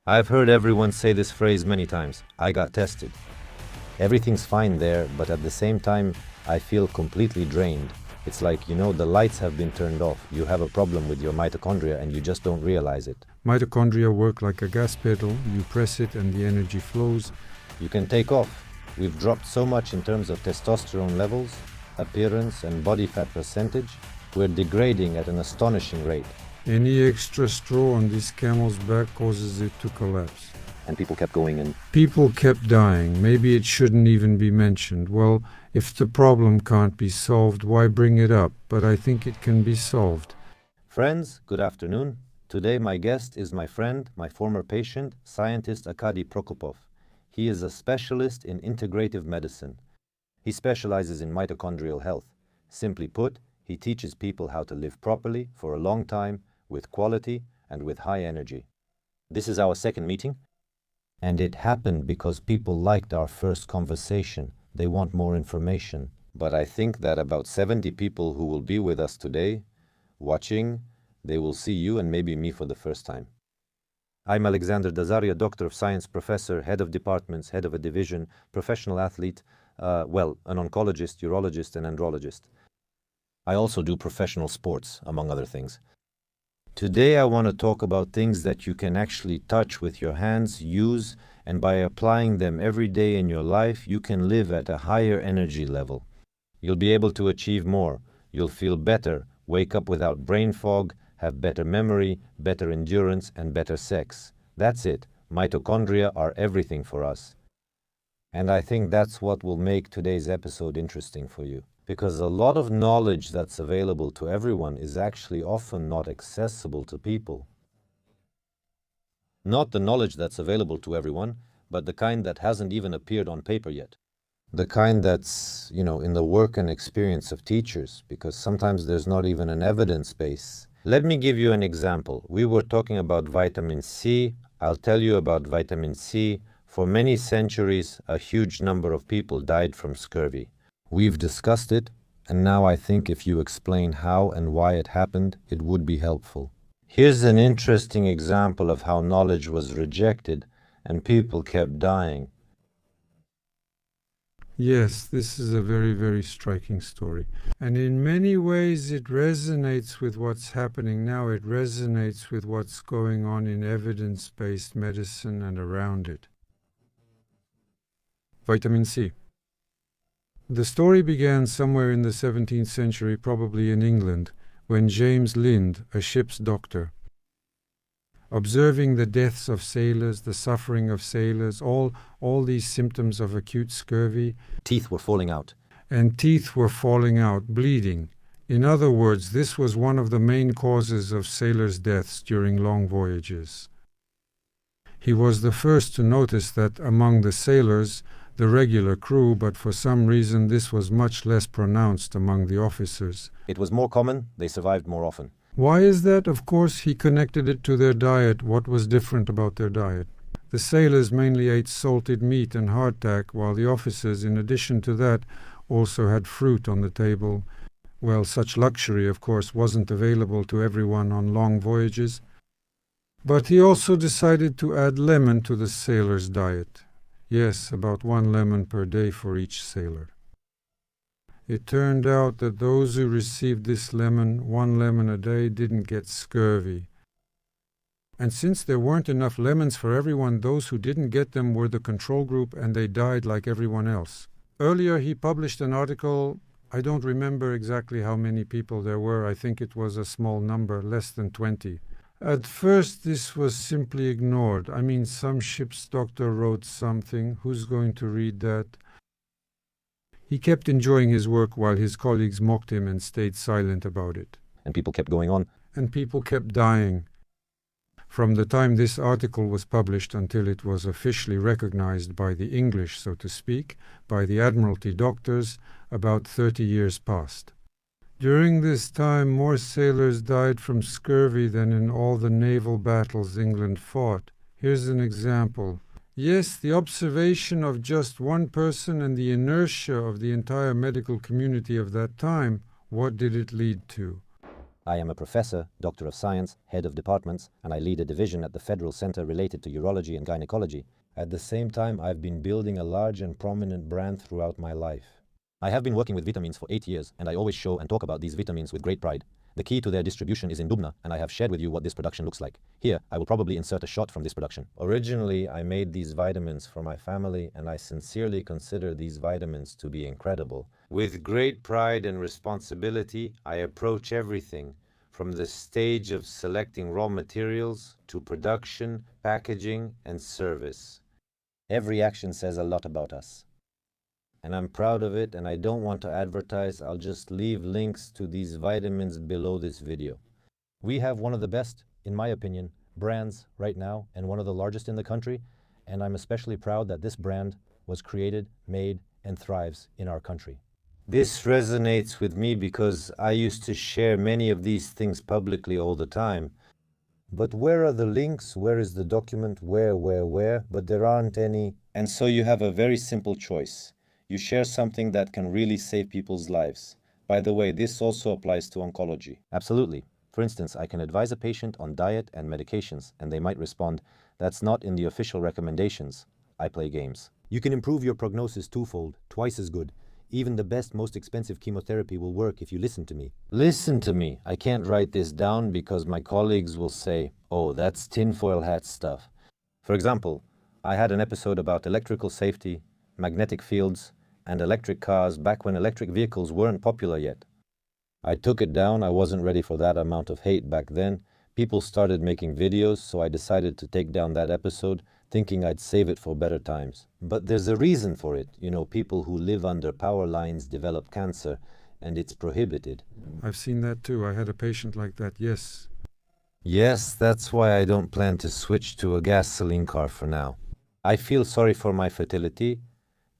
I've heard everyone say this phrase many times. I got tested. Everything's fine there, but at the same time, I feel completely drained. It's like, the lights have been turned off. You have a problem with your mitochondria and you just don't realize it. Mitochondria work like a gas pedal. You press it and the energy flows. You can take off. We've dropped so much in terms of testosterone levels, appearance and body fat percentage. We're degrading at an astonishing rate. Any extra straw on this camel's back causes it to collapse. And people kept going and... People kept dying. Maybe it shouldn't even be mentioned. Well, if the problem can't be solved, why bring it up? But I think it can be solved. Friends, good afternoon. Today my guest is my friend, my former patient, scientist Arkady Prokopov. He is a specialist in integrative medicine. He specializes in mitochondrial health. Simply put, he teaches people how to live properly for a long time, with quality and with high energy. This is our second meeting. And it happened because people liked our first conversation. They want more information. But I think that about 70 people who will be with us today, watching, they will see you and maybe me for the first time. I'm Alexander Dazaria, Doctor of Science, Professor, Head of Departments, Head of a Division, Professional Athlete, an oncologist, urologist, and andrologist. I also do professional sports, among other things. Today I want to talk about things that you can actually touch with your hands, use, and by applying them every day in your life, you can live at a higher energy level. You'll be able to achieve more. You'll feel better, wake up without brain fog, have better memory, better endurance, and better sex. That's it. Mitochondria are everything for us. And I think that's what will make today's episode interesting for you. Because a lot of knowledge that's available to everyone is actually often not accessible to people. Not the knowledge that's available to everyone, but the kind that hasn't even appeared on paper yet. The kind that's, in the work and experience of teachers, because sometimes there's not even an evidence base. Let me give you an example. We were talking about vitamin C. I'll tell you about vitamin C. For many centuries, a huge number of people died from scurvy. We've discussed it, and now I think if you explain how and why it happened, it would be helpful. Here's an interesting example of how knowledge was rejected and people kept dying. Yes, this is a very, very striking story. And in many ways it resonates with what's happening now. It resonates with what's going on in evidence-based medicine and around it. Vitamin C. The story began somewhere in the 17th century, probably in England, when James Lind, a ship's doctor, observing the deaths of sailors, the suffering of sailors, all these symptoms of acute scurvy. Teeth were falling out. And teeth were falling out, bleeding. In other words, this was one of the main causes of sailors' deaths during long voyages. He was the first to notice that among the sailors, the regular crew, but for some reason this was much less pronounced among the officers. It was more common, they survived more often. Why is that? Of course, he connected it to their diet. What was different about their diet? The sailors mainly ate salted meat and hardtack, while the officers, in addition to that, also had fruit on the table. Well, such luxury, of course, wasn't available to everyone on long voyages. But he also decided to add lemon to the sailors' diet. Yes, about 1 lemon per day for each sailor. It turned out that those who received this lemon, 1 lemon a day, didn't get scurvy. And since there weren't enough lemons for everyone, those who didn't get them were the control group and they died like everyone else. Earlier he published an article. I don't remember exactly how many people there were. I think it was a small number, less than 20. At first this was simply ignored. I mean, some ship's doctor wrote something. Who's going to read that? He kept enjoying his work while his colleagues mocked him and stayed silent about it. And people kept going on. And people kept dying. From the time this article was published until it was officially recognized by the English, so to speak, by the Admiralty doctors, about 30 years passed. During this time, more sailors died from scurvy than in all the naval battles England fought. Here's an example. Yes, the observation of just one person and the inertia of the entire medical community of that time, what did it lead to? I am a professor, doctor of science, head of departments, and I lead a division at the Federal Center related to urology and gynecology. At the same time, I've been building a large and prominent brand throughout my life. I have been working with vitamins for 8 years, and I always show and talk about these vitamins with great pride. The key to their distribution is in Dubna, and I have shared with you what this production looks like. Here, I will probably insert a shot from this production. Originally, I made these vitamins for my family, and I sincerely consider these vitamins to be incredible. With great pride and responsibility, I approach everything, from the stage of selecting raw materials to production, packaging, and service. Every action says a lot about us. And I'm proud of it, and I don't want to advertise. I'll just leave links to these vitamins below this video. We have one of the best, in my opinion, brands right now, and one of the largest in the country, and I'm especially proud that this brand was created, made, and thrives in our country. This resonates with me because I used to share many of these things publicly all the time. But where are the links? Where is the document? Where? But there aren't any. And so you have a very simple choice. You share something that can really save people's lives. By the way, this also applies to oncology. Absolutely. For instance, I can advise a patient on diet and medications, and they might respond, "That's not in the official recommendations. I play games." You can improve your prognosis twofold, twice as good. Even the best, most expensive chemotherapy will work if you listen to me. Listen to me. I can't write this down because my colleagues will say, "Oh, that's tinfoil hat stuff." For example, I had an episode about electrical safety, magnetic fields, and electric cars back when electric vehicles weren't popular yet. I took it down. I wasn't ready for that amount of hate back then. People started making videos, so I decided to take down that episode, thinking I'd save it for better times. But there's a reason for it. You know, people who live under power lines develop cancer, and it's prohibited. I've seen that too. I had a patient like that, yes. Yes, that's why I don't plan to switch to a gasoline car for now. I feel sorry for my fertility.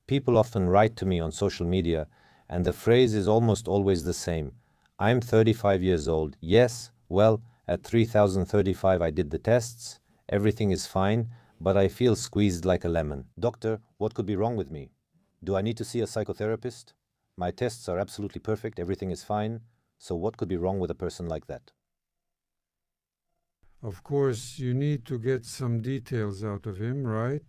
People often write to me on social media, and the phrase is almost always the same. I'm 35 years old. Yes, well, at 3035 I did the tests. Everything is fine, but I feel squeezed like a lemon. Doctor, what could be wrong with me? Do I need to see a psychotherapist? My tests are absolutely perfect. Everything is fine. So what could be wrong with a person like that? Of course, you need to get some details out of him, right?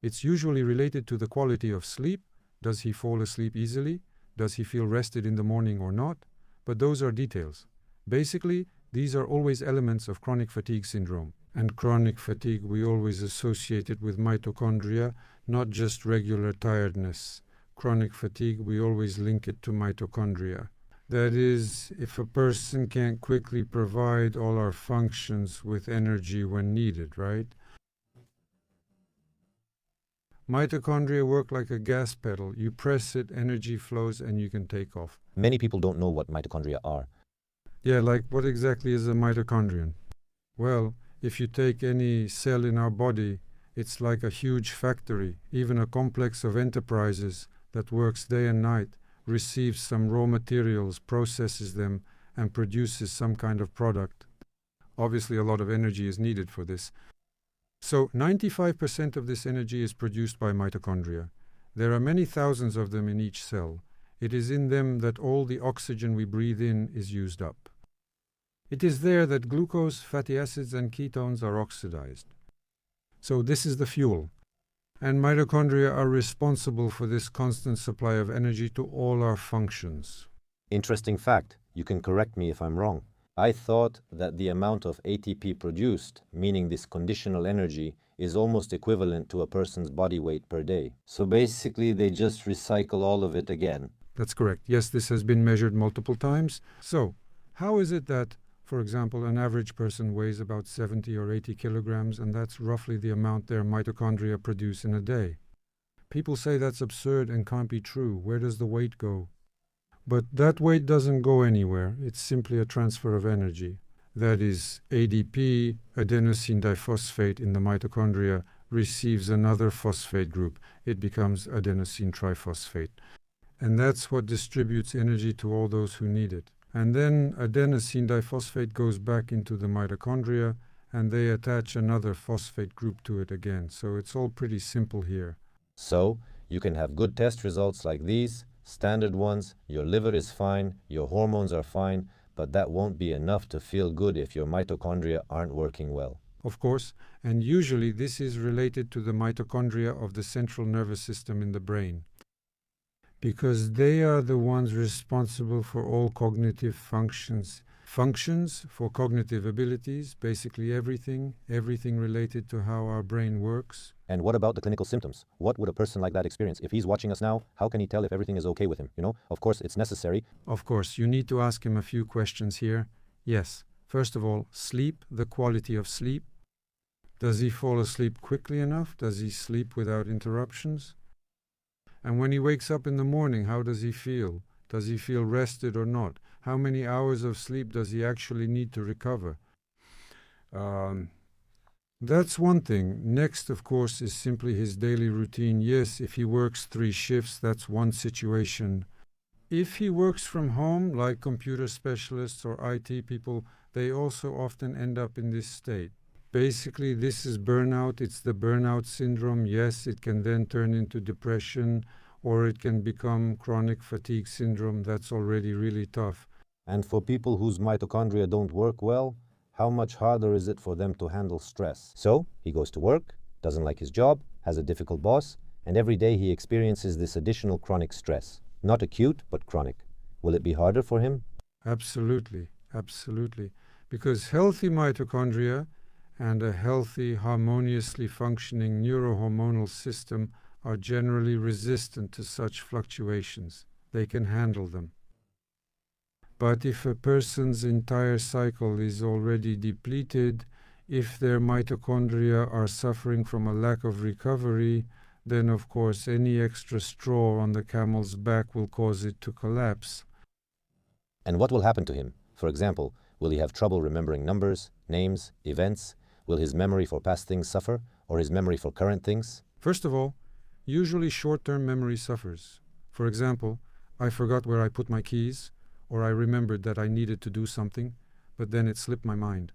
It's usually related to the quality of sleep. Does he fall asleep easily? Does he feel rested in the morning or not? But those are details. Basically, these are always elements of chronic fatigue syndrome. And chronic fatigue we always associate it with mitochondria, not just regular tiredness. Chronic fatigue we always link it to mitochondria. That is, if a person can't quickly provide all our functions with energy when needed, right? Mitochondria work like a gas pedal. You press it, energy flows, and you can take off. Many people don't know what mitochondria are. Yeah, like what exactly is a mitochondrion? Well, if you take any cell in our body, it's like a huge factory, even a complex of enterprises that works day and night, receives some raw materials, processes them, and produces some kind of product. Obviously, a lot of energy is needed for this. So 95% of this energy is produced by mitochondria. There are many thousands of them in each cell. It is in them that all the oxygen we breathe in is used up. It is there that glucose, fatty acids, and ketones are oxidized. So this is the fuel. And mitochondria are responsible for this constant supply of energy to all our functions. Interesting fact. You can correct me if I'm wrong. I thought that the amount of ATP produced, meaning this conditional energy, is almost equivalent to a person's body weight per day. So basically, they just recycle all of it again. That's correct. Yes, this has been measured multiple times. So, how is it that, for example, an average person weighs about 70 or 80 kilograms, and that's roughly the amount their mitochondria produce in a day? People say that's absurd and can't be true. Where does the weight go? But that weight doesn't go anywhere. It's simply a transfer of energy. That is, ADP, adenosine diphosphate in the mitochondria, receives another phosphate group. It becomes adenosine triphosphate. And that's what distributes energy to all those who need it. And then adenosine diphosphate goes back into the mitochondria, and they attach another phosphate group to it again. So it's all pretty simple here. So, you can have good test results like these, standard ones, your liver is fine, your hormones are fine, but that won't be enough to feel good if your mitochondria aren't working well. Of course, and usually this is related to the mitochondria of the central nervous system in the brain, because they are the ones responsible for all cognitive functions. Functions for cognitive abilities, basically everything related to how our brain works. And what about the clinical symptoms? What would a person like that experience? If he's watching us now, how can he tell if everything is okay with him? Of course, it's necessary. Of course, you need to ask him a few questions here. Yes, first of all, sleep, the quality of sleep. Does he fall asleep quickly enough? Does he sleep without interruptions? And when he wakes up in the morning, how does he feel? Does he feel rested or not? How many hours of sleep does he actually need to recover? That's one thing. Next, of course, is simply his daily routine. Yes, if he works 3 shifts, that's one situation. If he works from home, like computer specialists or IT people, they also often end up in this state. Basically, this is burnout. It's the burnout syndrome. Yes, it can then turn into depression, or it can become chronic fatigue syndrome. That's already really tough. And for people whose mitochondria don't work well, how much harder is it for them to handle stress? So, he goes to work, doesn't like his job, has a difficult boss, and every day he experiences this additional chronic stress. Not acute, but chronic. Will it be harder for him? Absolutely, absolutely. Because healthy mitochondria and a healthy, harmoniously functioning neurohormonal system are generally resistant to such fluctuations. They can handle them. But if a person's entire cycle is already depleted, if their mitochondria are suffering from a lack of recovery, then of course any extra straw on the camel's back will cause it to collapse. And what will happen to him? For example, will he have trouble remembering numbers, names, events? Will his memory for past things suffer, or his memory for current things? First of all, usually short-term memory suffers. For example, I forgot where I put my keys, or I remembered that I needed to do something, but then it slipped my mind.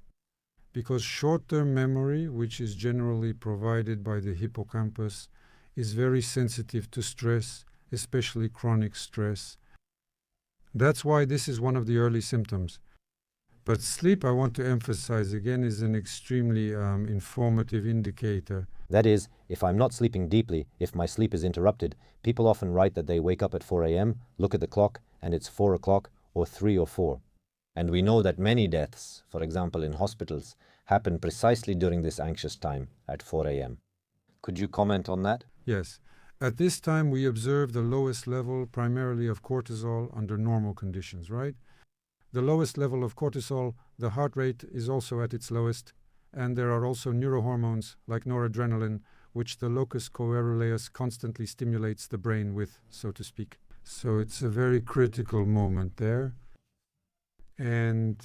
Because short-term memory, which is generally provided by the hippocampus, is very sensitive to stress, especially chronic stress. That's why this is one of the early symptoms. But sleep, I want to emphasize again, is an extremely informative indicator. That is, if I'm not sleeping deeply, if my sleep is interrupted, people often write that they wake up at 4 a.m., look at the clock, and it's 4 o'clock, or 3 or 4. And we know that many deaths, for example in hospitals, happen precisely during this anxious time, at 4 a.m. Could you comment on that? Yes. At this time we observe the lowest level primarily of cortisol under normal conditions, right? The lowest level of cortisol, the heart rate is also at its lowest, and there are also neurohormones like noradrenaline, which the locus coeruleus constantly stimulates the brain with, so to speak. So it's a very critical moment there. And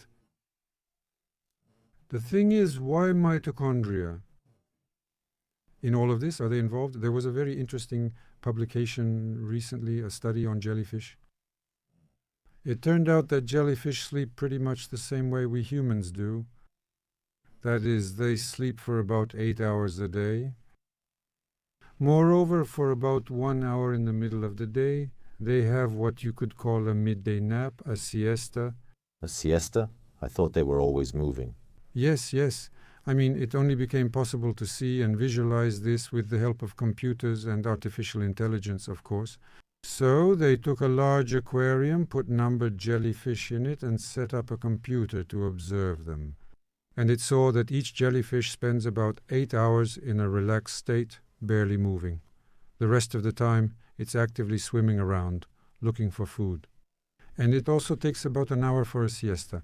the thing is, why mitochondria? In all of this, are they involved? There was a very interesting publication recently, a study on jellyfish. It turned out that jellyfish sleep pretty much the same way we humans do. That is, they sleep for about 8 hours a day. Moreover, for about 1 hour in the middle of the day, they have what you could call a midday nap, a siesta. A siesta? I thought they were always moving. Yes, yes. I mean, it only became possible to see and visualize this with the help of computers and artificial intelligence, of course. So they took a large aquarium, put numbered jellyfish in it, and set up a computer to observe them. And it saw that each jellyfish spends about 8 hours in a relaxed state, barely moving. The rest of the time, it's actively swimming around, looking for food. And it also takes about an hour for a siesta.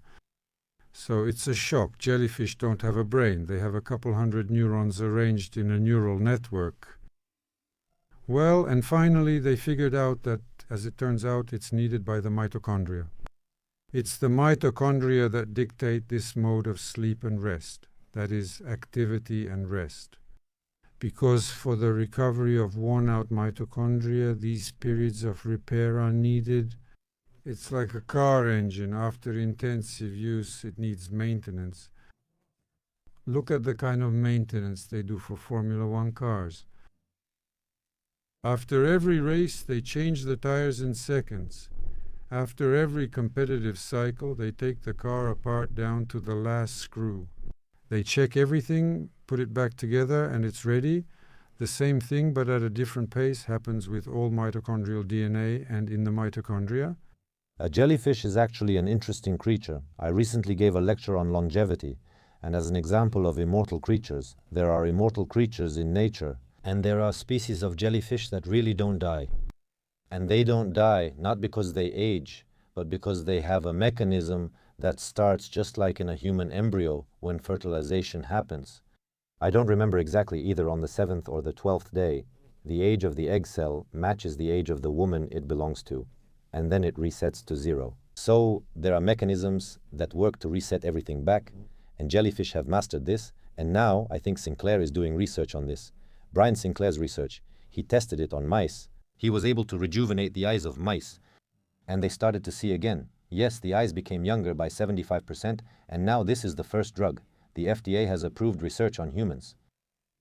So it's a shock. Jellyfish don't have a brain. They have a couple hundred neurons arranged in a neural network. Well, and finally they figured out that, as it turns out, it's needed by the mitochondria. It's the mitochondria that dictate this mode of sleep and rest, that is, activity and rest. Because for the recovery of worn-out mitochondria, these periods of repair are needed. It's like a car engine. After intensive use, it needs maintenance. Look at the kind of maintenance they do for Formula One cars. After every race, they change the tires in seconds. After every competitive cycle, they take the car apart down to the last screw. They check everything, put it back together, and it's ready. The same thing, but at a different pace, happens with all mitochondrial DNA and in the mitochondria. A jellyfish is actually an interesting creature. I recently gave a lecture on longevity, and as an example of immortal creatures, there are immortal creatures in nature, and there are species of jellyfish that really don't die. And they don't die not because they age, but because they have a mechanism that starts just like in a human embryo when fertilization happens. I don't remember exactly either on the 7th or the 12th day. The age of the egg cell matches the age of the woman it belongs to, and then it resets to 0. So there are mechanisms that work to reset everything back, and jellyfish have mastered this, and now I think Sinclair is doing research on this. Brian Sinclair's research, he tested it on mice. He was able to rejuvenate the eyes of mice, and they started to see again. Yes, the eyes became younger by 75%, and now this is the first drug. The FDA has approved research on humans.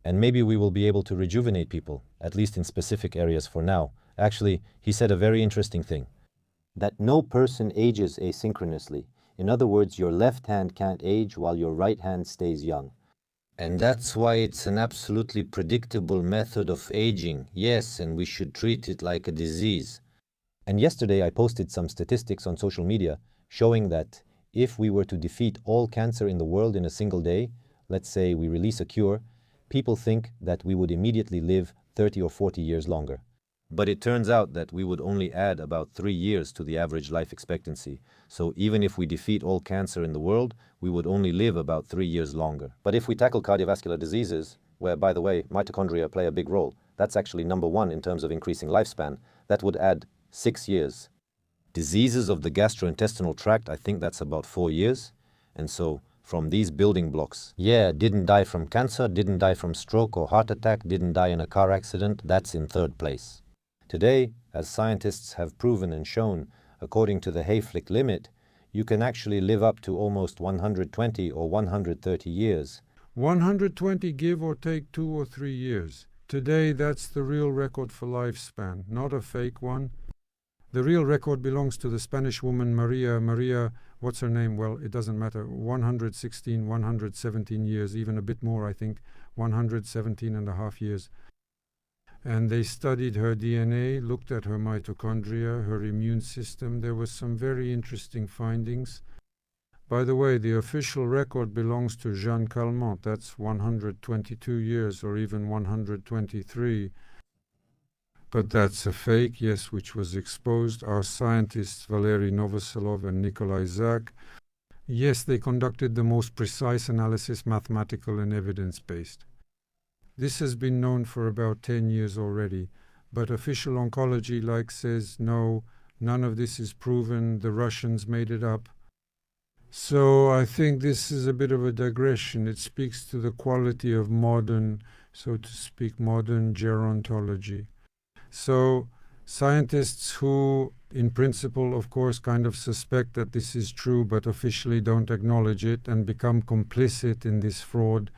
And maybe we will be able to rejuvenate people, at least in specific areas for now. Actually, he said a very interesting thing, that no person ages asynchronously. In other words, your left hand can't age while your right hand stays young. And that's why it's an absolutely predictable method of aging. Yes, and we should treat it like a disease. And yesterday I posted some statistics on social media showing that if we were to defeat all cancer in the world in a single day, let's say we release a cure, people think that we would immediately live 30 or 40 years longer. But it turns out that we would only add about 3 years to the average life expectancy. So even if we defeat all cancer in the world, we would only live about 3 years longer. But if we tackle cardiovascular diseases, where, by the way, mitochondria play a big role, that's actually number 1 in terms of increasing lifespan, that would add 6 years. Diseases of the gastrointestinal tract, I think that's about 4 years. And so from these building blocks, didn't die from cancer, didn't die from stroke or heart attack, didn't die in a car accident, that's in 3rd place. Today, as scientists have proven and shown, according to the Hayflick limit, you can actually live up to almost 120 or 130 years. 120 give or take 2 or 3 years. Today, that's the real record for lifespan, not a fake one. The real record belongs to the Spanish woman Maria, what's her name? Well, it doesn't matter. 116, 117 years, even a bit more, I think. 117 and a half years. And they studied her DNA, looked at her mitochondria, her immune system. There were some very interesting findings. By the way, the official record belongs to Jeanne Calment. That's 122 years, or even 123. But that's a fake, yes, which was exposed. Our scientists, Valery Novoselov and Nikolai Zak, yes, they conducted the most precise analysis, mathematical and evidence-based. This has been known for about 10 years already, but official oncology says, no, none of this is proven, the Russians made it up. So I think this is a bit of a digression. It speaks to the quality of modern, so to speak, modern gerontology. So scientists who, in principle, of course, kind of suspect that this is true, but officially don't acknowledge it and become complicit in this fraud.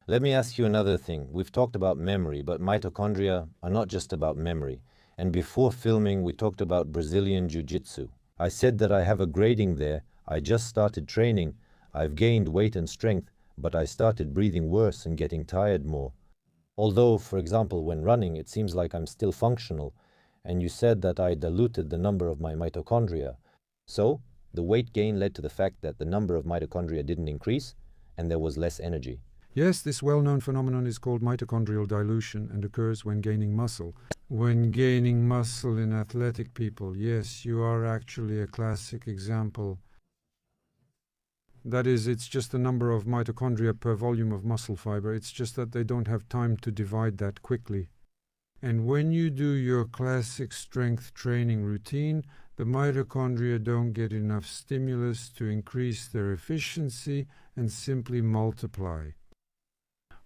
Let me ask you another thing. We've talked about memory, but mitochondria are not just about memory. And before filming, we talked about Brazilian Jiu-Jitsu. I said that I have a grading there. I just started training. I've gained weight and strength, but I started breathing worse and getting tired more. Although, for example, when running, it seems like I'm still functional. And you said that I diluted the number of my mitochondria. So, the weight gain led to the fact that the number of mitochondria didn't increase, and there was less energy. Yes, this well-known phenomenon is called mitochondrial dilution and occurs when gaining muscle. When gaining muscle in athletic people, yes, you are actually a classic example. That is, it's just the number of mitochondria per volume of muscle fiber. It's just that they don't have time to divide that quickly. And when you do your classic strength training routine, the mitochondria don't get enough stimulus to increase their efficiency and simply multiply.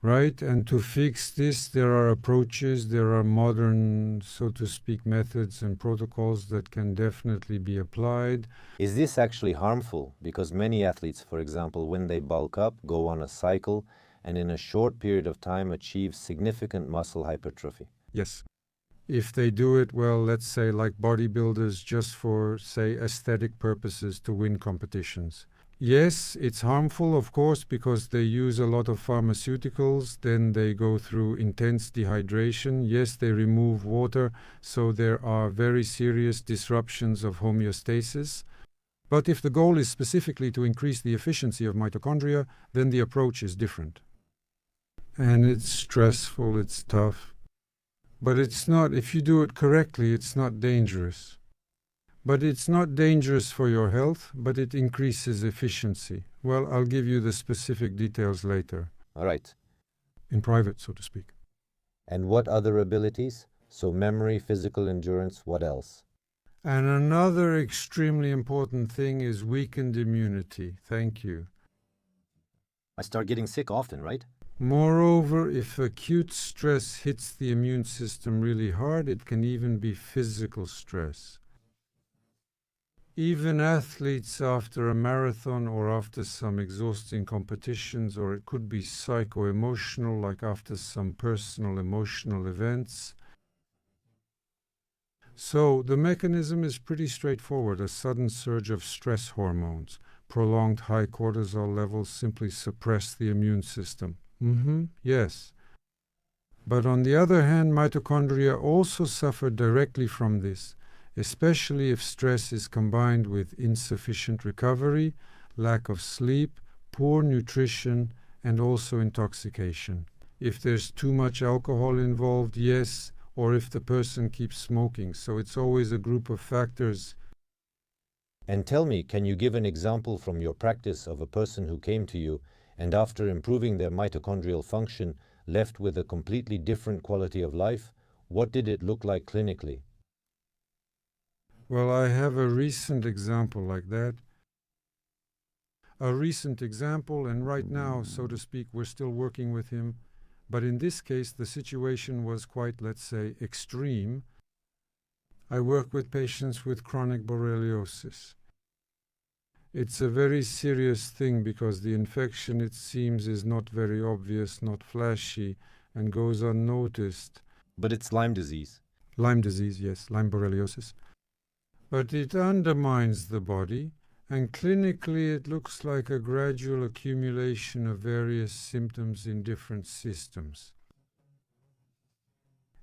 Right? And to fix this, there are approaches, there are modern, so to speak, methods and protocols that can definitely be applied. Is this actually harmful? Because many athletes, for example, when they bulk up, go on a cycle, and in a short period of time achieve significant muscle hypertrophy. Yes. if they do it, well, let's say like bodybuilders, just for, say, aesthetic purposes to win competitions. Yes, it's harmful, of course, because they use a lot of pharmaceuticals, then they go through intense dehydration. Yes, they remove water, so there are very serious disruptions of homeostasis. But if the goal is specifically to increase the efficiency of mitochondria, then the approach is different. And it's stressful, it's tough. But it's not, if you do it correctly, it's not dangerous. But it's not dangerous for your health, but it increases efficiency. Well, I'll give you the specific details later. All right. In private, so to speak. And what other abilities? So memory, physical endurance, what else? And another extremely important thing is weakened immunity. Thank you. I start getting sick often, right? Moreover, if acute stress hits the immune system really hard, it can even be physical stress. Even athletes after a marathon or after some exhausting competitions, or it could be psycho-emotional, like after some personal emotional events. So the mechanism is pretty straightforward. A sudden surge of stress hormones. Prolonged high cortisol levels simply suppress the immune system. Yes. But on the other hand, mitochondria also suffer directly from this, especially if stress is combined with insufficient recovery, lack of sleep, poor nutrition, and also intoxication. If there's too much alcohol involved, yes, or if the person keeps smoking. So it's always a group of factors. And tell me, can you give an example from your practice of a person who came to you and after improving their mitochondrial function left with a completely different quality of life? What did it look like clinically? Well, I have a recent example like that. A recent example, and right now, so to speak, we're still working with him. But in this case, the situation was quite, let's say, extreme. I work with patients with chronic borreliosis. It's a very serious thing because the infection, it seems, is not very obvious, not flashy, and goes unnoticed. But it's Lyme disease. Lyme disease, yes, Lyme borreliosis. But it undermines the body, and clinically it looks like a gradual accumulation of various symptoms in different systems.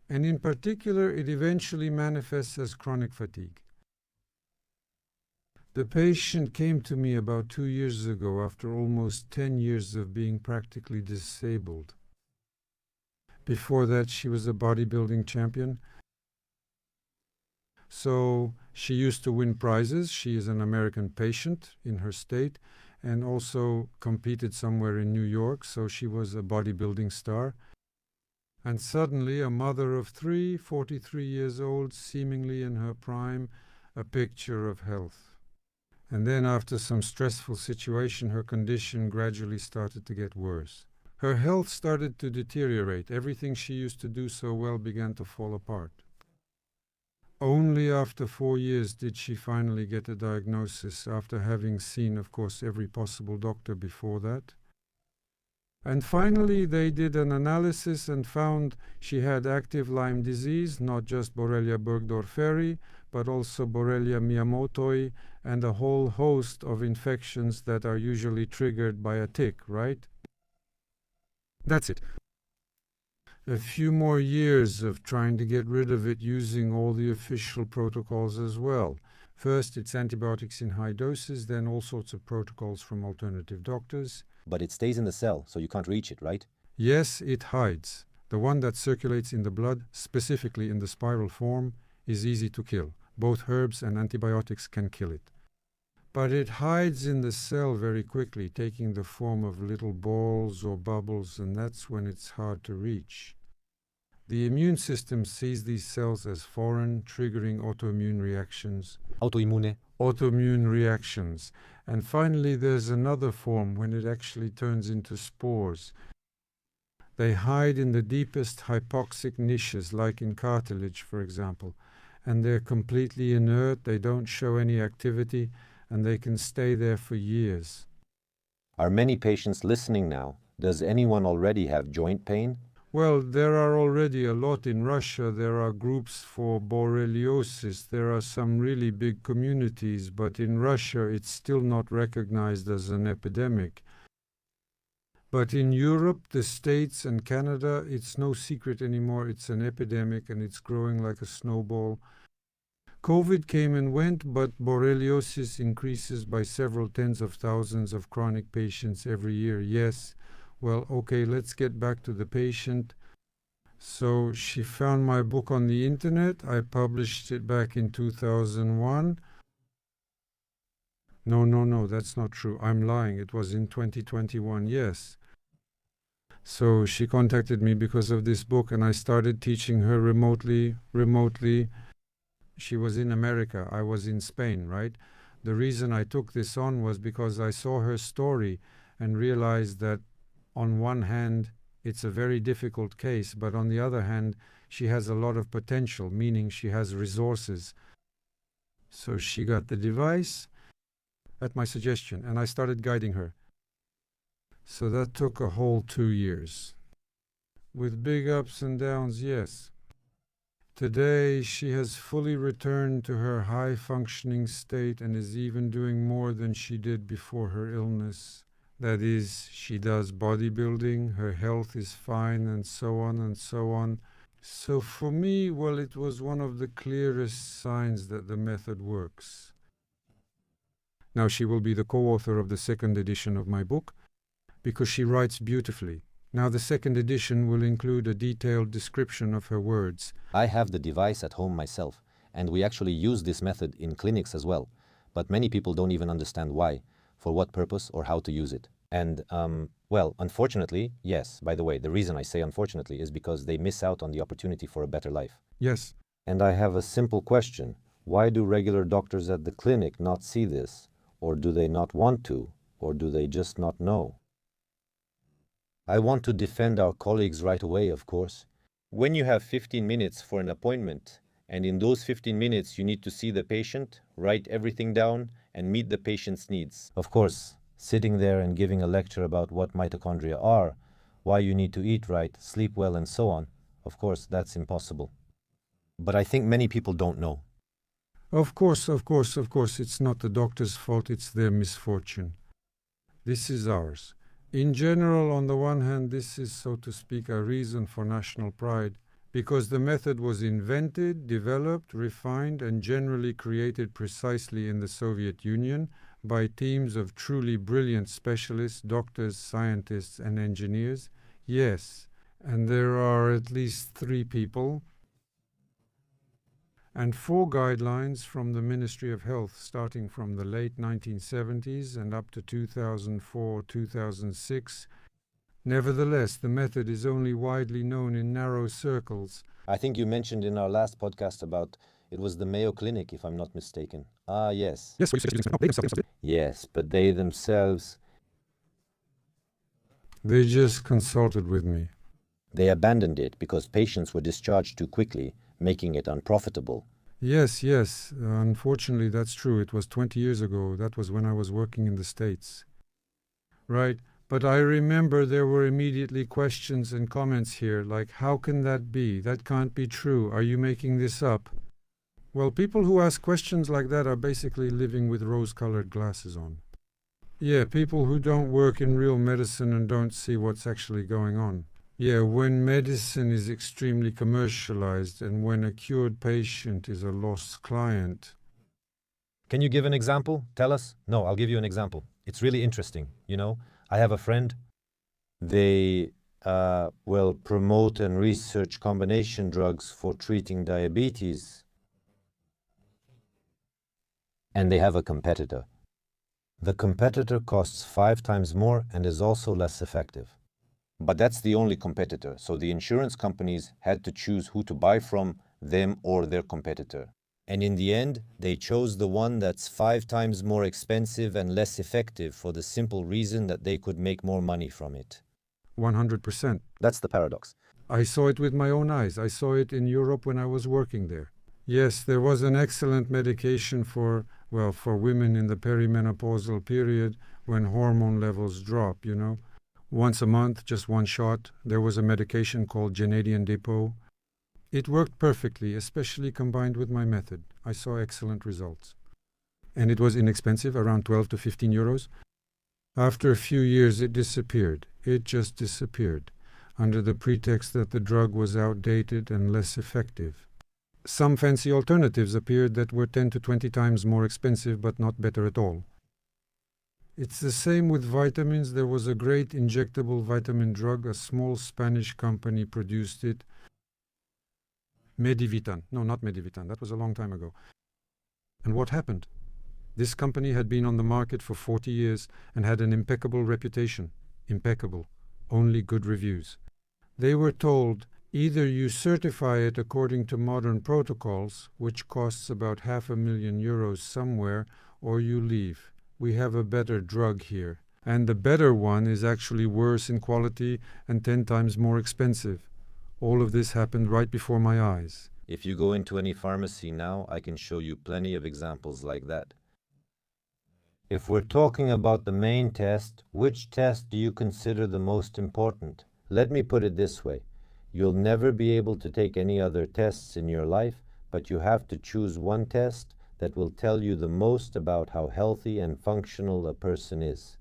And in particular, it eventually manifests as chronic fatigue. The patient came to me about 2 years ago after almost 10 years of being practically disabled. Before that, she was a bodybuilding champion. So she used to win prizes. She is an American patient in her state and also competed somewhere in New York, so she was a bodybuilding star. And suddenly, a mother of 3, 43 years old, seemingly in her prime, a picture of health. And then after some stressful situation, her condition gradually started to get worse. Her health started to deteriorate. Everything she used to do so well began to fall apart. Only after 4 years did she finally get a diagnosis, after having seen, of course, every possible doctor before that. And finally, they did an analysis and found she had active Lyme disease, not just Borrelia burgdorferi, but also Borrelia miyamotoi, and a whole host of infections that are usually triggered by a tick, right? That's it. A few more years of trying to get rid of it using all the official protocols as well. First, it's antibiotics in high doses, then all sorts of protocols from alternative doctors. But it stays in the cell, so you can't reach it, right? Yes, it hides. The one that circulates in the blood, specifically in the spiral form, is easy to kill. Both herbs and antibiotics can kill it. But it hides in the cell very quickly, taking the form of little balls or bubbles, and that's when it's hard to reach. The immune system sees these cells as foreign, triggering autoimmune reactions. Autoimmune reactions. And finally, there's another form when it actually turns into spores. They hide in the deepest hypoxic niches, like in cartilage, for example, and they're completely inert, they don't show any activity, and they can stay there for years. Are many patients listening now? Does anyone already have joint pain? Well, there are already a lot in Russia. There are groups for Borreliosis. There are some really big communities, but in Russia it's still not recognized as an epidemic. But in Europe, the States and Canada, it's no secret anymore. It's an epidemic and it's growing like a snowball. COVID came and went, but borreliosis increases by several tens of thousands of chronic patients every year. Yes. Well, okay, let's get back to the patient. So she found my book on the internet. I published it back in 2001. No, that's not true. I'm lying. It was in 2021, yes. So she contacted me because of this book, and I started teaching her remotely. She was in America. I was in Spain, right? The reason I took this on was because I saw her story and realized that on one hand, it's a very difficult case, but on the other hand, she has a lot of potential, meaning she has resources. So she got the device at my suggestion, and I started guiding her. So that took a whole 2 years. With big ups and downs, yes. Today, she has fully returned to her high-functioning state and is even doing more than she did before her illness. That is, she does bodybuilding, her health is fine, and so on and so on. So for me, well, it was one of the clearest signs that the method works. Now she will be the co-author of the second edition of my book, because she writes beautifully. Now the second edition will include a detailed description of her words. I have the device at home myself, and we actually use this method in clinics as well. But many people don't even understand why, for what purpose, or how to use it. And, well, unfortunately, yes, by the way, the reason I say unfortunately is because they miss out on the opportunity for a better life. Yes. And I have a simple question. Why do regular doctors at the clinic not see this? Or do they not want to? Or do they just not know? I want to defend our colleagues right away, of course. When you have 15 minutes for an appointment, and in those 15 minutes you need to see the patient, write everything down, and meet the patient's needs. Of course, sitting there and giving a lecture about what mitochondria are, why you need to eat right, sleep well, and so on, of course, that's impossible. But I think many people don't know. Of course, it's not the doctor's fault, it's their misfortune. This is ours. In general, on the one hand, this is, so to speak, a reason for national pride, because the method was invented, developed, refined, and generally created precisely in the Soviet Union by teams of truly brilliant specialists, doctors, scientists, and engineers. Yes, and there are at least 3 people and 4 guidelines from the Ministry of Health starting from the late 1970s and up to 2004-2006. Nevertheless, the method is only widely known in narrow circles. I think you mentioned in our last podcast about it was the Mayo Clinic, if I'm not mistaken. Ah, yes. Yes, what you said. Yes, but they themselves... They just consulted with me. They abandoned it because patients were discharged too quickly, making it unprofitable. Yes. Unfortunately, that's true. It was 20 years ago. That was when I was working in the States. Right. But I remember there were immediately questions and comments here, like, how can that be? That can't be true. Are you making this up? Well, people who ask questions like that are basically living with rose-colored glasses on. Yeah, people who don't work in real medicine and don't see what's actually going on. Yeah, when medicine is extremely commercialized and when a cured patient is a lost client. Can you give an example? Tell us? No, I'll give you an example. It's really interesting, I have a friend. They promote and research combination drugs for treating diabetes. And they have a competitor. The competitor costs 5 times more and is also less effective. But that's the only competitor, so the insurance companies had to choose who to buy from, them or their competitor. And in the end, they chose the one that's 5 times more expensive and less effective for the simple reason that they could make more money from it. 100%. That's the paradox. I saw it with my own eyes. I saw it in Europe when I was working there. Yes, there was an excellent medication for women in the perimenopausal period when hormone levels drop, Once a month, just one shot. There was a medication called Gennadian Depot. It worked perfectly, especially combined with my method. I saw excellent results. And it was inexpensive, around 12 to 15 euros. After a few years, it disappeared. It just disappeared, under the pretext that the drug was outdated and less effective. Some fancy alternatives appeared that were 10 to 20 times more expensive, but not better at all. It's the same with vitamins. There was a great injectable vitamin drug. A small Spanish company produced it. Medivitan. No, not Medivitan. That was a long time ago. And what happened? This company had been on the market for 40 years and had an impeccable reputation. Impeccable. Only good reviews. They were told, either you certify it according to modern protocols, which costs about €500,000 somewhere, or you leave. We have a better drug here. And the better one is actually worse in quality and 10 times more expensive. All of this happened right before my eyes. If you go into any pharmacy now, I can show you plenty of examples like that. If we're talking about the main test, which test do you consider the most important? Let me put it this way. You'll never be able to take any other tests in your life, but you have to choose one test that will tell you the most about how healthy and functional a person is.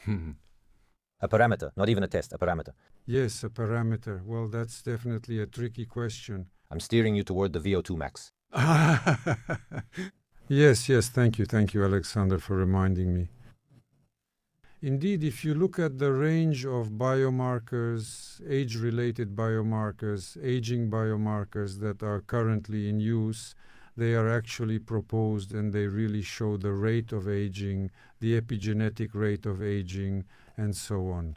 A parameter, not even a test, a parameter. Yes, a parameter. Well, that's definitely a tricky question. I'm steering you toward the VO2 max. Yes, thank you, Alexander, for reminding me. Indeed, if you look at the range of biomarkers, age-related biomarkers, aging biomarkers that are currently in use, they are actually proposed and they really show the rate of aging, the epigenetic rate of aging, and so on.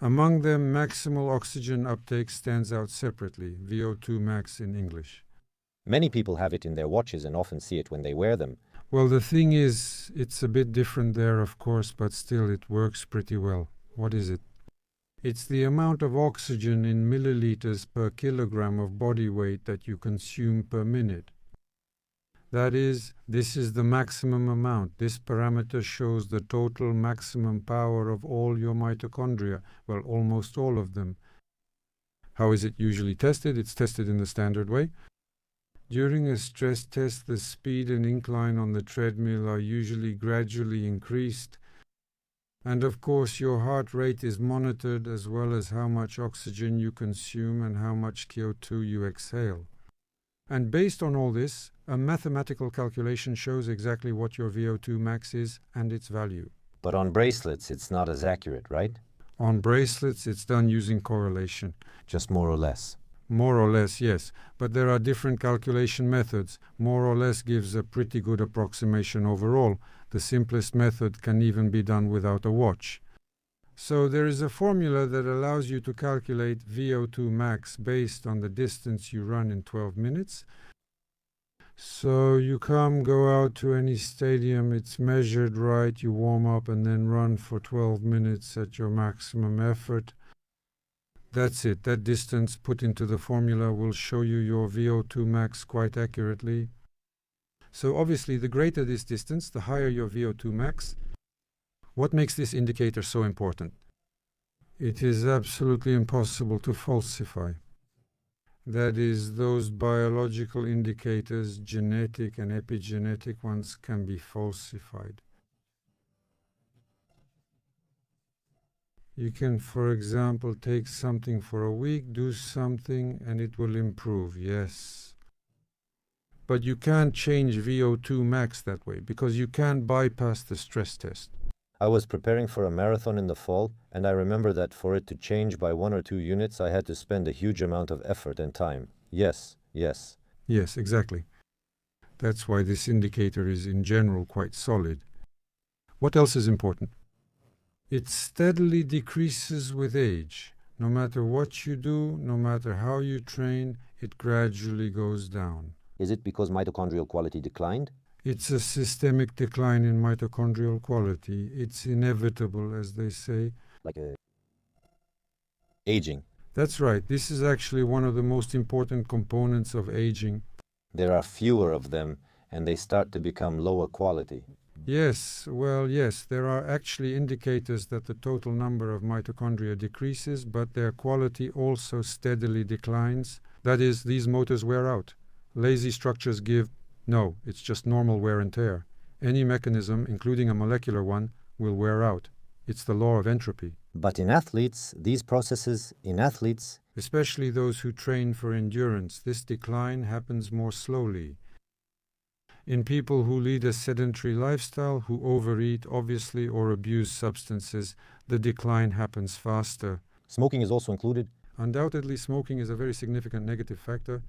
Among them, maximal oxygen uptake stands out separately, VO2 max in English. Many people have it in their watches and often see it when they wear them. Well, the thing is, it's a bit different there, of course, but still it works pretty well. What is it? It's the amount of oxygen in milliliters per kilogram of body weight that you consume per minute. That is, this is the maximum amount. This parameter shows the total maximum power of all your mitochondria, well, almost all of them. How is it usually tested? It's tested in the standard way. During a stress test, the speed and incline on the treadmill are usually gradually increased. And of course, your heart rate is monitored as well as how much oxygen you consume and how much CO2 you exhale. And based on all this, a mathematical calculation shows exactly what your VO2 max is and its value. But on bracelets, it's not as accurate, right? On bracelets, it's done using correlation. Just more or less. More or less, yes, but there are different calculation methods. More or less gives a pretty good approximation overall. The simplest method can even be done without a watch. So there is a formula that allows you to calculate VO2 max based on the distance you run in 12 minutes. So you go out to any stadium, it's measured right, you warm up and then run for 12 minutes at your maximum effort. That's it. That distance put into the formula will show you your VO2 max quite accurately. So obviously, the greater this distance, the higher your VO2 max. What makes this indicator so important? It is absolutely impossible to falsify. That is, those biological indicators, genetic and epigenetic ones, can be falsified. You can, for example, take something for a week, do something, and it will improve, yes. But you can't change VO2 max that way, because you can't bypass the stress test. I was preparing for a marathon in the fall, and I remember that for it to change by 1 or 2 units, I had to spend a huge amount of effort and time. Yes. Yes, exactly. That's why this indicator is in general quite solid. What else is important? It steadily decreases with age. No matter what you do, no matter how you train, it gradually goes down. Is it because mitochondrial quality declined? It's a systemic decline in mitochondrial quality. It's inevitable, as they say. Like aging. That's right. This is actually one of the most important components of aging. There are fewer of them, and they start to become lower quality. Yes, well, yes, there are actually indicators that the total number of mitochondria decreases, but their quality also steadily declines. That is, these motors wear out. Lazy structures give no, it's just normal wear and tear. Any mechanism, including a molecular one, will wear out. It's the law of entropy. But in athletes, Especially those who train for endurance, this decline happens more slowly. In people who lead a sedentary lifestyle, who overeat, obviously, or abuse substances, the decline happens faster. smoking is also included. Undoubtedly, smoking is a very significant negative factor.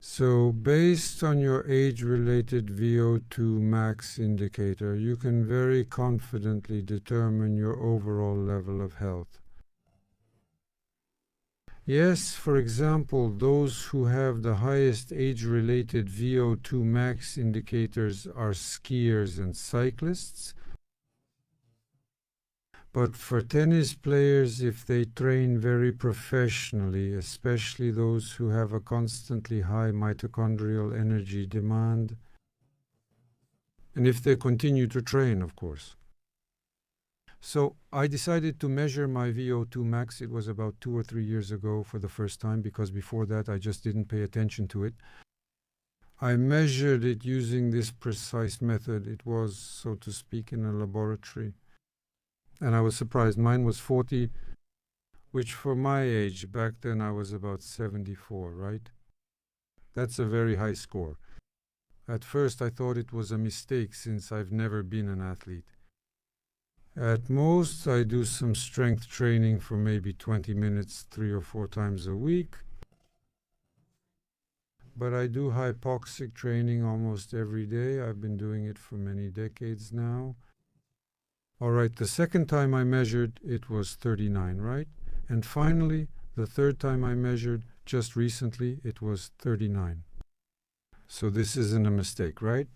So, based on your age-related VO2 max indicator, you can very confidently determine your overall level of health. Yes, for example, those who have the highest age-related VO2 max indicators are skiers and cyclists. But for tennis players, if they train very professionally, especially those who have a constantly high mitochondrial energy demand, and if they continue to train, of course. So I decided to measure my VO2 max. It was about 2 or 3 years ago for the first time, because before that I just didn't pay attention to it. I measured it using this precise method. It was, so to speak, in a laboratory. And I was surprised. Mine was 40, which for my age, back then I was about 74, right? That's a very high score. At first I thought it was a mistake, since I've never been an athlete. At most, I do some strength training for maybe 20 minutes 3 or 4 times a week. But I do hypoxic training almost every day. I've been doing it for many decades now. All right, the second time I measured, it was 39, right? And finally, the third time I measured, just recently, it was 39. So this isn't a mistake, right?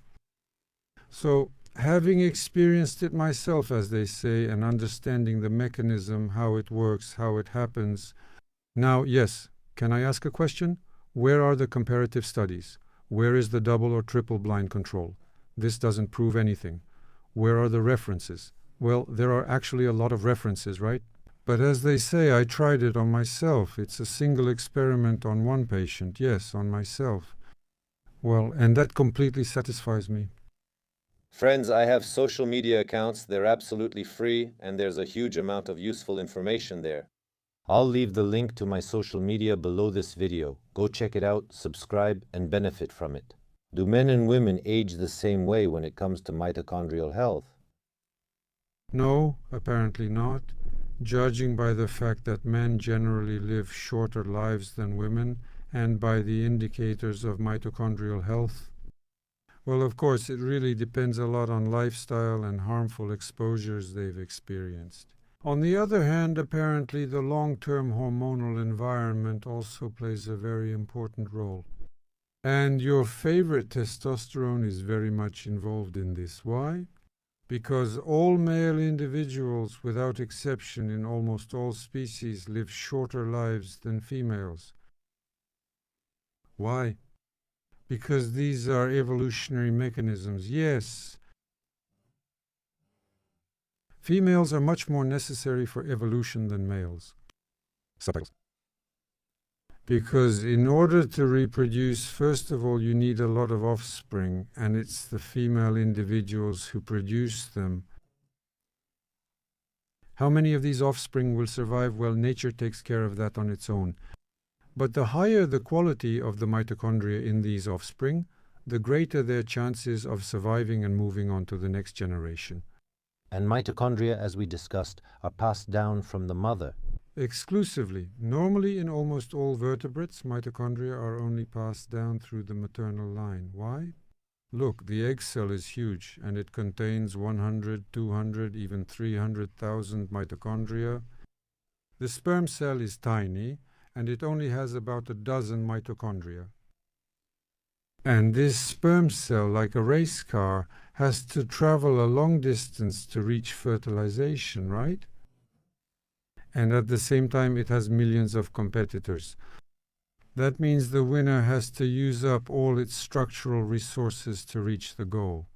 So, having experienced it myself, as they say, and understanding the mechanism, how it works, how it happens. Now, yes, can I ask a question? Where are the comparative studies? Where is the double or triple blind control? This doesn't prove anything. Where are the references? Well, there are actually a lot of references, right? But as they say, I tried it on myself. It's a single experiment on one patient, yes, on myself. Well, and that completely satisfies me. Friends, I have social media accounts. They're absolutely free, and there's a huge amount of useful information there. I'll leave the link to my social media below this video. Go check it out, subscribe, and benefit from it. Do men and women age the same way when it comes to mitochondrial health? No, apparently not. Judging by the fact that men generally live shorter lives than women, and by the indicators of mitochondrial health. Well, of course, it really depends a lot on lifestyle and harmful exposures they've experienced. On the other hand, apparently the long-term hormonal environment also plays a very important role. And your favorite testosterone is very much involved in this. Why? Because all male individuals, without exception in almost all species, live shorter lives than females. Why? Because these are evolutionary mechanisms. Yes, females are much more necessary for evolution than males. Subtitles. Because in order to reproduce, first of all, you need a lot of offspring, and it's the female individuals who produce them. How many of these offspring will survive? Well, nature takes care of that on its own. But the higher the quality of the mitochondria in these offspring, the greater their chances of surviving and moving on to the next generation. And mitochondria, as we discussed, are passed down from the mother. Exclusively. Normally, in almost all vertebrates, mitochondria are only passed down through the maternal line. Why? Look, the egg cell is huge, and it contains 100, 200, even 300,000 mitochondria. The sperm cell is tiny, and it only has about a dozen mitochondria. And this sperm cell, like a race car, has to travel a long distance to reach fertilization, right? And at the same time, it has millions of competitors. That means the winner has to use up all its structural resources to reach the goal.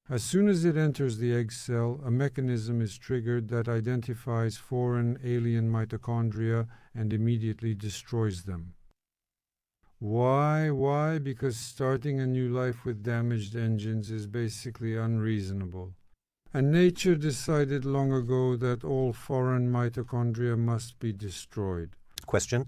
As soon as it enters the egg cell, a mechanism is triggered that identifies foreign alien mitochondria and immediately destroys them. Why? Why? Because starting a new life with damaged engines is basically unreasonable. And nature decided long ago that all foreign mitochondria must be destroyed. Question: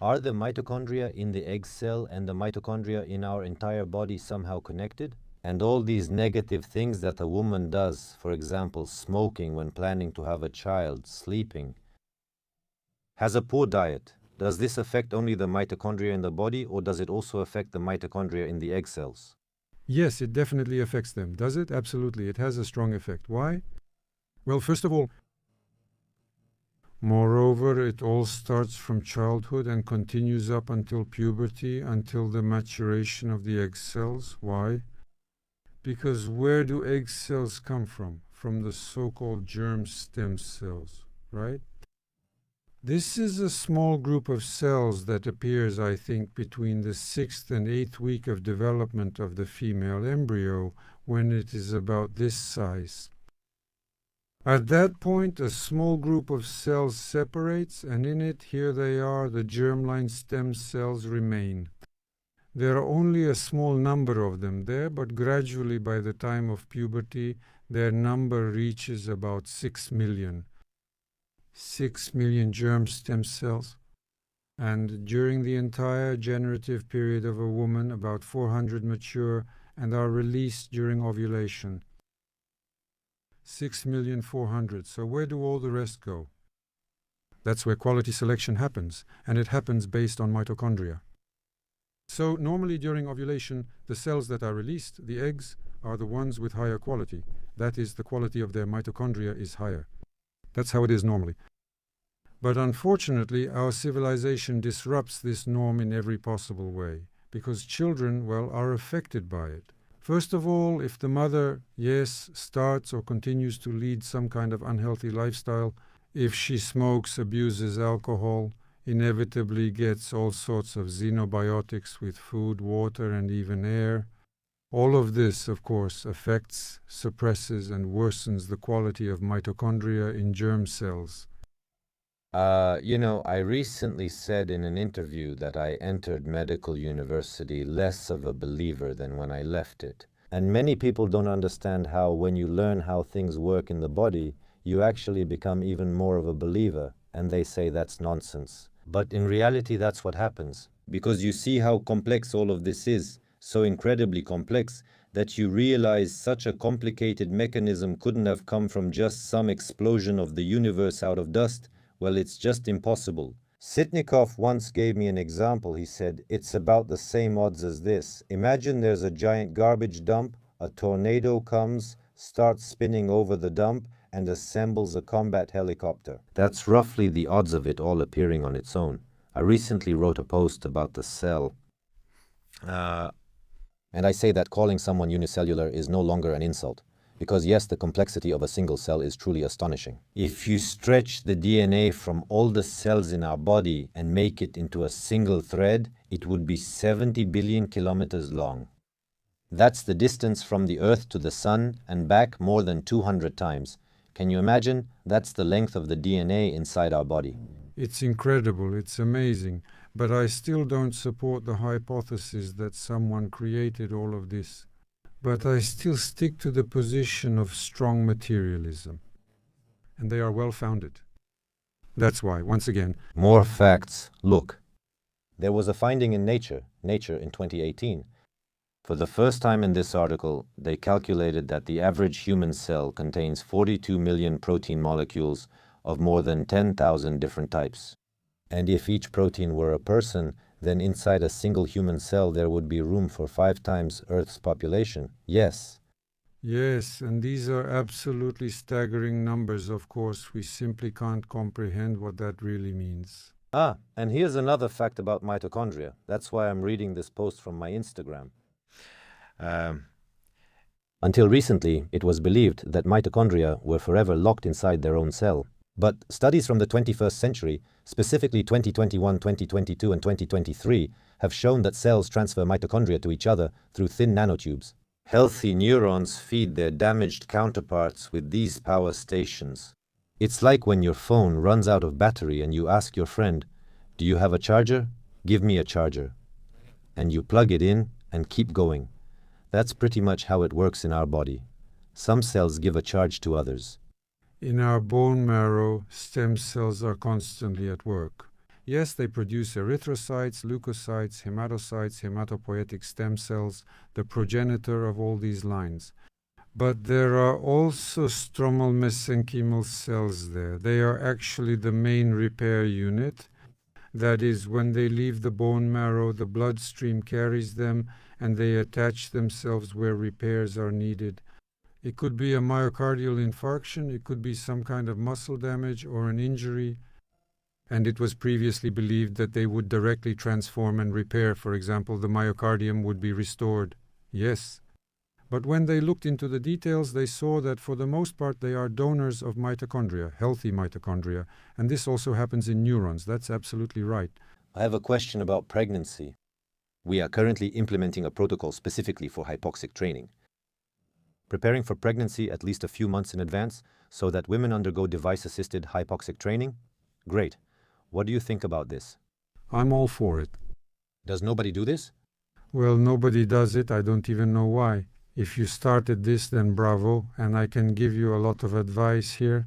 are the mitochondria in the egg cell and the mitochondria in our entire body somehow connected? And all these negative things that a woman does, for example, smoking when planning to have a child, sleeping, has a poor diet, does this affect only the mitochondria in the body, or does it also affect the mitochondria in the egg cells? Yes, it definitely affects them. Does it? Absolutely. It has a strong effect. Why? Well, first of all, moreover, it all starts from childhood and continues up until puberty, until the maturation of the egg cells. Why? Because where do egg cells come from? From the so-called germ stem cells, right? This is a small group of cells that appears, I think, between the 6th and 8th week of development of the female embryo, when it is about this size. At that point, a small group of cells separates, and in it, here they are, the germline stem cells remain. There are only a small number of them there, but gradually by the time of puberty, their number reaches about 6 million. 6 million germ stem cells. And during the entire generative period of a woman, about 400 mature and are released during ovulation. 6,400,000. So where do all the rest go? That's where quality selection happens, and it happens based on mitochondria. So normally during ovulation, the cells that are released, the eggs, are the ones with higher quality. That is, the quality of their mitochondria is higher. That's how it is normally. But unfortunately, our civilization disrupts this norm in every possible way, because children, well, are affected by it. First of all, if the mother, yes, starts or continues to lead some kind of unhealthy lifestyle, if she smokes, abuses alcohol, inevitably gets all sorts of xenobiotics with food, water, and even air. All of this, of course, affects, suppresses, and worsens the quality of mitochondria in germ cells. I recently said in an interview that I entered medical university less of a believer than when I left it. And many people don't understand how when you learn how things work in the body, you actually become even more of a believer, and they say that's nonsense. But in reality, that's what happens, because you see how complex all of this is, so incredibly complex, that you realize such a complicated mechanism couldn't have come from just some explosion of the universe out of dust. Well, it's just impossible. Sitnikov once gave me an example. He said, it's about the same odds as this. Imagine there's a giant garbage dump, a tornado comes, starts spinning over the dump, and assembles a combat helicopter. That's roughly the odds of it all appearing on its own. I recently wrote a post about the cell. And I say that calling someone unicellular is no longer an insult. Because yes, the complexity of a single cell is truly astonishing. If you stretch the DNA from all the cells in our body and make it into a single thread, it would be 70 billion kilometers long. That's the distance from the Earth to the Sun and back more than 200 times. Can you imagine? That's the length of the DNA inside our body. It's incredible, it's amazing, but I still don't support the hypothesis that someone created all of this. But I still stick to the position of strong materialism. And they are well founded. That's why, once again, more facts. Look, there was a finding in Nature in 2018. For the first time in this article, they calculated that the average human cell contains 42 million protein molecules of more than 10,000 different types. And if each protein were a person, then inside a single human cell there would be room for 5 times Earth's population. Yes. Yes, and these are absolutely staggering numbers, of course. We simply can't comprehend what that really means. And here's another fact about mitochondria. That's why I'm reading this post from my Instagram. Until recently, it was believed that mitochondria were forever locked inside their own cell. But studies from the 21st century, specifically 2021, 2022, and 2023, have shown that cells transfer mitochondria to each other through thin nanotubes. Healthy neurons feed their damaged counterparts with these power stations. It's like when your phone runs out of battery and you ask your friend, "Do you have a charger? Give me a charger." And you plug it in and keep going. That's pretty much how it works in our body. Some cells give a charge to others. In our bone marrow, stem cells are constantly at work. Yes, they produce erythrocytes, leukocytes, hematocytes, hematopoietic stem cells, the progenitor of all these lines. But there are also stromal mesenchymal cells there. They are actually the main repair unit. That is, when they leave the bone marrow, the bloodstream carries them and they attach themselves where repairs are needed. It could be a myocardial infarction, it could be some kind of muscle damage or an injury, and it was previously believed that they would directly transform and repair. For example, the myocardium would be restored. Yes. But when they looked into the details, they saw that for the most part they are donors of mitochondria, healthy mitochondria, and this also happens in neurons. That's absolutely right. I have a question about pregnancy. We are currently implementing a protocol specifically for hypoxic training. Preparing for pregnancy at least a few months in advance so that women undergo device-assisted hypoxic training? Great. What do you think about this? I'm all for it. Does nobody do this? Well, nobody does it. I don't even know why. If you started this, then bravo, and I can give you a lot of advice here,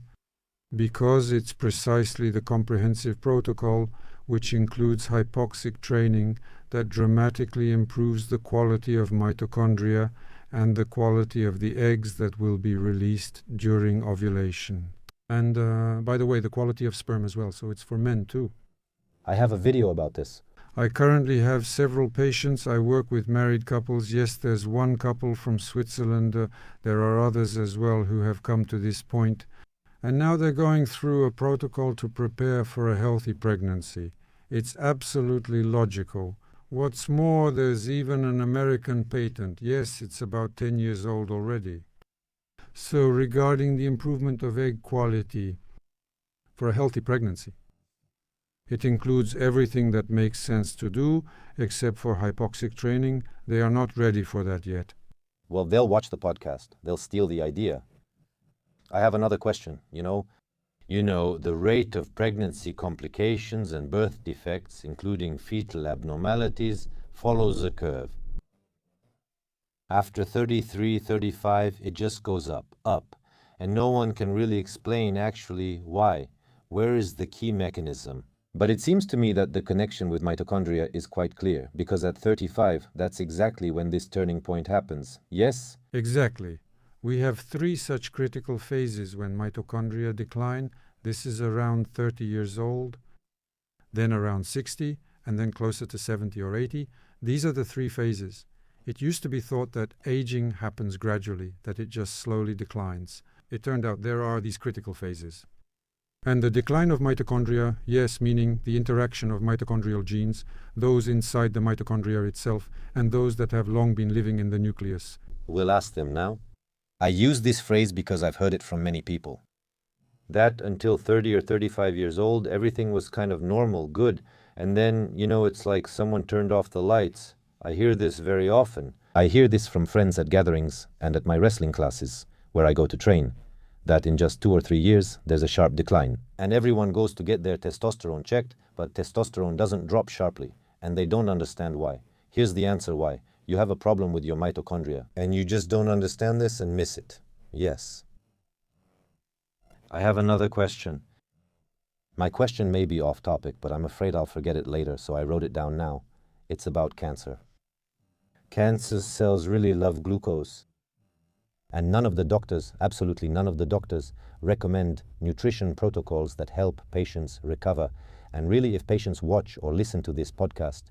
because it's precisely the comprehensive protocol, which includes hypoxic training, that dramatically improves the quality of mitochondria and the quality of the eggs that will be released during ovulation. And by the way, the quality of sperm as well, so it's for men too. I have a video about this. I currently have several patients. I work with married couples. Yes, there's one couple from Switzerland. There are others as well who have come to this point. And now they're going through a protocol to prepare for a healthy pregnancy. It's absolutely logical. What's more, there's even an American patent. Yes, it's about 10 years old already. So regarding the improvement of egg quality for a healthy pregnancy, it includes everything that makes sense to do, except for hypoxic training. They are not ready for that yet. Well, they'll watch the podcast. They'll steal the idea. I have another question. The rate of pregnancy complications and birth defects, including fetal abnormalities, follows a curve. After 33, 35, it just goes up, and no one can really explain actually why. Where is the key mechanism? But it seems to me that the connection with mitochondria is quite clear, because at 35, that's exactly when this turning point happens. Yes? Exactly. We have 3 such critical phases when mitochondria decline. This is around 30 years old, then around 60, and then closer to 70 or 80. These are the 3 phases. It used to be thought that aging happens gradually, that it just slowly declines. It turned out there are these critical phases. And the decline of mitochondria, yes, meaning the interaction of mitochondrial genes, those inside the mitochondria itself, and those that have long been living in the nucleus. We'll ask them now. I use this phrase because I've heard it from many people. That until 30 or 35 years old, everything was kind of normal, good, and then, it's like someone turned off the lights. I hear this very often. I hear this from friends at gatherings and at my wrestling classes, where I go to train, that in just 2 or 3 years, there's a sharp decline. And everyone goes to get their testosterone checked, but testosterone doesn't drop sharply, and they don't understand why. Here's the answer why. You have a problem with your mitochondria, and you just don't understand this and miss it. Yes. I have another question. My question may be off topic, but I'm afraid I'll forget it later, so I wrote it down now. It's about cancer. Cancer cells really love glucose. And none of the doctors, absolutely none of the doctors, recommend nutrition protocols that help patients recover. And really, if patients watch or listen to this podcast,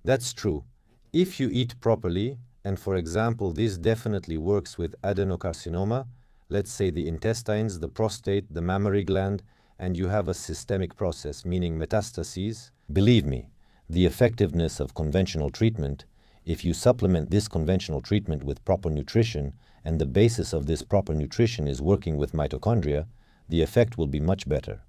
that's true. If you eat properly, and for example, this definitely works with adenocarcinoma, let's say the intestines, the prostate, the mammary gland, and you have a systemic process, meaning metastases, believe me, the effectiveness of conventional treatment, if you supplement this conventional treatment with proper nutrition, and the basis of this proper nutrition is working with mitochondria, the effect will be much better.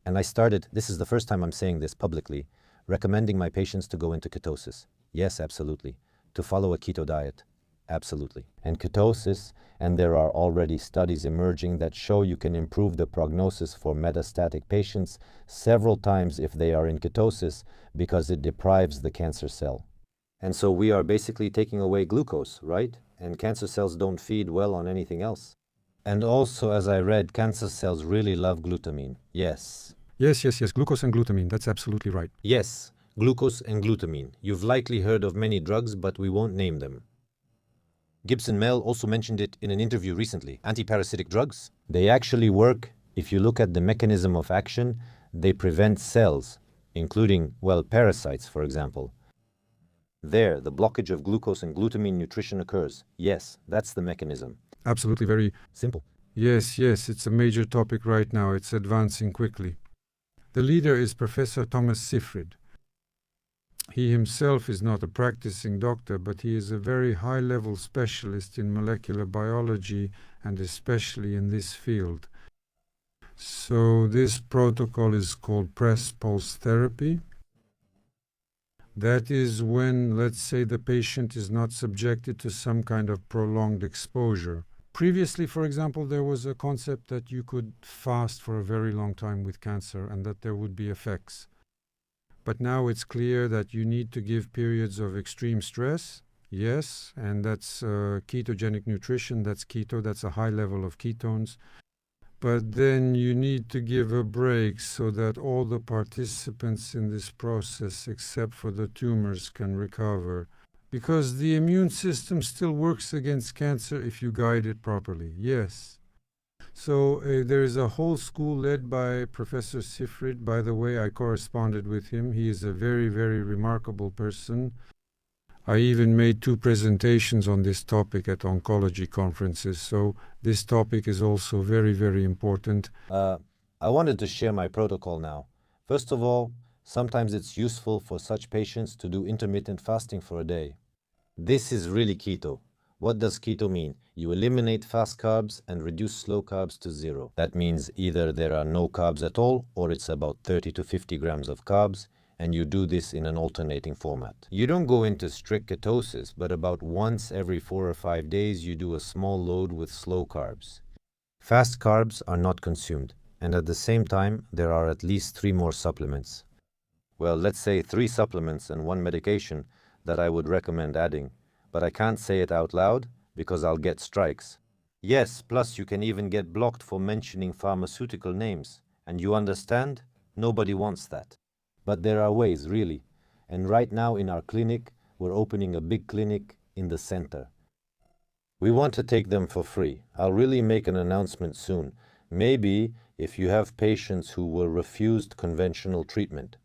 And I started, this is the first time I'm saying this publicly, recommending my patients to go into ketosis. Yes, absolutely. To follow a keto diet. Absolutely. And ketosis, and there are already studies emerging that show you can improve the prognosis for metastatic patients several times if they are in ketosis because it deprives the cancer cell. And so we are basically taking away glucose, right? And cancer cells don't feed well on anything else. And also, as I read, cancer cells really love glutamine. Yes. Yes, glucose and glutamine, that's absolutely right. Yes, glucose and glutamine. You've likely heard of many drugs, but we won't name them. Gibson Mel also mentioned it in an interview recently. Antiparasitic drugs? They actually work. If you look at the mechanism of action, they prevent cells, including, well, parasites, for example. There, the blockage of glucose and glutamine nutrition occurs. Yes, that's the mechanism. Absolutely, very Simple. Yes, it's a major topic right now. It's advancing quickly. The leader is Professor Thomas Seyfried. He himself is not a practicing doctor, but he is a very high-level specialist in molecular biology and especially in this field. So this protocol is called press pulse therapy. That is when, let's say, the patient is not subjected to some kind of prolonged exposure. Previously, for example, there was a concept that you could fast for a very long time with cancer and that there would be effects. But now it's clear that you need to give periods of extreme stress, yes, and that's ketogenic nutrition, that's keto, that's a high level of ketones. But then you need to give a break so that all the participants in this process, except for the tumors, can recover. Because the immune system still works against cancer if you guide it properly, yes. So there is a whole school led by Professor Seyfried. By the way, I corresponded with him. He is a very, very remarkable person. I even made 2 presentations on this topic at oncology conferences, so this topic is also very, very important. I wanted to share my protocol now. First of all, sometimes it's useful for such patients to do intermittent fasting for a day. This is really keto. What does keto mean? You eliminate fast carbs and reduce slow carbs to 0. That means either there are no carbs at all, or it's about 30 to 50 grams of carbs, and you do this in an alternating format. You don't go into strict ketosis, but about once every 4 or 5 days you do a small load with slow carbs. Fast carbs are not consumed, and at the same time there are at least 3 more supplements. Well, let's say 3 supplements and 1 medication that I would recommend adding, but I can't say it out loud because I'll get strikes. Yes, plus you can even get blocked for mentioning pharmaceutical names, and you understand? Nobody wants that. But there are ways, really. And right now in our clinic, we're opening a big clinic in the center. We want to take them for free. I'll really make an announcement soon. Maybe if you have patients who were refused conventional treatment.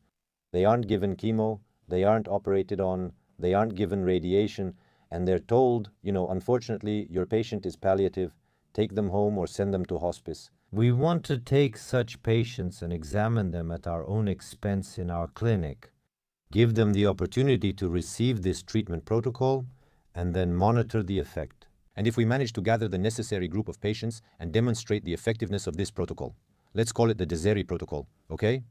They aren't given chemo, they aren't operated on, they aren't given radiation, and they're told, unfortunately, your patient is palliative, take them home or send them to hospice. We want to take such patients and examine them at our own expense in our clinic, give them the opportunity to receive this treatment protocol, and then monitor the effect. And if we manage to gather the necessary group of patients and demonstrate the effectiveness of this protocol, let's call it the Deseri protocol, okay?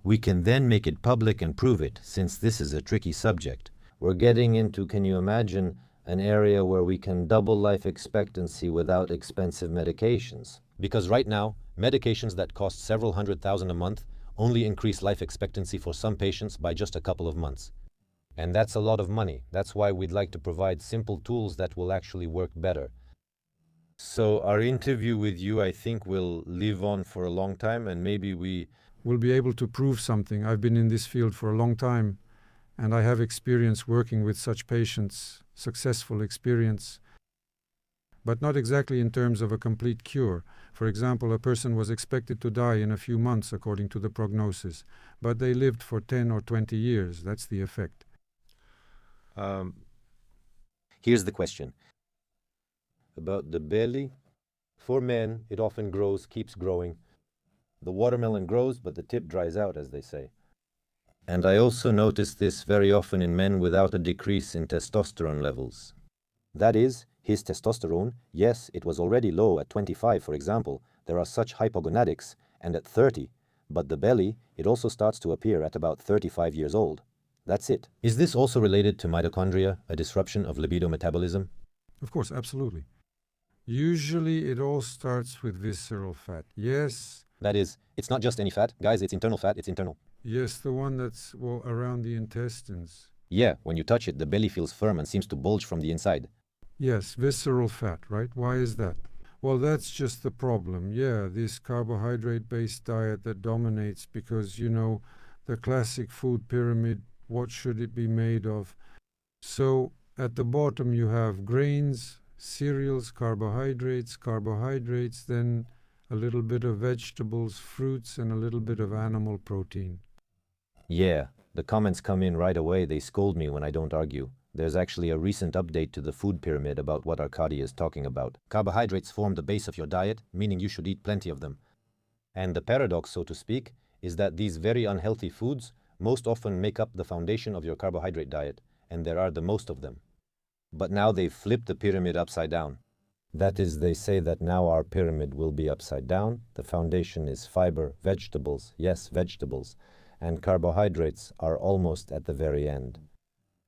We can then make it public and prove it, since this is a tricky subject. We're getting into, can you imagine, an area where we can double life expectancy without expensive medications. Because right now, medications that cost several $100,000 a month only increase life expectancy for some patients by just a couple of months. And that's a lot of money. That's why we'd like to provide simple tools that will actually work better. So our interview with you, I think, will live on for a long time, and maybe we'll be able to prove something. I've been in this field for a long time, and I have experience working with such patients, successful experience, but not exactly in terms of a complete cure. For example, a person was expected to die in a few months according to the prognosis, but they lived for 10 or 20 years. That's the effect. Here's the question. About the belly. For men, it often grows, keeps growing. The watermelon grows, but the tip dries out, as they say. And I also notice this very often in men without a decrease in testosterone levels. That is, his testosterone, yes, it was already low at 25, for example. There are such hypogonadics, and at 30. But the belly, it also starts to appear at about 35 years old. That's it. Is this also related to mitochondria, a disruption of libido metabolism? Of course, absolutely. Usually it all starts with visceral fat. Yes. That is, it's not just any fat. Guys, it's internal fat, it's internal. Yes, the one that's, well, around the intestines. Yeah, when you touch it, the belly feels firm and seems to bulge from the inside. Yes, visceral fat, right? Why is that? Well, that's just the problem. Yeah, this carbohydrate-based diet that dominates because, the classic food pyramid, what should it be made of? So at the bottom you have grains, cereals, carbohydrates, then a little bit of vegetables, fruits, and a little bit of animal protein. Yeah, the comments come in right away. They scold me when I don't argue. There's actually a recent update to the food pyramid about what Arkady is talking about. Carbohydrates form the base of your diet, meaning you should eat plenty of them. And the paradox, so to speak, is that these very unhealthy foods most often make up the foundation of your carbohydrate diet, and there are the most of them. But now they've flipped the pyramid upside down. That is, they say that now our pyramid will be upside down. The foundation is fiber, vegetables, yes, vegetables, and carbohydrates are almost at the very end.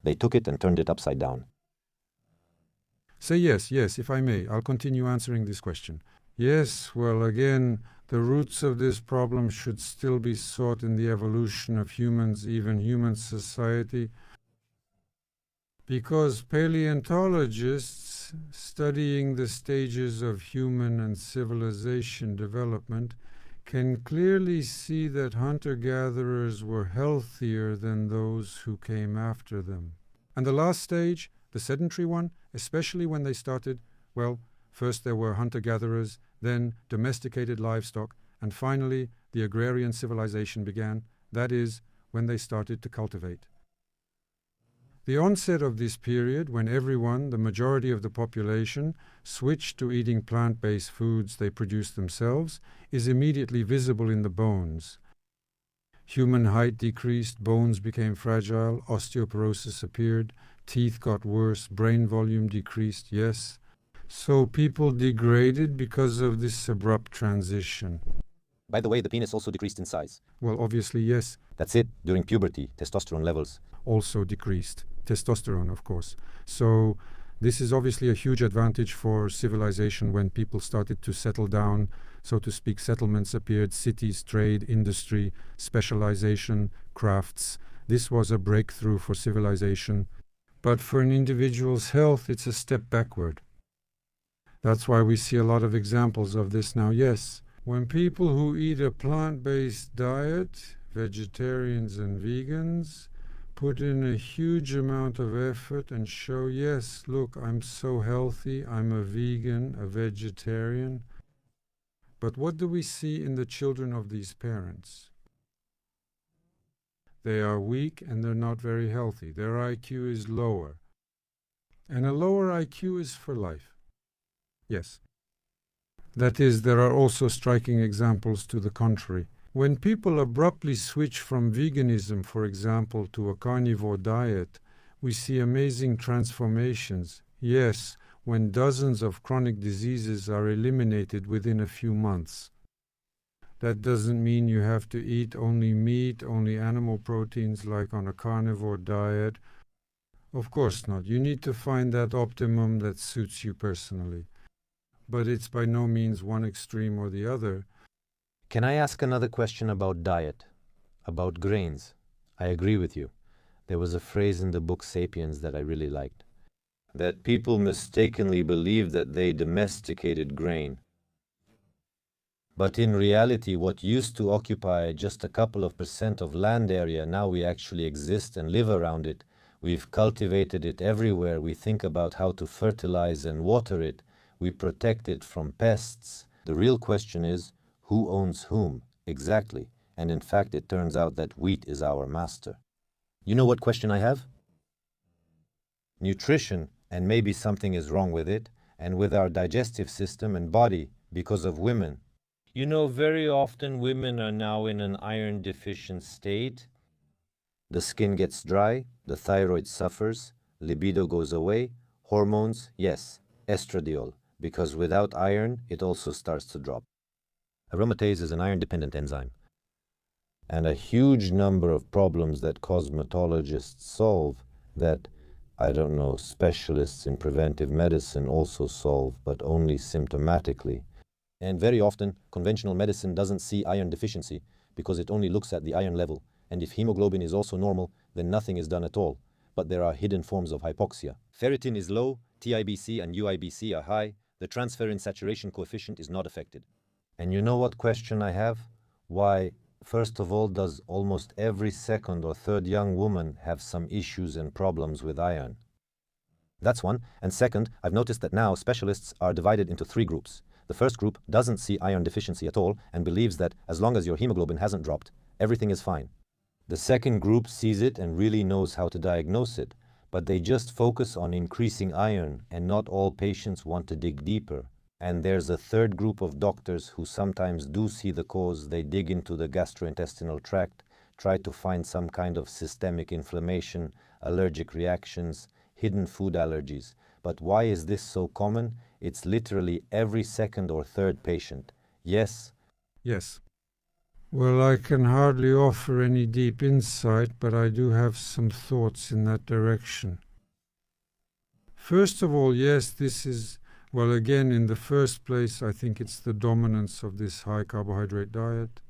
They took it and turned it upside down. Say yes, if I may. I'll continue answering this question. Yes, well, again, the roots of this problem should still be sought in the evolution of humans, even human society, because paleontologists studying the stages of human and civilization development can clearly see that hunter-gatherers were healthier than those who came after them. And the last stage, the sedentary one, especially when they started, well, first there were hunter-gatherers, then domesticated livestock, and finally the agrarian civilization began, that is, when they started to cultivate. The onset of this period, when everyone, the majority of the population, switched to eating plant-based foods they produced themselves, is immediately visible in the bones. Human height decreased, bones became fragile, osteoporosis appeared, teeth got worse, brain volume decreased, yes. So people degraded because of this abrupt transition. By the way, the penis also decreased in size. Well, obviously, yes. That's it. During puberty, testosterone levels also decreased. Testosterone, of course. So this is obviously a huge advantage for civilization when people started to settle down, so to speak. Settlements appeared, cities, trade, industry, specialization, crafts. This was a breakthrough for civilization. But for an individual's health, it's a step backward. That's why we see a lot of examples of this now. Yes, when people who eat a plant-based diet, vegetarians and vegans, put in a huge amount of effort and show, yes, look, I'm so healthy, I'm a vegan, a vegetarian. But what do we see in the children of these parents? They are weak and they're not very healthy. Their IQ is lower. And a lower IQ is for life. Yes. That is, there are also striking examples to the contrary. When people abruptly switch from veganism, for example, to a carnivore diet, we see amazing transformations. Yes, when dozens of chronic diseases are eliminated within a few months. That doesn't mean you have to eat only meat, only animal proteins like on a carnivore diet. Of course not. You need to find that optimum that suits you personally. But it's by no means one extreme or the other. Can I ask another question about diet? About grains? I agree with you. There was a phrase in the book Sapiens that I really liked. That people mistakenly believed that they domesticated grain. But in reality, what used to occupy just a couple of % of land area, now we actually exist and live around it. We've cultivated it everywhere. We think about how to fertilize and water it. We protect it from pests. The real question is, who owns whom? Exactly. And in fact, it turns out that wheat is our master. You know what question I have? Nutrition, and maybe something is wrong with it, and with our digestive system and body because of women. You know, very often women are now in an iron deficient state. The skin gets dry, the thyroid suffers, libido goes away, hormones, yes, estradiol, because without iron, it also starts to drop. Aromatase is an iron-dependent enzyme. And a huge number of problems that cosmetologists solve that I don't know, specialists in preventive medicine also solve, but only symptomatically. And very often, conventional medicine doesn't see iron deficiency because it only looks at the iron level. And if hemoglobin is also normal, then nothing is done at all. But there are hidden forms of hypoxia. Ferritin is low, TIBC and UIBC are high, the transferrin saturation coefficient is not affected. And you know what question I have? Why, first of all, does almost every second or third young woman have some issues and problems with iron? That's one. And second, I've noticed that now specialists are divided into three groups. The first group doesn't see iron deficiency at all and believes that as long as your hemoglobin hasn't dropped, everything is fine. The second group sees it and really knows how to diagnose it, but they just focus on increasing iron, and not all patients want to dig deeper. And there's a third group of doctors who sometimes do see the cause. They dig into the gastrointestinal tract, try to find some kind of systemic inflammation, allergic reactions, hidden food allergies. But why is this so common? It's literally every second or third patient. Yes? Yes. Well, I can hardly offer any deep insight, but I do have some thoughts in that direction. First of all, yes, this is, well, again, in the first place, I think it's the dominance of this high carbohydrate diet.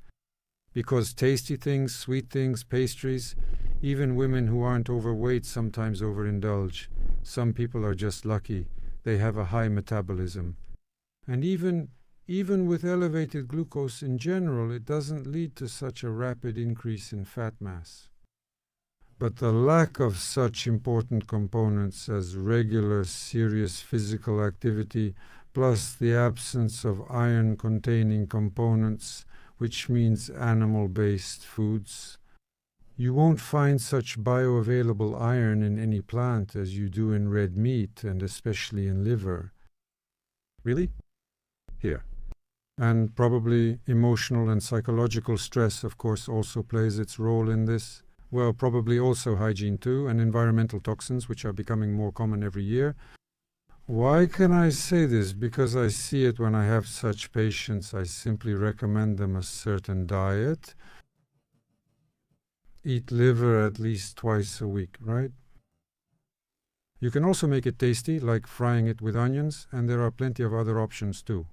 Because tasty things, sweet things, pastries, even women who aren't overweight sometimes overindulge. Some people are just lucky. They have a high metabolism. And even with elevated glucose in general, it doesn't lead to such a rapid increase in fat mass. But the lack of such important components as regular, serious physical activity, plus the absence of iron-containing components, which means animal-based foods, you won't find such bioavailable iron in any plant as you do in red meat, and especially in liver. Really? Here. And probably emotional and psychological stress, of course, also plays its role in this. Well, probably also hygiene too, and environmental toxins, which are becoming more common every year. Why can I say this? Because I see it when I have such patients. I simply recommend them a certain diet. Eat liver at least twice a week, right? You can also make it tasty, like frying it with onions, and there are plenty of other options too.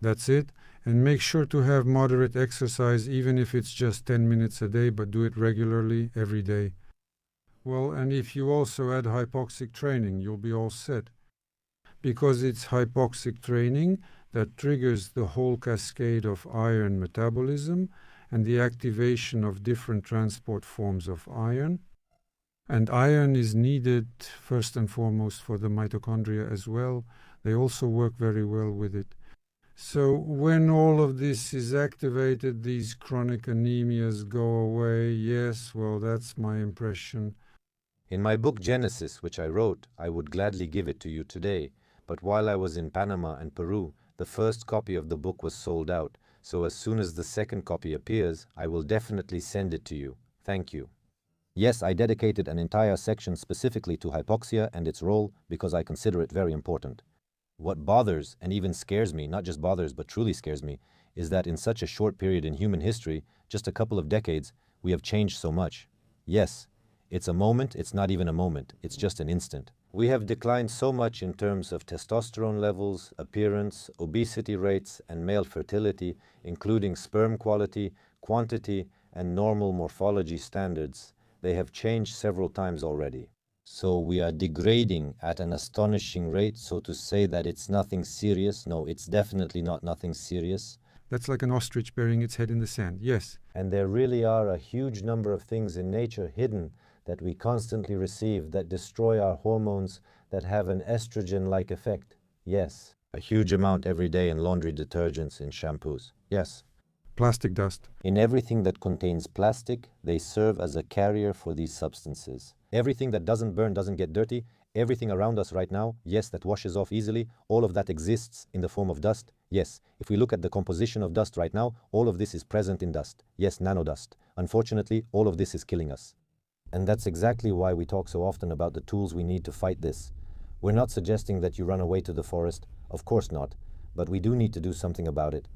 That's it, and make sure to have moderate exercise, even if it's just 10 minutes a day, but do it regularly, every day. Well, and if you also add hypoxic training, you'll be all set. Because it's hypoxic training that triggers the whole cascade of iron metabolism and the activation of different transport forms of iron. And iron is needed first and foremost for the mitochondria as well. They also work very well with it. So when all of this is activated, these chronic anemias go away. Yes, well, that's my impression. In my book Genesis, which I wrote, I would gladly give it to you today. But while I was in Panama and Peru, the first copy of the book was sold out. So as soon as the second copy appears, I will definitely send it to you. Thank you. Yes, I dedicated an entire section specifically to hypoxia and its role because I consider it very important. What bothers and even scares me, not just bothers but truly scares me, is that in such a short period in human history, just a couple of decades, we have changed so much. Yes, it's a moment, it's not even a moment, it's just an instant. We have declined so much in terms of testosterone levels, appearance, obesity rates, and male fertility, including sperm quality, quantity, and normal morphology standards. They have changed several times already. So we are degrading at an astonishing rate, so to say that it's nothing serious. No, it's definitely not nothing serious. That's like an ostrich burying its head in the sand, yes. And there really are a huge number of things in nature hidden that we constantly receive that destroy our hormones, that have an estrogen-like effect. Yes. A huge amount every day in laundry detergents, in shampoos. Yes. Plastic dust. In everything that contains plastic, they serve as a carrier for these substances. Everything that doesn't burn doesn't get dirty. Everything around us right now, yes, that washes off easily. All of that exists in the form of dust. Yes, if we look at the composition of dust right now, all of this is present in dust. Yes, nanodust. Unfortunately, all of this is killing us. And that's exactly why we talk so often about the tools we need to fight this. We're not suggesting that you run away to the forest. Of course not. But we do need to do something about it.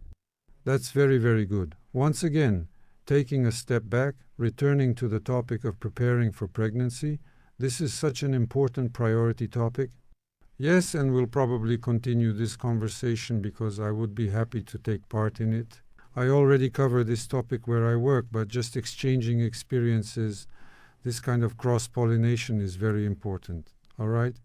That's very, very good. Once again, taking a step back, returning to the topic of preparing for pregnancy, This is such an important priority topic. Yes, and we'll probably continue this conversation because I would be happy to take part in it. I already cover this topic where I work, but just exchanging experiences, this kind of cross-pollination is very important. All right?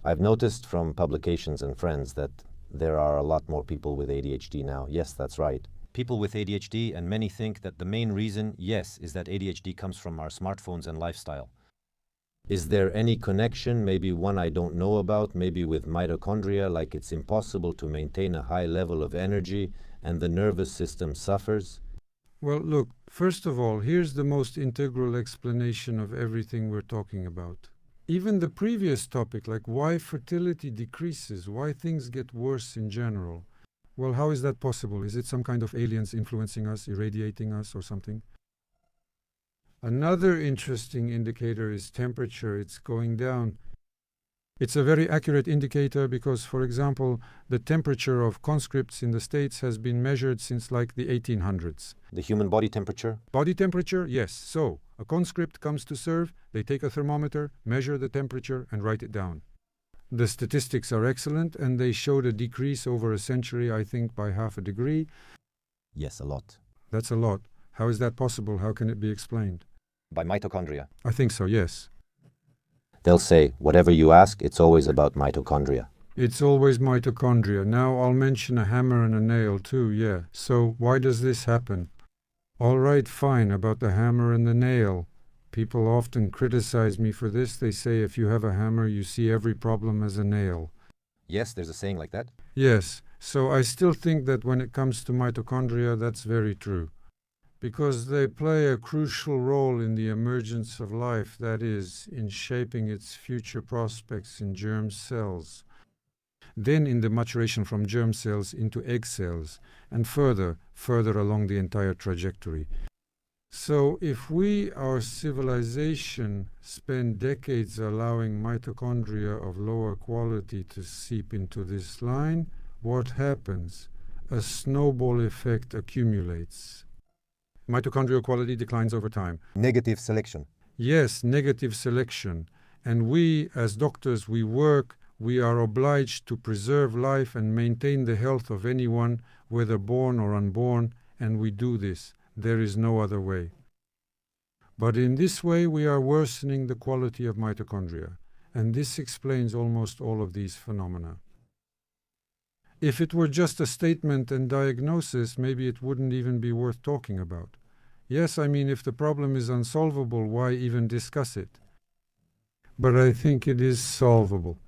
I've noticed from publications and friends that there are a lot more people with ADHD now. Yes, that's right. People with ADHD, and many think that the main reason, yes, is that ADHD comes from our smartphones and lifestyle. Is there any connection, maybe one I don't know about, maybe with mitochondria, like it's impossible to maintain a high level of energy and the nervous system suffers? Well, look, first of all, here's the most integral explanation of everything we're talking about. Even the previous topic, like why fertility decreases, why things get worse in general. Well, how is that possible? Is it some kind of aliens influencing us, irradiating us, or something? Another interesting indicator is temperature. It's going down. It's a very accurate indicator because, for example, the temperature of conscripts in the States has been measured since like the 1800s. The human body temperature? Body temperature, yes. So, a conscript comes to serve, they take a thermometer, measure the temperature, and write it down. The statistics are excellent, and they showed a decrease over a century, I think, by half a degree. Yes, a lot. That's a lot. How is that possible? How can it be explained? By mitochondria. I think so, yes. They'll say, whatever you ask, it's always about mitochondria. It's always mitochondria. Now I'll mention a hammer and a nail too, yeah. So why does this happen? All right, fine, about the hammer and the nail. People often criticize me for this. They say if you have a hammer, you see every problem as a nail. Yes, there's a saying like that. Yes, so I still think that when it comes to mitochondria, that's very true. Because they play a crucial role in the emergence of life, that is, in shaping its future prospects in germ cells, then in the maturation from germ cells into egg cells, and further along the entire trajectory. So if we, our civilization, spend decades allowing mitochondria of lower quality to seep into this line, what happens? A snowball effect accumulates. Mitochondrial quality declines over time. Negative selection. Yes, negative selection. And we, as doctors, we are obliged to preserve life and maintain the health of anyone, whether born or unborn, and we do this. There is no other way. But in this way, we are worsening the quality of mitochondria, and this explains almost all of these phenomena. If it were just a statement and diagnosis, maybe it wouldn't even be worth talking about. Yes, I mean, if the problem is unsolvable, why even discuss it? But I think it is solvable.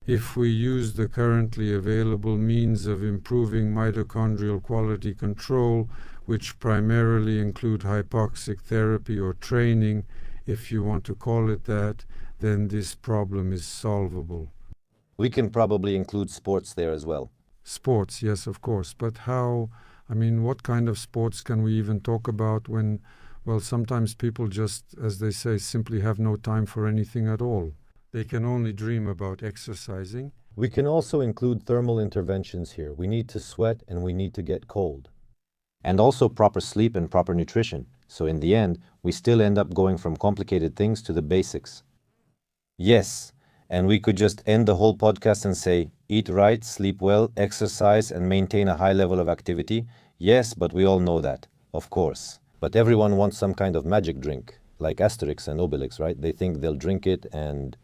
If we use the currently available means of improving mitochondrial quality control, which primarily include hypoxic therapy or training, if you want to call it that, then this problem is solvable. We can probably include sports there as well. Sports, yes, of course. But how, I mean, what kind of sports can we even talk about when, well, sometimes people just, as they say, simply have no time for anything at all. They can only dream about exercising. We can also include thermal interventions here. We need to sweat and we need to get cold. And also proper sleep and proper nutrition. So in the end, we still end up going from complicated things to the basics. Yes. And we could just end the whole podcast and say, eat right, sleep well, exercise, and maintain a high level of activity. Yes, but we all know that, of course. But everyone wants some kind of magic drink, like Asterix and Obelix, right? They think they'll drink it and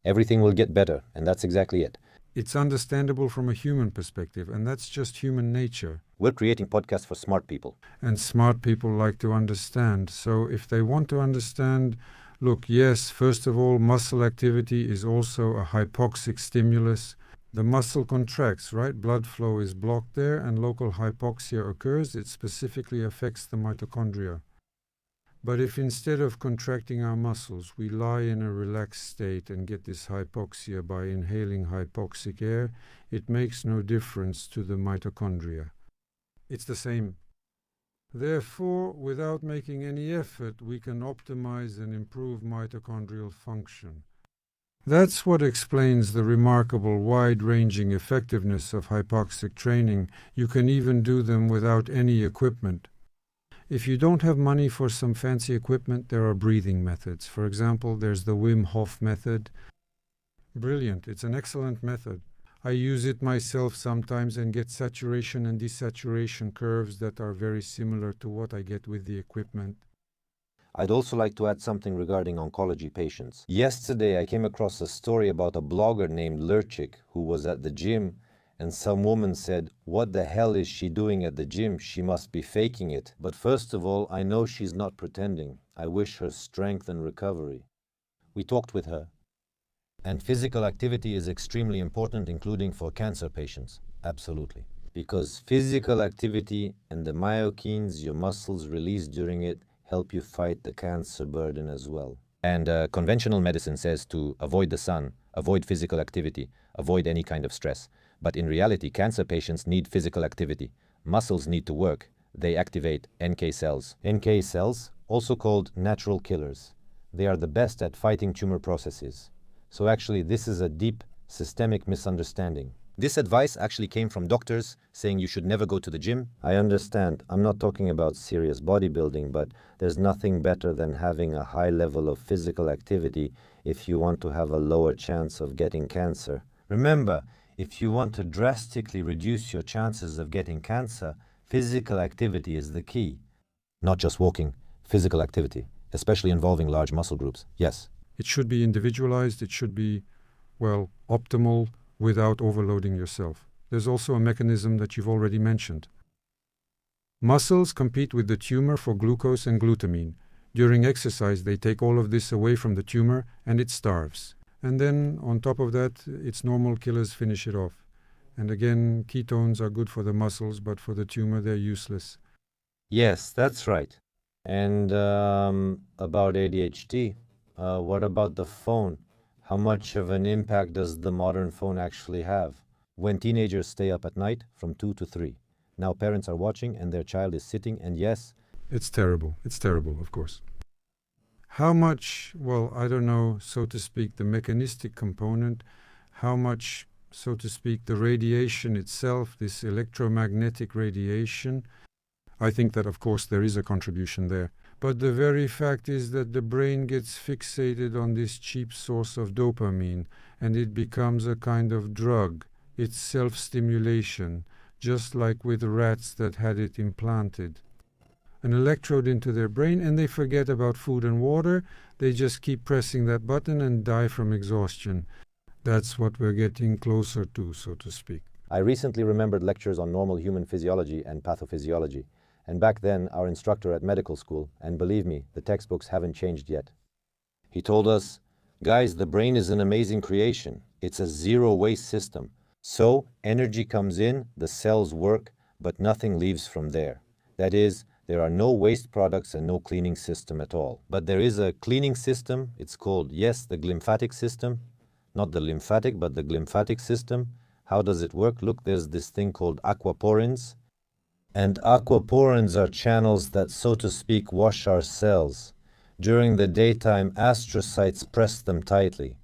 everything will get better, and that's exactly it. It's understandable from a human perspective, and that's just human nature. We're creating podcasts for smart people. And smart people like to understand. So if they want to understand, look, yes, first of all, muscle activity is also a hypoxic stimulus. The muscle contracts, right? Blood flow is blocked there and local hypoxia occurs. It specifically affects the mitochondria. But if instead of contracting our muscles, we lie in a relaxed state and get this hypoxia by inhaling hypoxic air, it makes no difference to the mitochondria. It's the same. Therefore, without making any effort, we can optimize and improve mitochondrial function. That's what explains the remarkable wide-ranging effectiveness of hypoxic training. You can even do them without any equipment. If you don't have money for some fancy equipment, there are breathing methods. For example, there's the Wim Hof method. Brilliant. It's an excellent method. I use it myself sometimes and get saturation and desaturation curves that are very similar to what I get with the equipment. I'd also like to add something regarding oncology patients. Yesterday I came across a story about a blogger named Lurchik who was at the gym, and some woman said, "What the hell is she doing at the gym? She must be faking it." But first of all, I know she's not pretending. I wish her strength and recovery. We talked with her. And physical activity is extremely important, including for cancer patients. Absolutely. Because physical activity and the myokines your muscles release during it help you fight the cancer burden as well. And conventional medicine says to avoid the sun, avoid physical activity, avoid any kind of stress. But in reality, cancer patients need physical activity. Muscles need to work. They activate NK cells. NK cells, also called natural killers. They are the best at fighting tumor processes. So actually, this is a deep systemic misunderstanding. This advice actually came from doctors saying you should never go to the gym. I understand. I'm not talking about serious bodybuilding, but there's nothing better than having a high level of physical activity if you want to have a lower chance of getting cancer. Remember, if you want to drastically reduce your chances of getting cancer, physical activity is the key. Not just walking, physical activity, especially involving large muscle groups. Yes. It should be individualized. It should be, well, optimal without overloading yourself. There's also a mechanism that you've already mentioned. Muscles compete with the tumor for glucose and glutamine. During exercise, they take all of this away from the tumor and it starves. And then, on top of that, its normal killers finish it off. And again, ketones are good for the muscles, but for the tumor, they're useless. Yes, that's right. And about ADHD, what about the phone? How much of an impact does the modern phone actually have? When teenagers stay up at night from 2 to 3. Now parents are watching and their child is sitting, and yes, It's terrible. It's terrible, of course. How much, well, I don't know, so to speak, the mechanistic component, how much, so to speak, the radiation itself, this electromagnetic radiation, I think that, of course, there is a contribution there. But the very fact is that the brain gets fixated on this cheap source of dopamine, and it becomes a kind of drug. It's self-stimulation, just like with rats that had it implanted. An electrode into their brain, and they forget about food and water. They just keep pressing that button and die from exhaustion. That's what we're getting closer to, so to speak. I recently remembered lectures on normal human physiology and pathophysiology. And back then, our instructor at medical school, and believe me, the textbooks haven't changed yet. He told us, guys, the brain is an amazing creation. It's a zero-waste system. So, energy comes in, the cells work, but nothing leaves from there. That is, there are no waste products and no cleaning system at all. But there is a cleaning system. It's called, yes, the glymphatic system. Not the lymphatic, but the glymphatic system. How does it work? Look, there's this thing called aquaporins. And aquaporins are channels that, so to speak, wash our cells. During the daytime, astrocytes press them tightly.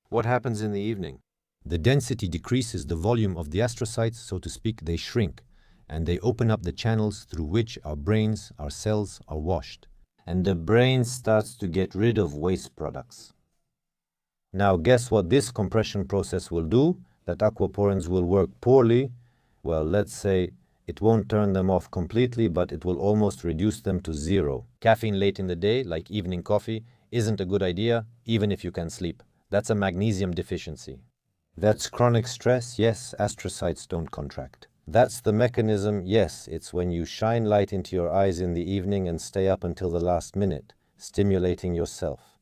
What happens in the evening? The density decreases, the volume of the astrocytes, so to speak, they shrink. And they open up the channels through which our brains, our cells are washed. And the brain starts to get rid of waste products. Now guess what this compression process will do? That aquaporins will work poorly. Well, let's say it won't turn them off completely, but it will almost reduce them to zero. Caffeine late in the day, like evening coffee, isn't a good idea, even if you can sleep. That's a magnesium deficiency. That's chronic stress, yes, astrocytes don't contract. That's the mechanism, yes, it's when you shine light into your eyes in the evening and stay up until the last minute, stimulating yourself.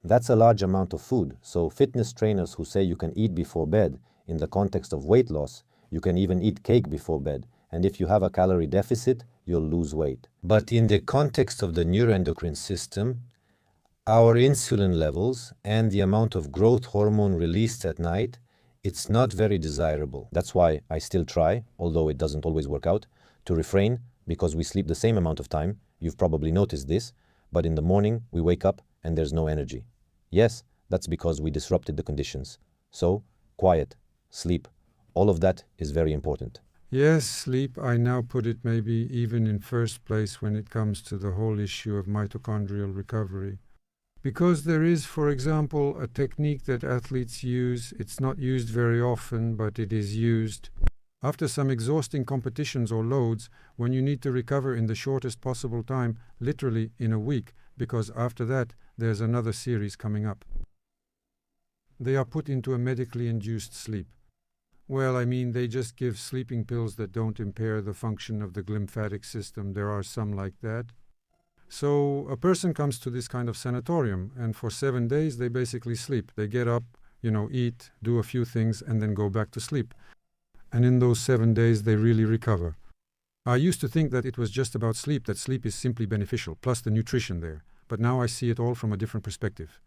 That's a large amount of food, so fitness trainers who say you can eat before bed, in the context of weight loss, you can even eat cake before bed, and if you have a calorie deficit, you'll lose weight. But in the context of the neuroendocrine system, our insulin levels and the amount of growth hormone released at night, it's not very desirable. That's why I still try, although it doesn't always work out, to refrain, because we sleep the same amount of time. You've probably noticed this, but in the morning we wake up and there's no energy. Yes, that's because we disrupted the conditions. So, quiet, sleep, all of that is very important. Yes, sleep, I now put it maybe even in first place when it comes to the whole issue of mitochondrial recovery. Because there is, for example, a technique that athletes use. It's not used very often, but it is used after some exhausting competitions or loads, when you need to recover in the shortest possible time, literally in a week, because after that there's another series coming up. They are put into a medically induced sleep. Well, I mean, they just give sleeping pills that don't impair the function of the glymphatic system. There are some like that. So a person comes to this kind of sanatorium, and for 7 days they basically sleep. They get up, eat, do a few things, and then go back to sleep. And in those 7 days they really recover. I used to think that it was just about sleep, that sleep is simply beneficial, plus the nutrition there. But now I see it all from a different perspective.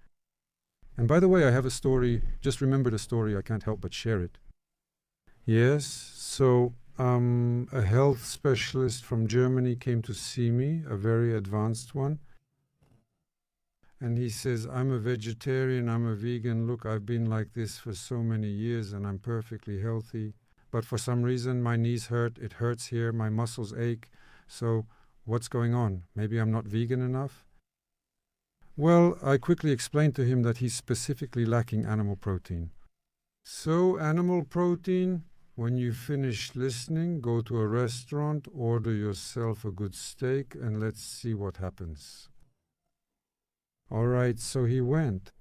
And by the way, I have a story. Just remembered a story. I can't help but share it. Yes, so a health specialist from Germany came to see me, a very advanced one. And he says, I'm a vegetarian, I'm a vegan. Look, I've been like this for so many years and I'm perfectly healthy. But for some reason, my knees hurt, it hurts here, my muscles ache. So what's going on? Maybe I'm not vegan enough? Well, I quickly explained to him that he's specifically lacking animal protein. So animal protein, when you finish listening, go to a restaurant, order yourself a good steak, and let's see what happens. All right, so he went.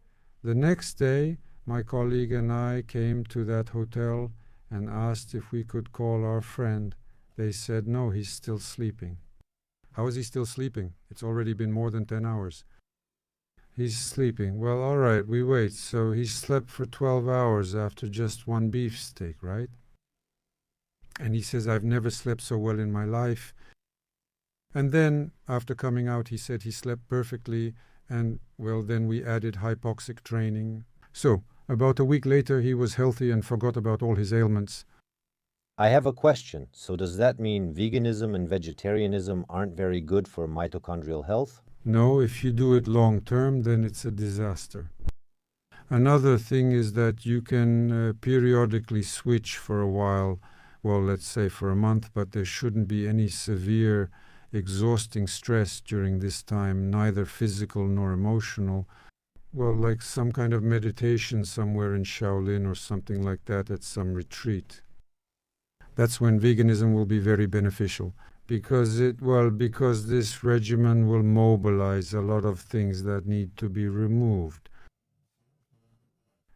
The next day, my colleague and I came to that hotel and asked if we could call our friend. They said, no, he's still sleeping. How is he still sleeping? It's already been more than 10 hours. He's sleeping. Well, all right, we wait. So he slept for 12 hours after just one beefsteak, right? And he says, I've never slept so well in my life. And then, after coming out, he said he slept perfectly. And, well, then we added hypoxic training. So, about a week later, he was healthy and forgot about all his ailments. I have a question. So does that mean veganism and vegetarianism aren't very good for mitochondrial health? No, if you do it long term, then it's a disaster. Another thing is that you can periodically switch for a while, well, let's say for a month, but there shouldn't be any severe, exhausting stress during this time, neither physical nor emotional. Well, like some kind of meditation somewhere in Shaolin or something like that at some retreat. That's when veganism will be very beneficial. Because this regimen will mobilize a lot of things that need to be removed,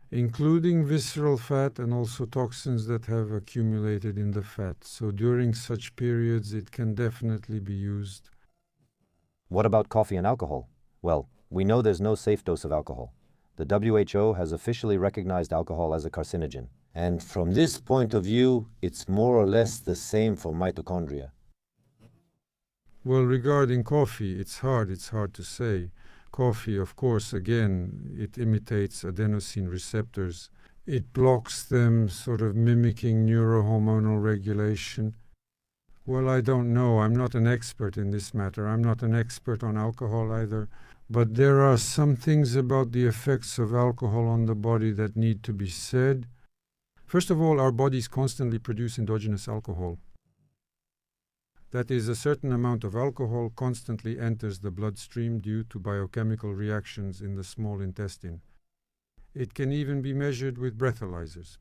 including visceral fat and also toxins that have accumulated in the fat. So during such periods, it can definitely be used. What about coffee and alcohol? Well, we know there's no safe dose of alcohol. The WHO has officially recognized alcohol as a carcinogen. And from this point of view, it's more or less the same for mitochondria. Well, regarding coffee, it's hard to say. Coffee, of course, again, it imitates adenosine receptors. It blocks them, sort of mimicking neurohormonal regulation. Well, I don't know. I'm not an expert in this matter. I'm not an expert on alcohol either. But there are some things about the effects of alcohol on the body that need to be said. First of all, our bodies constantly produce endogenous alcohol. That is, a certain amount of alcohol constantly enters the bloodstream due to biochemical reactions in the small intestine. It can even be measured with breathalyzers.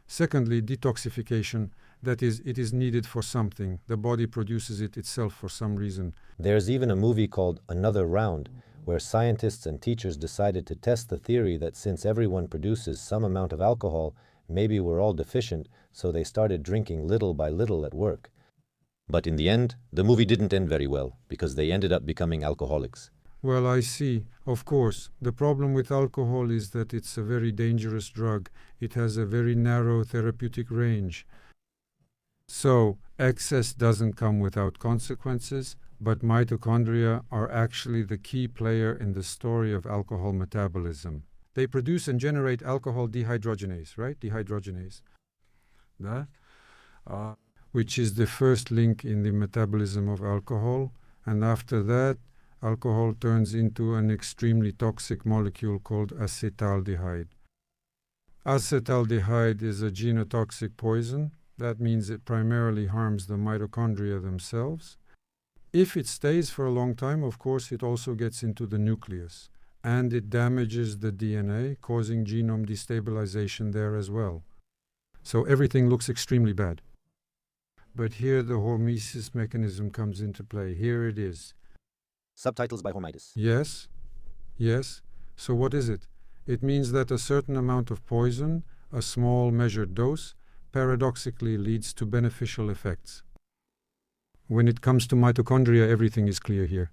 Secondly, detoxification, that is, it is needed for something. The body produces it itself for some reason. There's even a movie called Another Round, where scientists and teachers decided to test the theory that since everyone produces some amount of alcohol, maybe we're all deficient, so they started drinking little by little at work. But in the end, the movie didn't end very well, because they ended up becoming alcoholics. Well, I see. Of course, the problem with alcohol is that it's a very dangerous drug. It has a very narrow therapeutic range. So, excess doesn't come without consequences, but mitochondria are actually the key player in the story of alcohol metabolism. They produce and generate alcohol dehydrogenase, right? Dehydrogenase. Which is the first link in the metabolism of alcohol. And after that, alcohol turns into an extremely toxic molecule called acetaldehyde. Acetaldehyde is a genotoxic poison. That means it primarily harms the mitochondria themselves. If it stays for a long time, of course, it also gets into the nucleus, and it damages the DNA, causing genome destabilization there as well. So everything looks extremely bad. But here the hormesis mechanism comes into play. Here it is. Subtitles by Hormitis. Yes, yes. So what is it? It means that a certain amount of poison, a small measured dose, paradoxically leads to beneficial effects. When it comes to mitochondria, everything is clear here.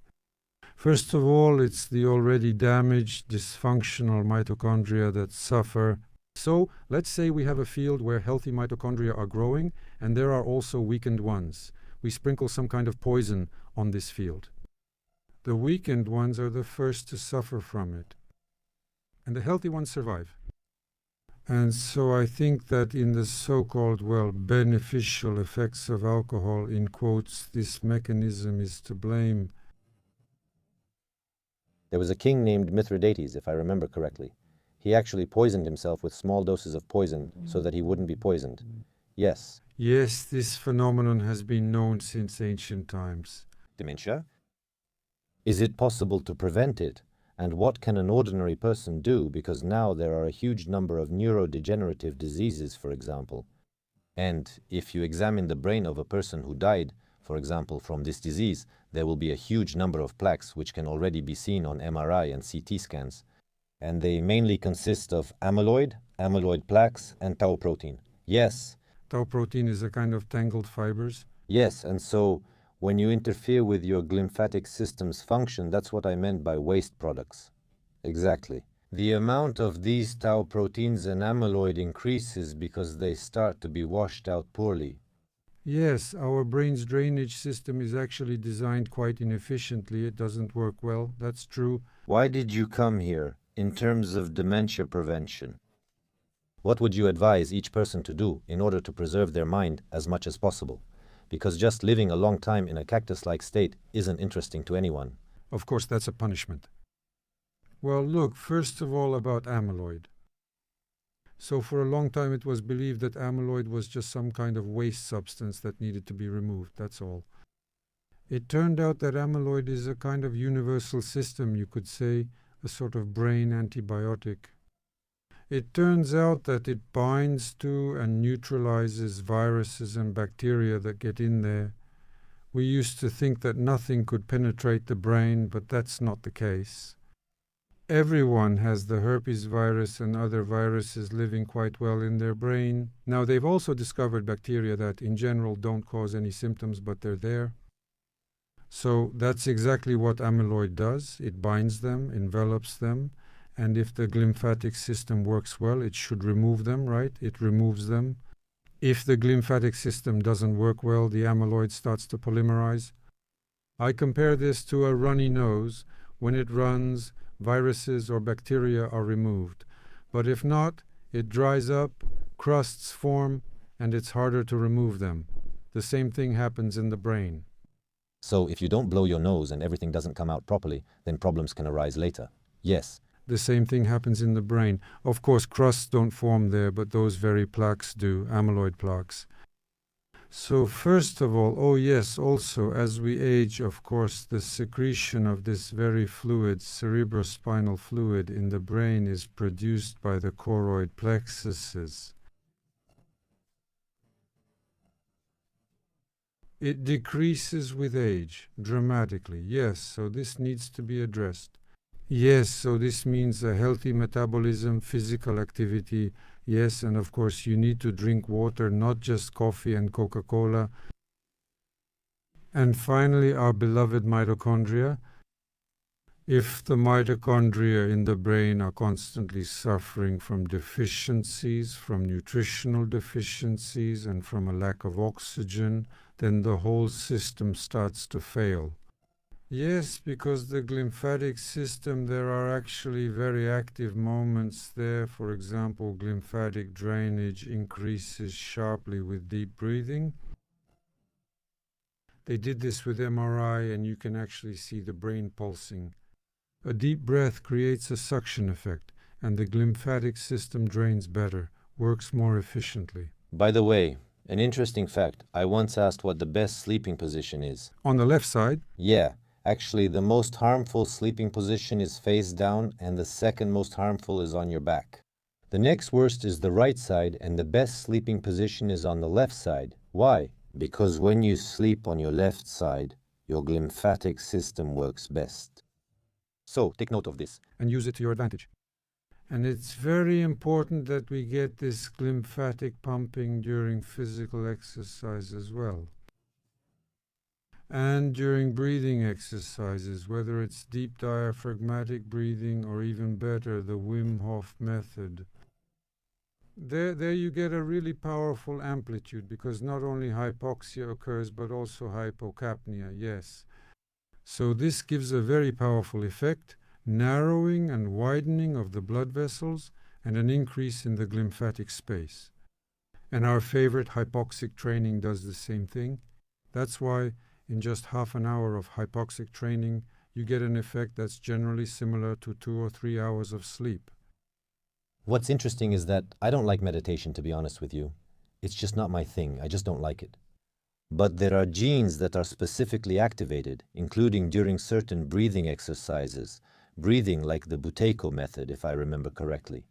First of all, it's the already damaged, dysfunctional mitochondria that suffer. So, let's say we have a field where healthy mitochondria are growing, and there are also weakened ones. We sprinkle some kind of poison on this field. The weakened ones are the first to suffer from it, and the healthy ones survive. And so I think that in the so-called, beneficial effects of alcohol, in quotes, this mechanism is to blame. There was a king named Mithridates, if I remember correctly. He actually poisoned himself with small doses of poison so that he wouldn't be poisoned. Yes. Yes, this phenomenon has been known since ancient times. Dementia? Is it possible to prevent it? And what can an ordinary person do? Because now there are a huge number of neurodegenerative diseases, for example. And if you examine the brain of a person who died, for example, from this disease, there will be a huge number of plaques which can already be seen on MRI and CT scans. And they mainly consist of amyloid plaques, and tau protein. Yes. Tau protein is a kind of tangled fibers? Yes, and so when you interfere with your glymphatic system's function, that's what I meant by waste products. Exactly. The amount of these tau proteins and amyloid increases because they start to be washed out poorly. Yes, our brain's drainage system is actually designed quite inefficiently. It doesn't work well, that's true. Why did you come here in terms of dementia prevention? What would you advise each person to do in order to preserve their mind as much as possible? Because just living a long time in a cactus-like state isn't interesting to anyone. Of course, that's a punishment. Well, look, first of all about amyloid. So for a long time it was believed that amyloid was just some kind of waste substance that needed to be removed, that's all. It turned out that amyloid is a kind of universal system, you could say, a sort of brain antibiotic. It turns out that it binds to and neutralizes viruses and bacteria that get in there. We used to think that nothing could penetrate the brain, but that's not the case. Everyone has the herpes virus and other viruses living quite well in their brain. Now, they've also discovered bacteria that in general don't cause any symptoms, but they're there. So that's exactly what amyloid does. It binds them, envelops them, and if the glymphatic system works well, it should remove them, right? It removes them. If the glymphatic system doesn't work well, the amyloid starts to polymerize. I compare this to a runny nose. When it runs, viruses or bacteria are removed. But if not, it dries up, crusts form, and it's harder to remove them. The same thing happens in the brain. So if you don't blow your nose and everything doesn't come out properly, then problems can arise later. Yes. The same thing happens in the brain. Of course, crusts don't form there, but those very plaques do, amyloid plaques. So first of all, also as we age, of course, the secretion of this very fluid, cerebrospinal fluid in the brain is produced by the choroid plexuses. It decreases with age, dramatically, yes, so this needs to be addressed. Yes, so this means a healthy metabolism, physical activity, yes, and of course you need to drink water, not just coffee and Coca-Cola. And finally, our beloved mitochondria. If the mitochondria in the brain are constantly suffering from deficiencies, from nutritional deficiencies, and from a lack of oxygen, then the whole system starts to fail. Yes, because the glymphatic system, there are actually very active moments there. For example, glymphatic drainage increases sharply with deep breathing. They did this with MRI, and you can actually see the brain pulsing. A deep breath creates a suction effect, and the glymphatic system drains better, works more efficiently. By the way, An interesting fact, I once asked what the best sleeping position is. On the left side? Yeah, actually the most harmful sleeping position is face down and the second most harmful is on your back. The next worst is the right side and the best sleeping position is on the left side. Why? Because when you sleep on your left side, your glymphatic system works best. So, take note of this. And use it to your advantage. And it's very important that we get this glymphatic pumping during physical exercise as well. And during breathing exercises, whether it's deep diaphragmatic breathing or even better, the Wim Hof method. There you get a really powerful amplitude because not only hypoxia occurs but also hypocapnia, yes. So this gives a very powerful effect, narrowing and widening of the blood vessels and an increase in the glymphatic space. And our favorite hypoxic training does the same thing. That's why in just half an hour of hypoxic training, you get an effect that's generally similar to 2 or 3 hours of sleep. What's interesting is that I don't like meditation, to be honest with you. It's just not my thing. I just don't like it. But there are genes that are specifically activated, including during certain breathing exercises, breathing like the Buteyko method, if I remember correctly,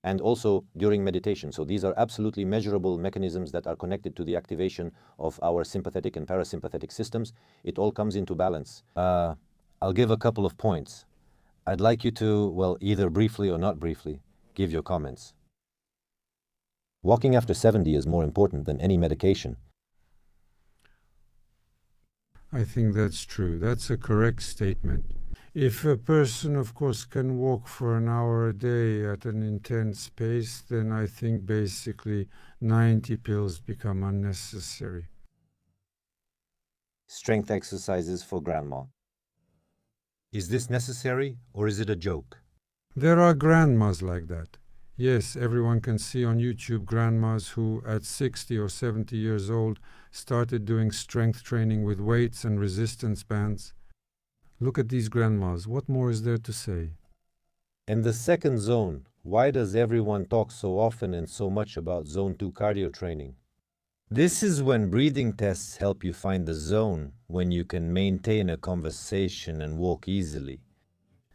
and also during meditation. So these are absolutely measurable mechanisms that are connected to the activation of our sympathetic and parasympathetic systems. It all comes into balance. I'll give a couple of points. I'd like you to, well, either briefly or not briefly, give your comments. Walking after 70 is more important than any medication. I think that's true. That's a correct statement. If a person, of course, can walk for an hour a day at an intense pace, then I think basically 90 pills become unnecessary. Strength exercises for grandma. Is this necessary or is it a joke? There are grandmas like that. Yes, everyone can see on YouTube grandmas who, at 60 or 70 years old, started doing strength training with weights and resistance bands. Look at these grandmas. What more is there to say? And the second zone, why does everyone talk so often and so much about zone 2 cardio training? This is when breathing tests help you find the zone when you can maintain a conversation and walk easily.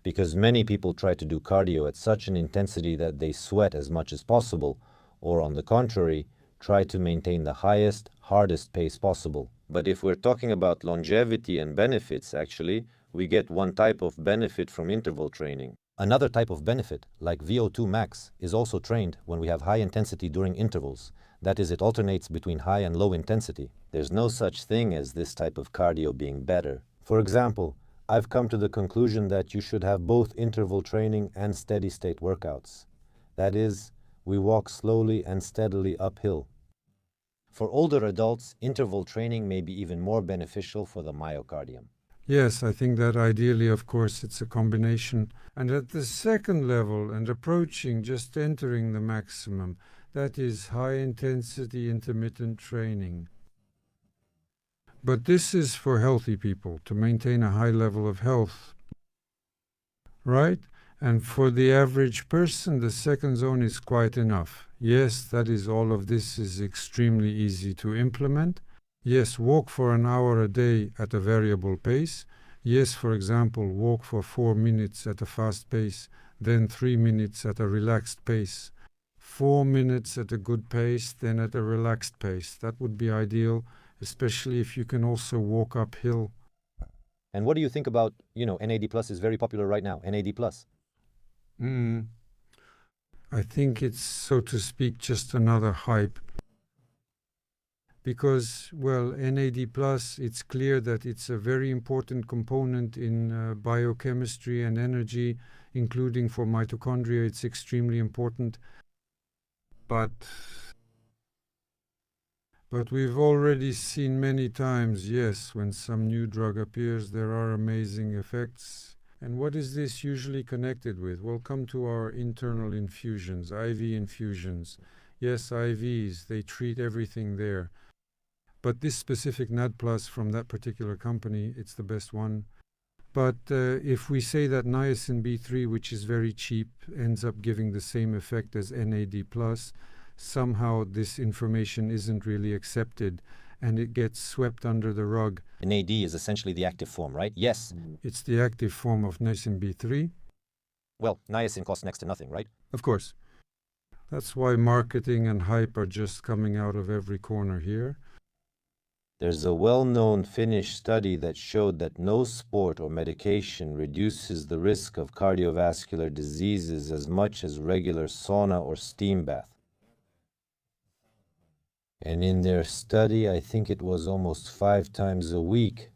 Because many people try to do cardio at such an intensity that they sweat as much as possible, or on the contrary, try to maintain the highest, hardest pace possible. But if we're talking about longevity and benefits, actually, we get one type of benefit from interval training. Another type of benefit, like VO2 max, is also trained when we have high intensity during intervals. That is, it alternates between high and low intensity. There's no such thing as this type of cardio being better. For example, I've come to the conclusion that you should have both interval training and steady-state workouts. That is, we walk slowly and steadily uphill. For older adults, interval training may be even more beneficial for the myocardium. Yes, I think that ideally, of course, it's a combination. And at the second level, and approaching, just entering the maximum, that is high-intensity intermittent training. But this is for healthy people, to maintain a high level of health, right? And for the average person, the second zone is quite enough. Yes, that is, all of this is extremely easy to implement. Yes, walk for an hour a day at a variable pace. Yes, for example, walk for 4 minutes at a fast pace, then 3 minutes at a relaxed pace. 4 minutes at a good pace, then at a relaxed pace. That would be ideal, especially if you can also walk uphill. And what do you think about, NAD Plus is very popular right now, NAD Plus? I think it's, so to speak, just another hype. Because, well, NAD Plus, it's clear that it's a very important component in biochemistry and energy, including for mitochondria. It's extremely important. But we've already seen many times, yes, when some new drug appears, there are amazing effects. And what is this usually connected with? Well, come to our internal infusions, IV infusions. Yes, IVs, they treat everything there. But this specific NAD Plus from that particular company, it's the best one. But if we say that niacin B3, which is very cheap, ends up giving the same effect as NAD Plus, somehow this information isn't really accepted and it gets swept under the rug. NAD is essentially the active form, right? Yes. It's the active form of niacin B3. Well, niacin costs next to nothing, right? Of course. That's why marketing and hype are just coming out of every corner here. There's a well-known Finnish study that showed that no sport or medication reduces the risk of cardiovascular diseases as much as regular sauna or steam bath. And in their study, I think it was almost 5 times a week.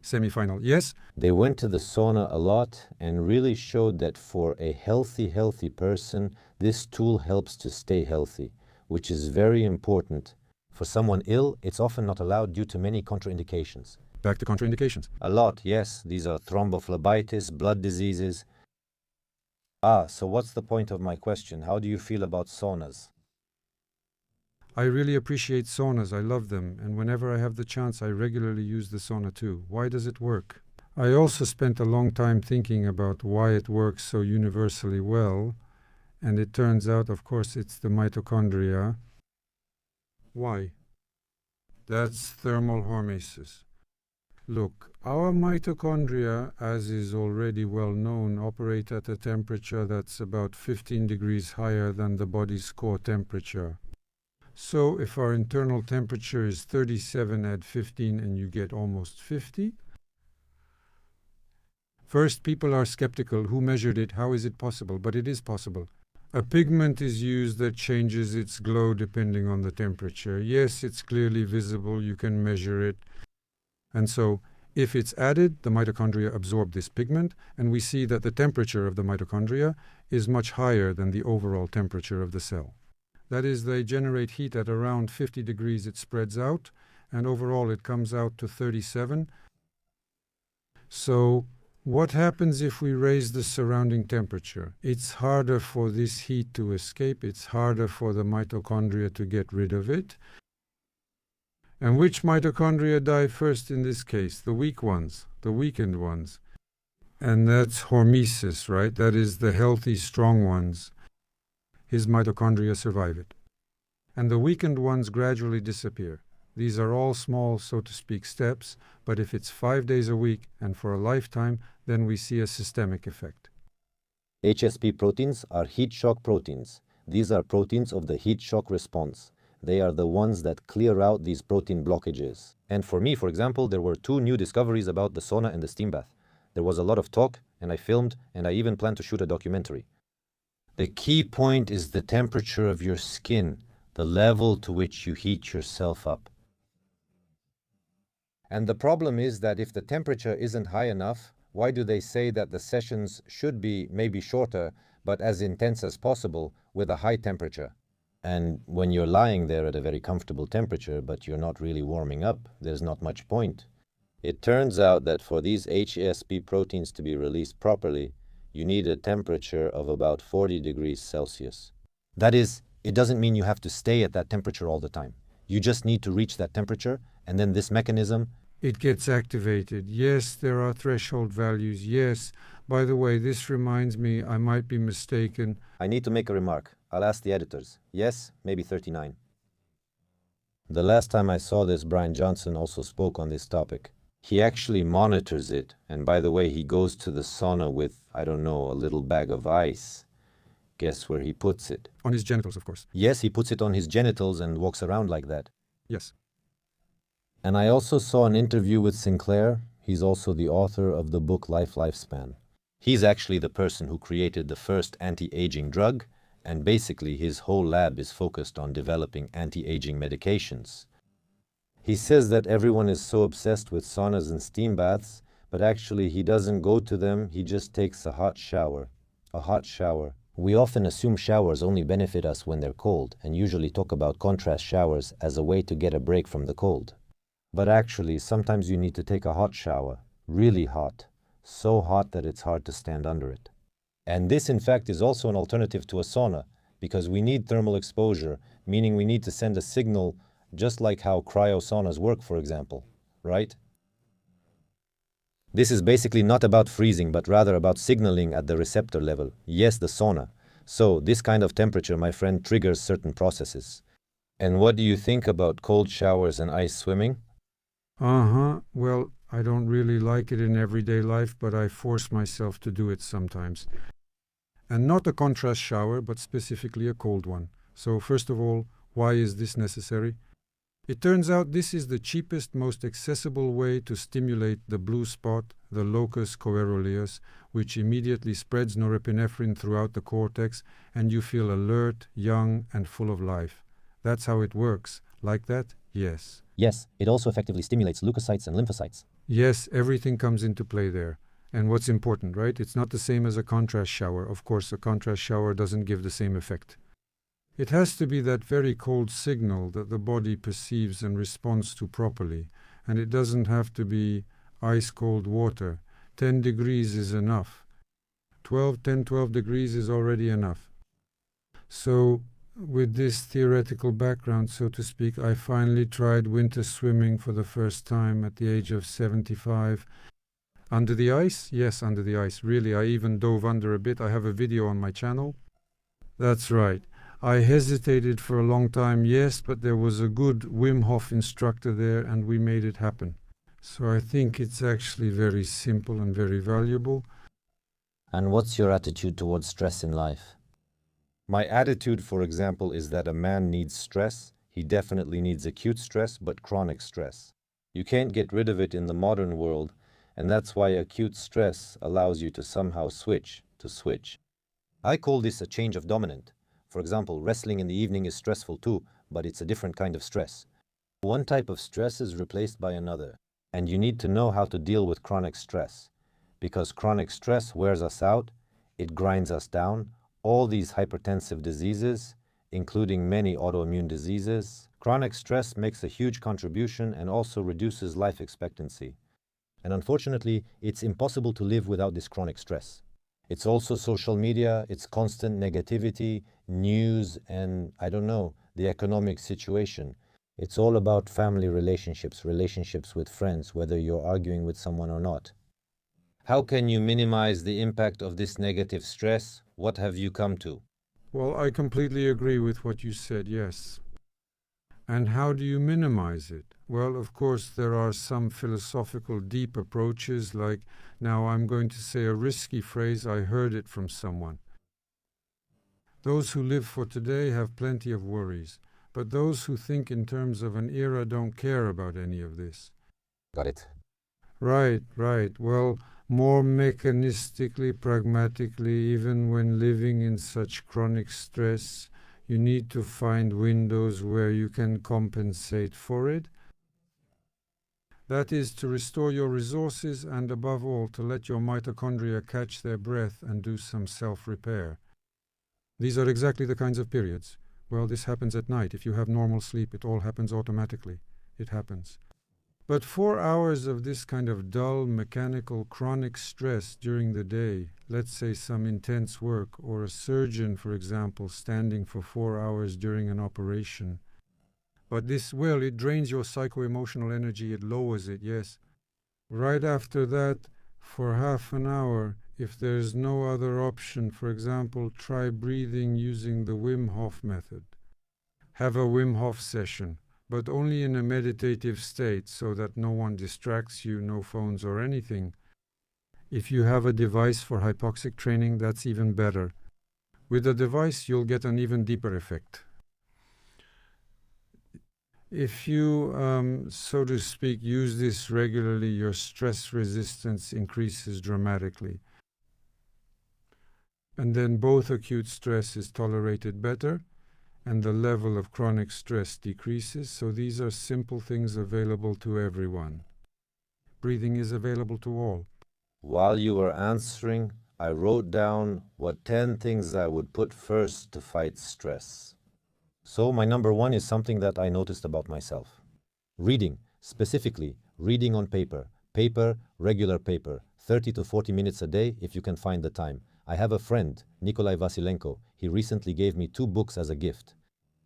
Semi-final, yes? They went to the sauna a lot and really showed that for a healthy person, this tool helps to stay healthy, which is very important. For someone ill, it's often not allowed due to many contraindications. Back to contraindications. A lot, yes. These are thrombophlebitis, blood diseases. So what's the point of my question? How do you feel about saunas? I really appreciate saunas. I love them. And whenever I have the chance, I regularly use the sauna too. Why does it work? I also spent a long time thinking about why it works so universally well. And it turns out, of course, it's the mitochondria. Why? That's thermal hormesis. Look, our mitochondria, as is already well known, operate at a temperature that's about 15 degrees higher than the body's core temperature. So if our internal temperature is 37, add 15 and you get almost 50. First, people are skeptical. Who measured it? How is it possible? But it is possible. A pigment is used that changes its glow depending on the temperature. Yes, it's clearly visible. You can measure it. And so, if it's added, the mitochondria absorb this pigment, and we see that the temperature of the mitochondria is much higher than the overall temperature of the cell. That is, they generate heat at around 50 degrees. It spreads out, and overall it comes out to 37. So, what happens if we raise the surrounding temperature? It's harder for this heat to escape. It's harder for the mitochondria to get rid of it. And which mitochondria die first in this case? The weak ones, the weakened ones. And that's hormesis, right? That is the healthy, strong ones. His mitochondria survive it. And the weakened ones gradually disappear. These are all small, so to speak, steps, but if it's 5 days a week and for a lifetime, then we see a systemic effect. HSP proteins are heat shock proteins. These are proteins of the heat shock response. They are the ones that clear out these protein blockages. And for me, for example, there were 2 new discoveries about the sauna and the steam bath. There was a lot of talk, and I filmed, and I even plan to shoot a documentary. The key point is the temperature of your skin, the level to which you heat yourself up. And the problem is that if the temperature isn't high enough, why do they say that the sessions should be maybe shorter, but as intense as possible with a high temperature? And when you're lying there at a very comfortable temperature, but you're not really warming up, there's not much point. It turns out that for these HSP proteins to be released properly, you need a temperature of about 40 degrees Celsius. That is, it doesn't mean you have to stay at that temperature all the time. You just need to reach that temperature, and then this mechanism... It gets activated. Yes, there are threshold values. Yes. By the way, this reminds me, I might be mistaken. I need to make a remark. I'll ask the editors. Yes, maybe 39. The last time I saw this, Brian Johnson also spoke on this topic. He actually monitors it, and by the way, he goes to the sauna with, I don't know, a little bag of ice. Guess where he puts it? On his genitals, of course. Yes, he puts it on his genitals and walks around like that. Yes. And I also saw an interview with Sinclair. He's also the author of the book Lifespan. He's actually the person who created the first anti-aging drug, and basically his whole lab is focused on developing anti-aging medications. He says that everyone is so obsessed with saunas and steam baths, but actually he doesn't go to them, he just takes a hot shower. A hot shower. We often assume showers only benefit us when they're cold, and usually talk about contrast showers as a way to get a break from the cold. But actually, sometimes you need to take a hot shower, really hot, so hot that it's hard to stand under it. And this, in fact, is also an alternative to a sauna, because we need thermal exposure, meaning we need to send a signal, just like how cryosaunas work, for example, right? This is basically not about freezing, but rather about signaling at the receptor level. Yes, the sauna. So this kind of temperature, my friend, triggers certain processes. And what do you think about cold showers and ice swimming? Well, I don't really like it in everyday life, but I force myself to do it sometimes. And not a contrast shower, but specifically a cold one. So first of all, why is this necessary? It turns out this is the cheapest, most accessible way to stimulate the blue spot, the locus coeruleus, which immediately spreads norepinephrine throughout the cortex, and you feel alert, young, and full of life. That's how it works. Like that? Yes. Yes, it also effectively stimulates leukocytes and lymphocytes. Yes, everything comes into play there. And what's important, right? It's not the same as a contrast shower. Of course, a contrast shower doesn't give the same effect. It has to be that very cold signal that the body perceives and responds to properly. And it doesn't have to be ice-cold water. 10 degrees is enough. 12 degrees is already enough. So, with this theoretical background, so to speak, I finally tried winter swimming for the first time at the age of 75. Under the ice? Yes, under the ice. Really, I even dove under a bit. I have a video on my channel. That's right. I hesitated for a long time, yes, but there was a good Wim Hof instructor there and we made it happen. So I think it's actually very simple and very valuable. And what's your attitude towards stress in life? My attitude, for example, is that a man needs stress. He definitely needs acute stress, but chronic stress. You can't get rid of it in the modern world, and that's why acute stress allows you to somehow switch. I call this a change of dominant. For example, wrestling in the evening is stressful too, but it's a different kind of stress. One type of stress is replaced by another, and you need to know how to deal with chronic stress. Because chronic stress wears us out, it grinds us down. All these hypertensive diseases, including many autoimmune diseases, chronic stress makes a huge contribution and also reduces life expectancy. And unfortunately, it's impossible to live without this chronic stress. It's also social media, it's constant negativity, news, and the economic situation. It's all about family relationships, relationships with friends, whether you're arguing with someone or not. How can you minimize the impact of this negative stress? What have you come to? Well, I completely agree with what you said, yes. And how do you minimize it? Well, of course, there are some philosophical deep approaches, like, now I'm going to say a risky phrase, I heard it from someone. Those who live for today have plenty of worries, but those who think in terms of an era don't care about any of this. Got it. Right. Well, more mechanistically, pragmatically, even when living in such chronic stress, you need to find windows where you can compensate for it. That is, to restore your resources and, above all, to let your mitochondria catch their breath and do some self-repair. These are exactly the kinds of periods. Well, this happens at night. If you have normal sleep, it all happens automatically. It happens. But 4 hours of this kind of dull, mechanical, chronic stress during the day, let's say some intense work, or a surgeon, for example, standing for 4 hours during an operation. But this, well, it drains your psycho-emotional energy, it lowers it, yes. Right after that, for half an hour, if there's no other option, for example, try breathing using the Wim Hof method. Have a Wim Hof session, but only in a meditative state so that no one distracts you, no phones or anything. If you have a device for hypoxic training, that's even better. With a device, you'll get an even deeper effect. If you, so to speak, use this regularly, your stress resistance increases dramatically. And then both acute stress is tolerated better, and the level of chronic stress decreases. So these are simple things available to everyone. Breathing is available to all. While you were answering, I wrote down what 10 things I would put first to fight stress. So my number 1 is something that I noticed about myself. Reading, specifically reading on paper, regular paper, 30 to 40 minutes a day if you can find the time. I have a friend, Nikolai Vasilenko. He recently gave me 2 books as a gift.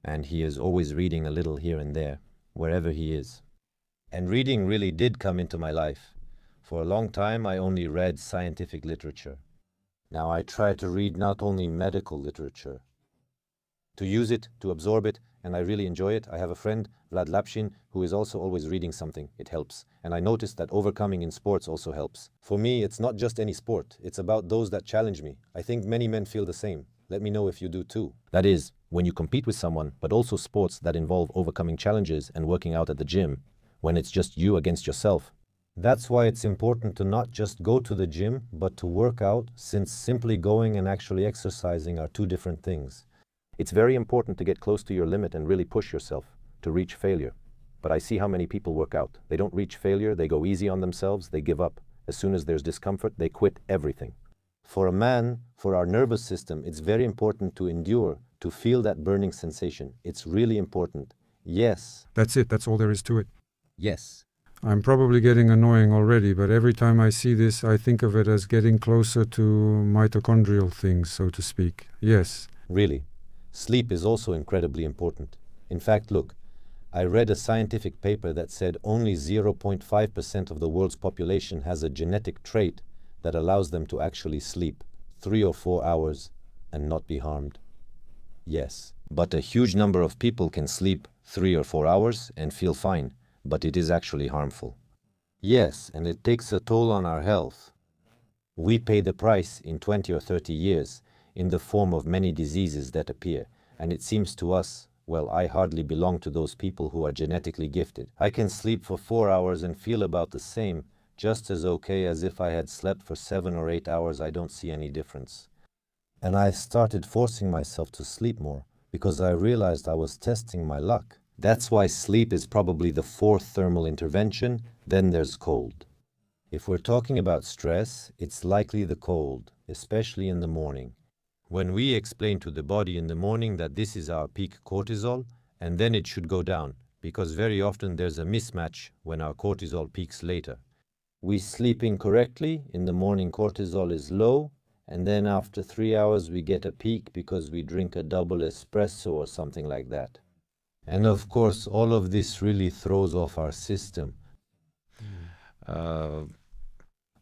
And he is always reading a little here and there, wherever he is. And reading really did come into my life. For a long time, I only read scientific literature. Now I try to read not only medical literature, to use it, to absorb it, and I really enjoy it. I have a friend, Vlad Lapshin, who is also always reading something. It helps. And I noticed that overcoming in sports also helps. For me, it's not just any sport. It's about those that challenge me. I think many men feel the same. Let me know if you do too. That is, when you compete with someone, but also sports that involve overcoming challenges and working out at the gym, when it's just you against yourself. That's why it's important to not just go to the gym, but to work out, since simply going and actually exercising are two different things. It's very important to get close to your limit and really push yourself to reach failure. But I see how many people work out. They don't reach failure, they go easy on themselves, they give up. As soon as there's discomfort, they quit everything. For a man, for our nervous system, it's very important to endure, to feel that burning sensation. It's really important. Yes. That's it. That's all there is to it. Yes. I'm probably getting annoying already, but every time I see this, I think of it as getting closer to mitochondrial things, so to speak. Yes. Really. Sleep is also incredibly important. In fact, look, I read a scientific paper that said only 0.5% of the world's population has a genetic trait that allows them to actually sleep 3 or 4 hours and not be harmed. Yes, but a huge number of people can sleep 3 or 4 hours and feel fine, but it is actually harmful. Yes, and it takes a toll on our health. We pay the price in 20 or 30 years in the form of many diseases that appear, and it seems to us, well, I hardly belong to those people who are genetically gifted. I can sleep for 4 hours and feel about the same, just as okay as if I had slept for 7 or 8 hours. I don't see any difference. And I started forcing myself to sleep more, because I realized I was testing my luck. That's why sleep is probably the fourth thermal intervention. Then there's cold. If we're talking about stress, it's likely the cold, especially in the morning. When we explain to the body in the morning that this is our peak cortisol, and then it should go down, because very often there's a mismatch when our cortisol peaks later. We sleep incorrectly, in the morning cortisol is low, and then after 3 hours we get a peak because we drink a double espresso or something like that. And of course, all of this really throws off our system.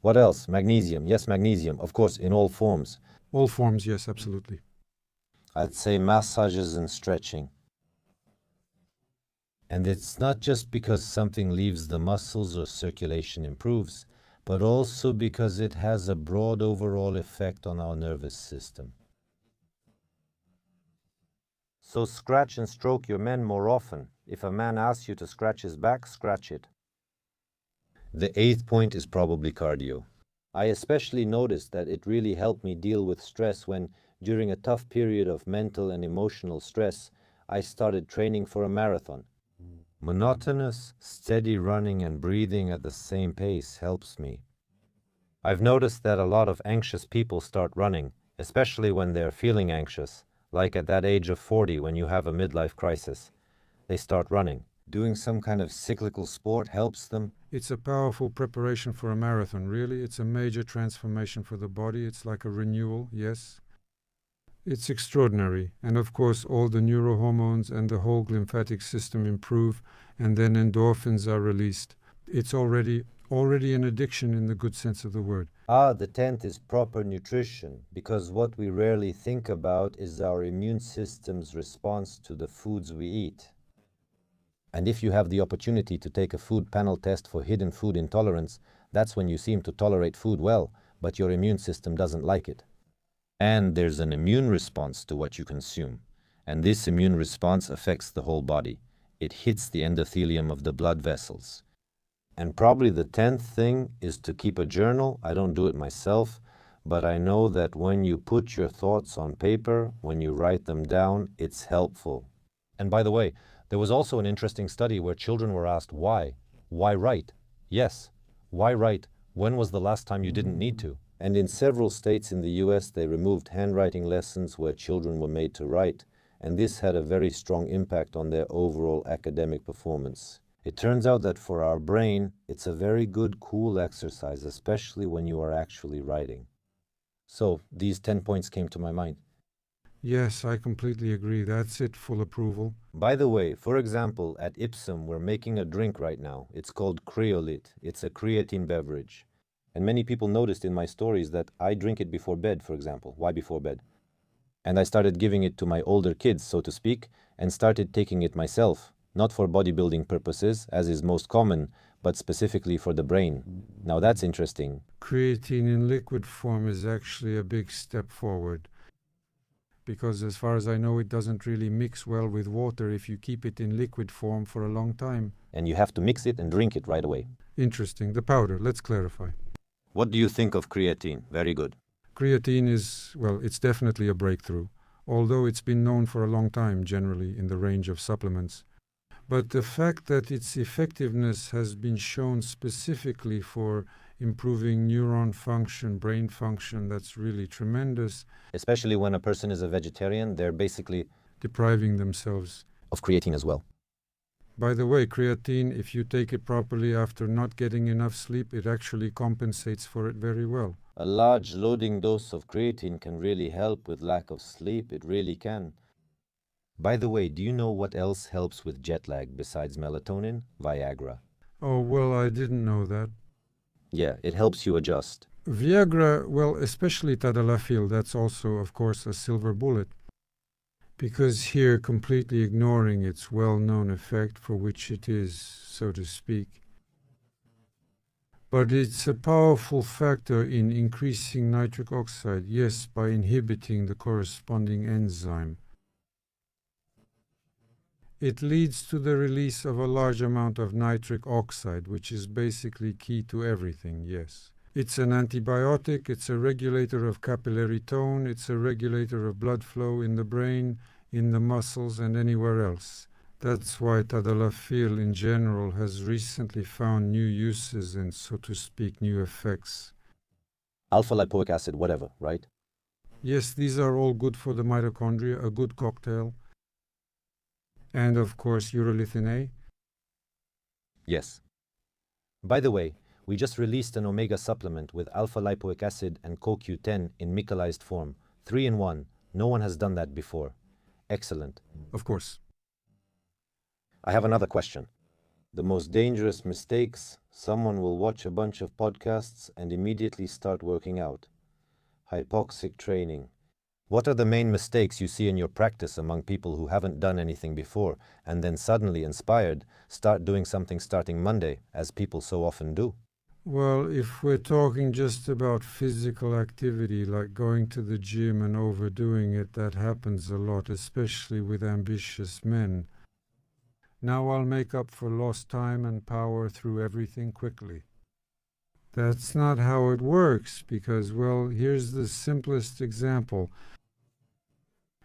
What else? Magnesium. Yes, magnesium. Of course, in all forms. All forms, yes, absolutely. I'd say massages and stretching. And it's not just because something leaves the muscles or circulation improves, but also because it has a broad overall effect on our nervous system. So scratch and stroke your men more often. If a man asks you to scratch his back, scratch it. The 8th point is probably cardio. I especially noticed that it really helped me deal with stress when, during a tough period of mental and emotional stress, I started training for a marathon. Monotonous, steady running and breathing at the same pace helps me. I've noticed that a lot of anxious people start running, especially when they're feeling anxious, like at that age of 40 when you have a midlife crisis. They start running. Doing some kind of cyclical sport helps them. It's a powerful preparation for a marathon, really. It's a major transformation for the body. It's like a renewal, yes. It's extraordinary. And of course, all the neurohormones and the whole lymphatic system improve, and then endorphins are released. It's already an addiction in the good sense of the word. The 10th is proper nutrition, because what we rarely think about is our immune system's response to the foods we eat. And if you have the opportunity to take a food panel test for hidden food intolerance, that's when you seem to tolerate food well, but your immune system doesn't like it. And there's an immune response to what you consume. And this immune response affects the whole body. It hits the endothelium of the blood vessels. And probably the 10th thing is to keep a journal. I don't do it myself, but I know that when you put your thoughts on paper, when you write them down, it's helpful. And by the way, there was also an interesting study where children were asked why. Why write? Yes. Why write? When was the last time you didn't need to? And in several states in the US, they removed handwriting lessons where children were made to write, and this had a very strong impact on their overall academic performance. It turns out that for our brain, it's a very good, cool exercise, especially when you are actually writing. So these 10 points came to my mind. Yes, I completely agree. That's it, full approval. By the way, for example, at Ipsum, we're making a drink right now. It's called Creolite. It's a creatine beverage. And many people noticed in my stories that I drink it before bed, for example. Why before bed? And I started giving it to my older kids, so to speak, and started taking it myself, not for bodybuilding purposes, as is most common, but specifically for the brain. Now that's interesting. Creatine in liquid form is actually a big step forward, because as far as I know, it doesn't really mix well with water if you keep it in liquid form for a long time. And you have to mix it and drink it right away. Interesting. The powder, let's clarify. What do you think of creatine? Very good. Creatine is, well, it's definitely a breakthrough, although it's been known for a long time generally in the range of supplements. But the fact that its effectiveness has been shown specifically for improving neuron function, brain function, that's really tremendous. Especially when a person is a vegetarian, they're basically depriving themselves of creatine as well. By the way, creatine, if you take it properly after not getting enough sleep, it actually compensates for it very well. A large loading dose of creatine can really help with lack of sleep. It really can. By the way, do you know what else helps with jet lag besides melatonin? Viagra. Oh, well, I didn't know that. Yeah, it helps you adjust. Viagra, well, especially tadalafil, that's also, of course, a silver bullet. Because here, completely ignoring its well-known effect for which it is, so to speak. But it's a powerful factor in increasing nitric oxide, yes, by inhibiting the corresponding enzyme. It leads to the release of a large amount of nitric oxide, which is basically key to everything, yes. It's an antibiotic, it's a regulator of capillary tone, it's a regulator of blood flow in the brain, in the muscles, and anywhere else. That's why tadalafil in general has recently found new uses and, so to speak, new effects. Alpha-lipoic acid, whatever, right? Yes, these are all good for the mitochondria, a good cocktail. And, of course, urolithin A? Yes. By the way, we just released an omega supplement with alpha-lipoic acid and CoQ10 in micellized form. 3-in-1. No one has done that before. Excellent. Of course. I have another question. The most dangerous mistakes: someone will watch a bunch of podcasts and immediately start working out. Hypoxic training. What are the main mistakes you see in your practice among people who haven't done anything before and then suddenly inspired start doing something starting Monday, as people so often do? Well, if we're talking just about physical activity, like going to the gym and overdoing it, that happens a lot, especially with ambitious men. Now I'll make up for lost time and power through everything quickly. That's not how it works, because, well, here's the simplest example.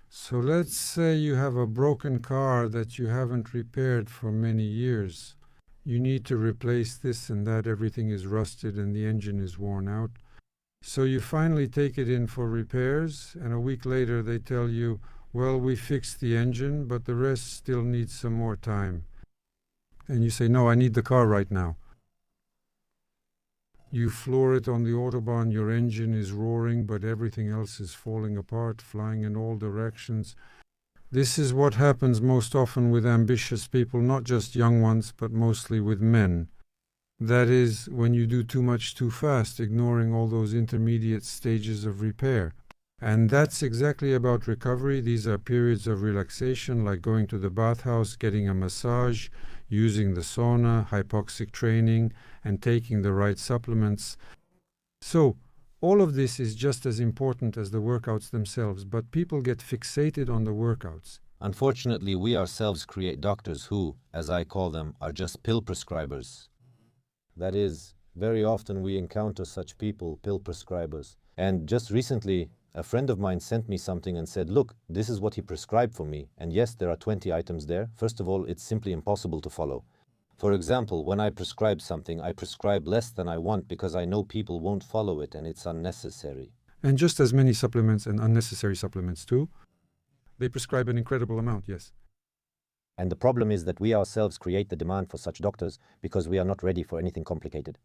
So let's say you have a broken car that you haven't repaired for many years. You need to replace this and that, everything is rusted and the engine is worn out. So you finally take it in for repairs, and a week later they tell you, well, we fixed the engine, but the rest still needs some more time. And you say, no, I need the car right now. You floor it on the Autobahn, your engine is roaring, but everything else is falling apart, flying in all directions. This is what happens most often with ambitious people, not just young ones, but mostly with men. That is, when you do too much too fast, ignoring all those intermediate stages of repair. And that's exactly about recovery. These are periods of relaxation, like going to the bathhouse, getting a massage, using the sauna, hypoxic training, and taking the right supplements. So, all of this is just as important as the workouts themselves, but people get fixated on the workouts. Unfortunately, we ourselves create doctors who, as I call them, are just pill prescribers. That is, very often we encounter such people, pill prescribers. And just recently, a friend of mine sent me something and said, look, this is what he prescribed for me. And yes, there are 20 items there. First of all, it's simply impossible to follow. For example, when I prescribe something, I prescribe less than I want because I know people won't follow it and it's unnecessary. And just as many supplements and unnecessary supplements too, they prescribe an incredible amount, yes. And the problem is that we ourselves create the demand for such doctors because we are not ready for anything complicated.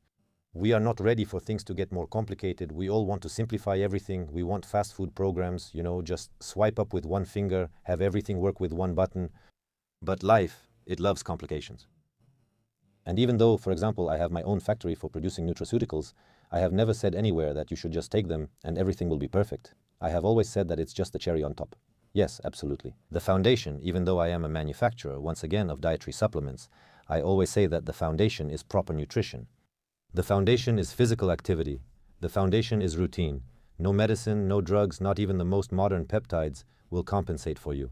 We are not ready for things to get more complicated. We all want to simplify everything. We want fast food programs, just swipe up with one finger, have everything work with one button. But life, it loves complications. And even though, for example, I have my own factory for producing nutraceuticals, I have never said anywhere that you should just take them and everything will be perfect. I have always said that it's just the cherry on top. Yes, absolutely. The foundation, even though I am a manufacturer, once again, of dietary supplements, I always say that the foundation is proper nutrition. The foundation is physical activity. The foundation is routine. No medicine, no drugs, not even the most modern peptides will compensate for you.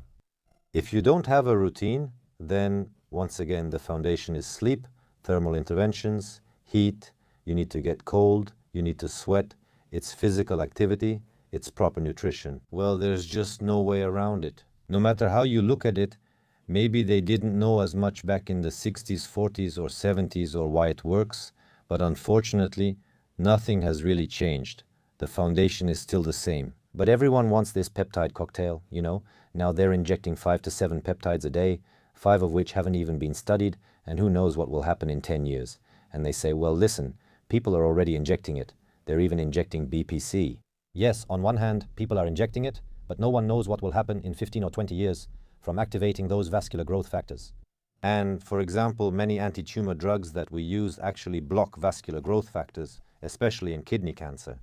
If you don't have a routine, then once again, the foundation is sleep, thermal interventions, heat, you need to get cold, you need to sweat, it's physical activity, it's proper nutrition. Well, there's just no way around it. No matter how you look at it, maybe they didn't know as much back in the 60s, 40s, or 70s or why it works, but unfortunately, nothing has really changed. The foundation is still the same. But everyone wants this peptide cocktail, you know. Now they're injecting 5 to 7 peptides a day, 5 of which haven't even been studied, and who knows what will happen in 10 years. And they say, well, listen, people are already injecting it. They're even injecting BPC. Yes, on one hand, people are injecting it, but no one knows what will happen in 15 or 20 years from activating those vascular growth factors. And, for example, many anti-tumor drugs that we use actually block vascular growth factors, especially in kidney cancer.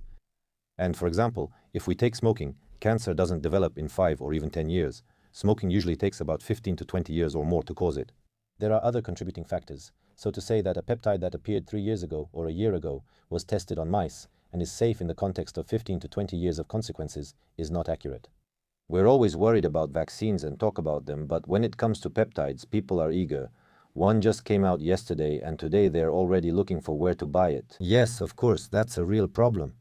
And, for example, if we take smoking, cancer doesn't develop in 5 or even 10 years. Smoking usually takes about 15 to 20 years or more to cause it. There are other contributing factors. So to say that a peptide that appeared 3 years ago or a year ago was tested on mice and is safe in the context of 15 to 20 years of consequences is not accurate. We're always worried about vaccines and talk about them, but when it comes to peptides, people are eager. One just came out yesterday, and today they're already looking for where to buy it. Yes, of course, that's a real problem.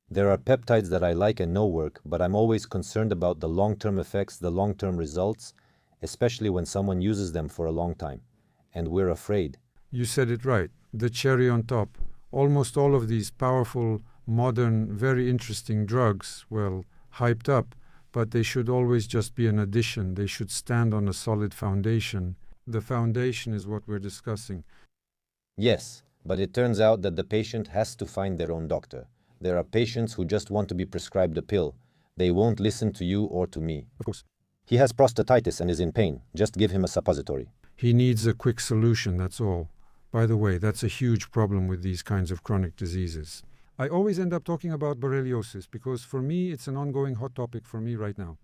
There are peptides that I like and know work, but I'm always concerned about the long-term effects, the long-term results, especially when someone uses them for a long time. And we're afraid. You said it right. The cherry on top. Almost all of these powerful, modern, very interesting drugs, well, hyped up, but they should always just be an addition. They should stand on a solid foundation. The foundation is what we're discussing. Yes, but it turns out that the patient has to find their own doctor. There are patients who just want to be prescribed a pill. They won't listen to you or to me. Of course. He has prostatitis and is in pain. Just give him a suppository. He needs a quick solution, that's all. By the way, that's a huge problem with these kinds of chronic diseases. I always end up talking about borreliosis because for me it's an ongoing hot topic for me right now.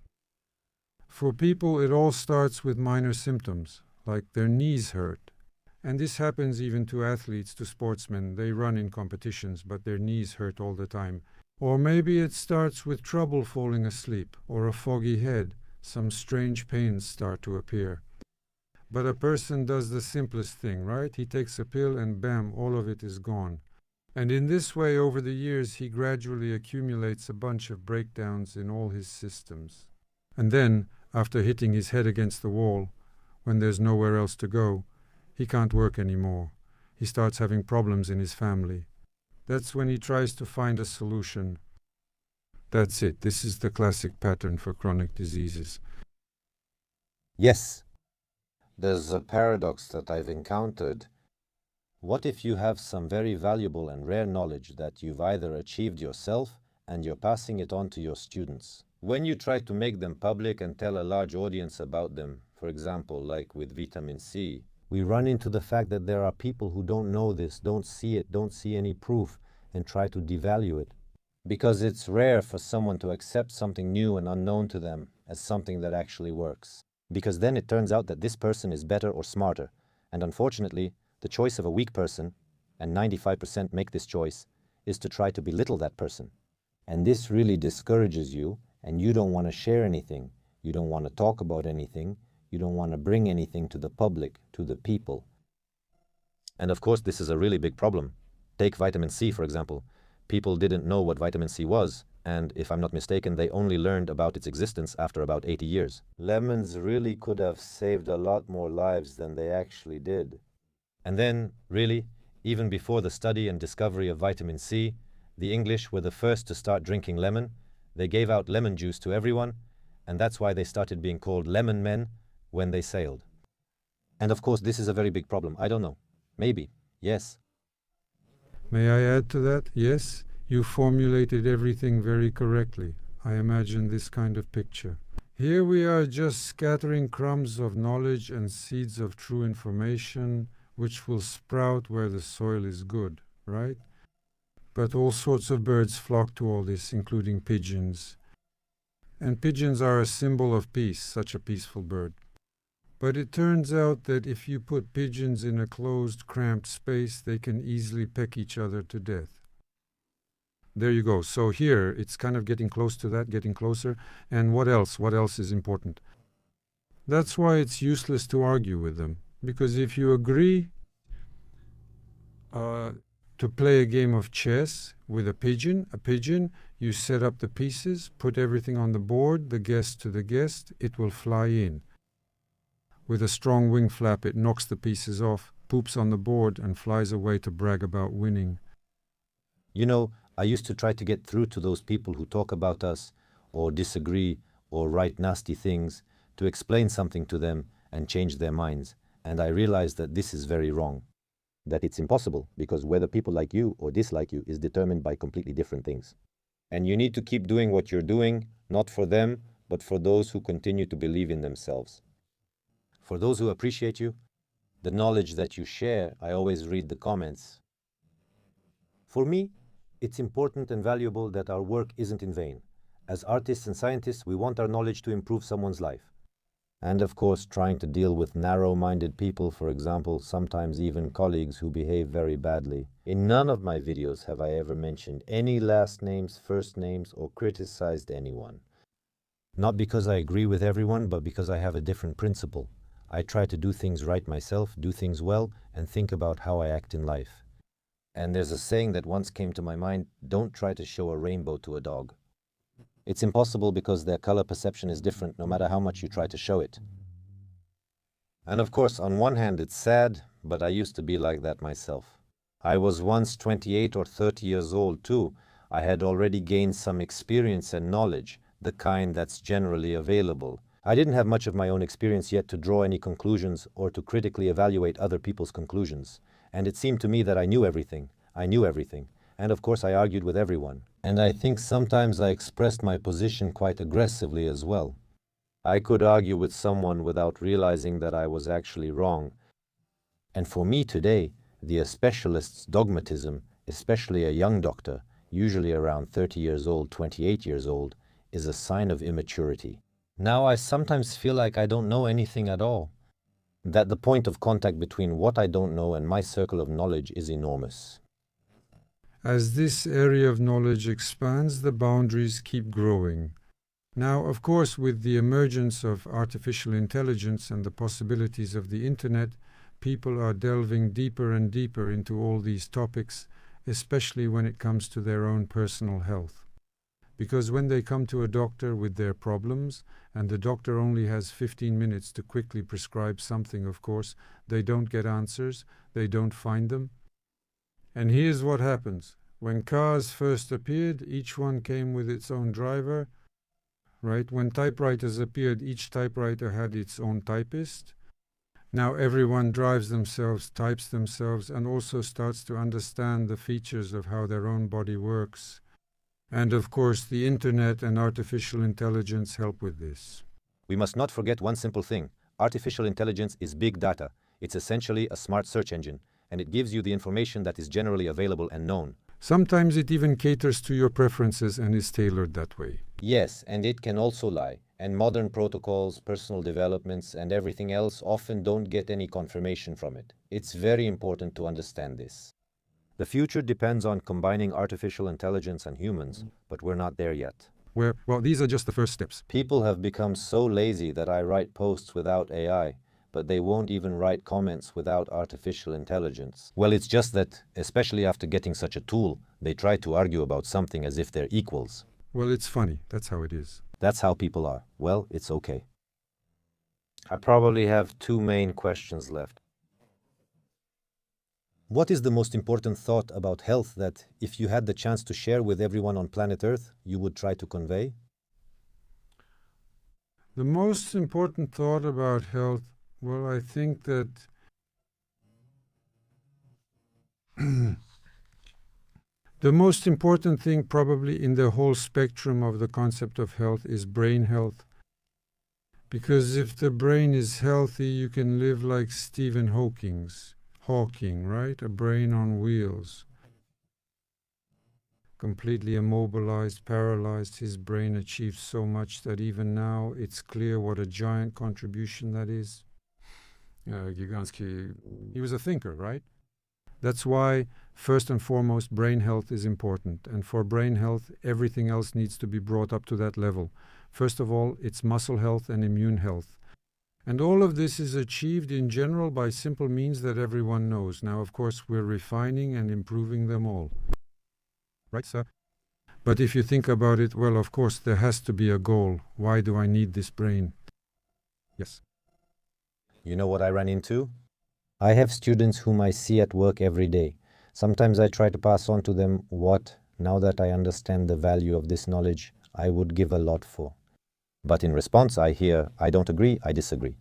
For people, it all starts with minor symptoms, like their knees hurt. And this happens even to athletes, to sportsmen. They run in competitions, but their knees hurt all the time. Or maybe it starts with trouble falling asleep, or a foggy head. Some strange pains start to appear. But a person does the simplest thing, right? He takes a pill and bam, all of it is gone. And in this way, over the years, he gradually accumulates a bunch of breakdowns in all his systems. And then, after hitting his head against the wall, when there's nowhere else to go, he can't work anymore. He starts having problems in his family. That's when he tries to find a solution. That's it. This is the classic pattern for chronic diseases. Yes. There's a paradox that I've encountered. What if you have some very valuable and rare knowledge that you've either achieved yourself and you're passing it on to your students? When you try to make them public and tell a large audience about them, for example, like with vitamin C, we run into the fact that there are people who don't know this, don't see it, don't see any proof, and try to devalue it. Because it's rare for someone to accept something new and unknown to them as something that actually works. Because then it turns out that this person is better or smarter. And unfortunately, the choice of a weak person, and 95% make this choice, is to try to belittle that person. And this really discourages you, and you don't want to share anything. You don't want to talk about anything. You don't want to bring anything to the public, to the people. And of course, this is a really big problem. Take vitamin C, for example. People didn't know what vitamin C was, and if I'm not mistaken, they only learned about its existence after about 80 years. Lemons really could have saved a lot more lives than they actually did. And then, really, even before the study and discovery of vitamin C, the English were the first to start drinking lemon. They gave out lemon juice to everyone, and that's why they started being called lemon men when they sailed. And of course, this is a very big problem. I don't know. Maybe. Yes. May I add to that? Yes, you formulated everything very correctly. I imagine this kind of picture. Here we are just scattering crumbs of knowledge and seeds of true information which will sprout where the soil is good, right? But all sorts of birds flock to all this, including pigeons. And pigeons are a symbol of peace, such a peaceful bird. But it turns out that if you put pigeons in a closed, cramped space, they can easily peck each other to death. There you go. So here, it's kind of getting close to that, getting closer. And what else? What else is important? That's why it's useless to argue with them. Because if you agree to play a game of chess with a pigeon, you set up the pieces, put everything on the board, the guest to the guest, it will fly in. With a strong wing flap, it knocks the pieces off, poops on the board, and flies away to brag about winning. You know, I used to try to get through to those people who talk about us, or disagree, or write nasty things, to explain something to them and change their minds. And I realized that this is very wrong. That it's impossible, because whether people like you or dislike you is determined by completely different things. And you need to keep doing what you're doing, not for them, but for those who continue to believe in themselves. For those who appreciate you, the knowledge that you share, I always read the comments. For me, it's important and valuable that our work isn't in vain. As artists and scientists, we want our knowledge to improve someone's life. And of course, trying to deal with narrow-minded people, for example, sometimes even colleagues who behave very badly. In none of my videos have I ever mentioned any last names, first names, or criticized anyone. Not because I agree with everyone, but because I have a different principle. I try to do things right myself, do things well, and think about how I act in life. And there's a saying that once came to my mind, don't try to show a rainbow to a dog. It's impossible because their color perception is different no matter how much you try to show it. And of course, on one hand it's sad, but I used to be like that myself. I was once 28 or 30 years old too. I had already gained some experience and knowledge, the kind that's generally available. I didn't have much of my own experience yet to draw any conclusions or to critically evaluate other people's conclusions. And it seemed to me that I knew everything. And of course I argued with everyone. And I think sometimes I expressed my position quite aggressively as well. I could argue with someone without realizing that I was actually wrong. And for me today, the specialist's dogmatism, especially a young doctor, usually around 30 years old, 28 years old, is a sign of immaturity. Now I sometimes feel like I don't know anything at all. That the point of contact between what I don't know and my circle of knowledge is enormous. As this area of knowledge expands, the boundaries keep growing. Now, of course, with the emergence of artificial intelligence and the possibilities of the internet, people are delving deeper and deeper into all these topics, especially when it comes to their own personal health. Because when they come to a doctor with their problems, and the doctor only has 15 minutes to quickly prescribe something, of course, they don't get answers, they don't find them. And here's what happens. When cars first appeared, each one came with its own driver, right? When typewriters appeared, each typewriter had its own typist. Now everyone drives themselves, types themselves, and also starts to understand the features of how their own body works. And of course, the internet and artificial intelligence help with this. We must not forget one simple thing. Artificial intelligence is big data. It's essentially a smart search engine, and it gives you the information that is generally available and known. Sometimes it even caters to your preferences and is tailored that way. Yes, and it can also lie. And modern protocols, personal developments, and everything else often don't get any confirmation from it. It's very important to understand this. The future depends on combining artificial intelligence and humans, but we're not there yet. Well, these are just the first steps. People have become so lazy that I write posts without AI, but they won't even write comments without artificial intelligence. Well, it's just that, especially after getting such a tool, they try to argue about something as if they're equals. Well, it's funny. That's how it is. That's how people are. Well, it's okay. I probably have two main questions left. What is the most important thought about health that, if you had the chance to share with everyone on planet Earth, you would try to convey? The most important thought about health, well, I think that the most important thing probably in the whole spectrum of the concept of health is brain health. Because if the brain is healthy, you can live like Stephen Hawking, talking, right? A brain on wheels. Completely immobilized, paralyzed, his brain achieved so much that even now it's clear what a giant contribution that is. Giganski, he was a thinker, right? That's why, first and foremost, brain health is important. And for brain health, everything else needs to be brought up to that level. First of all, it's muscle health and immune health. And all of this is achieved in general by simple means that everyone knows. Now, of course, we're refining and improving them all. Right, sir? But if you think about it, well, of course, there has to be a goal. Why do I need this brain? Yes. You know what I ran into? I have students whom I see at work every day. Sometimes I try to pass on to them what, now that I understand the value of this knowledge, I would give a lot for. But in response, I hear, I don't agree, I disagree.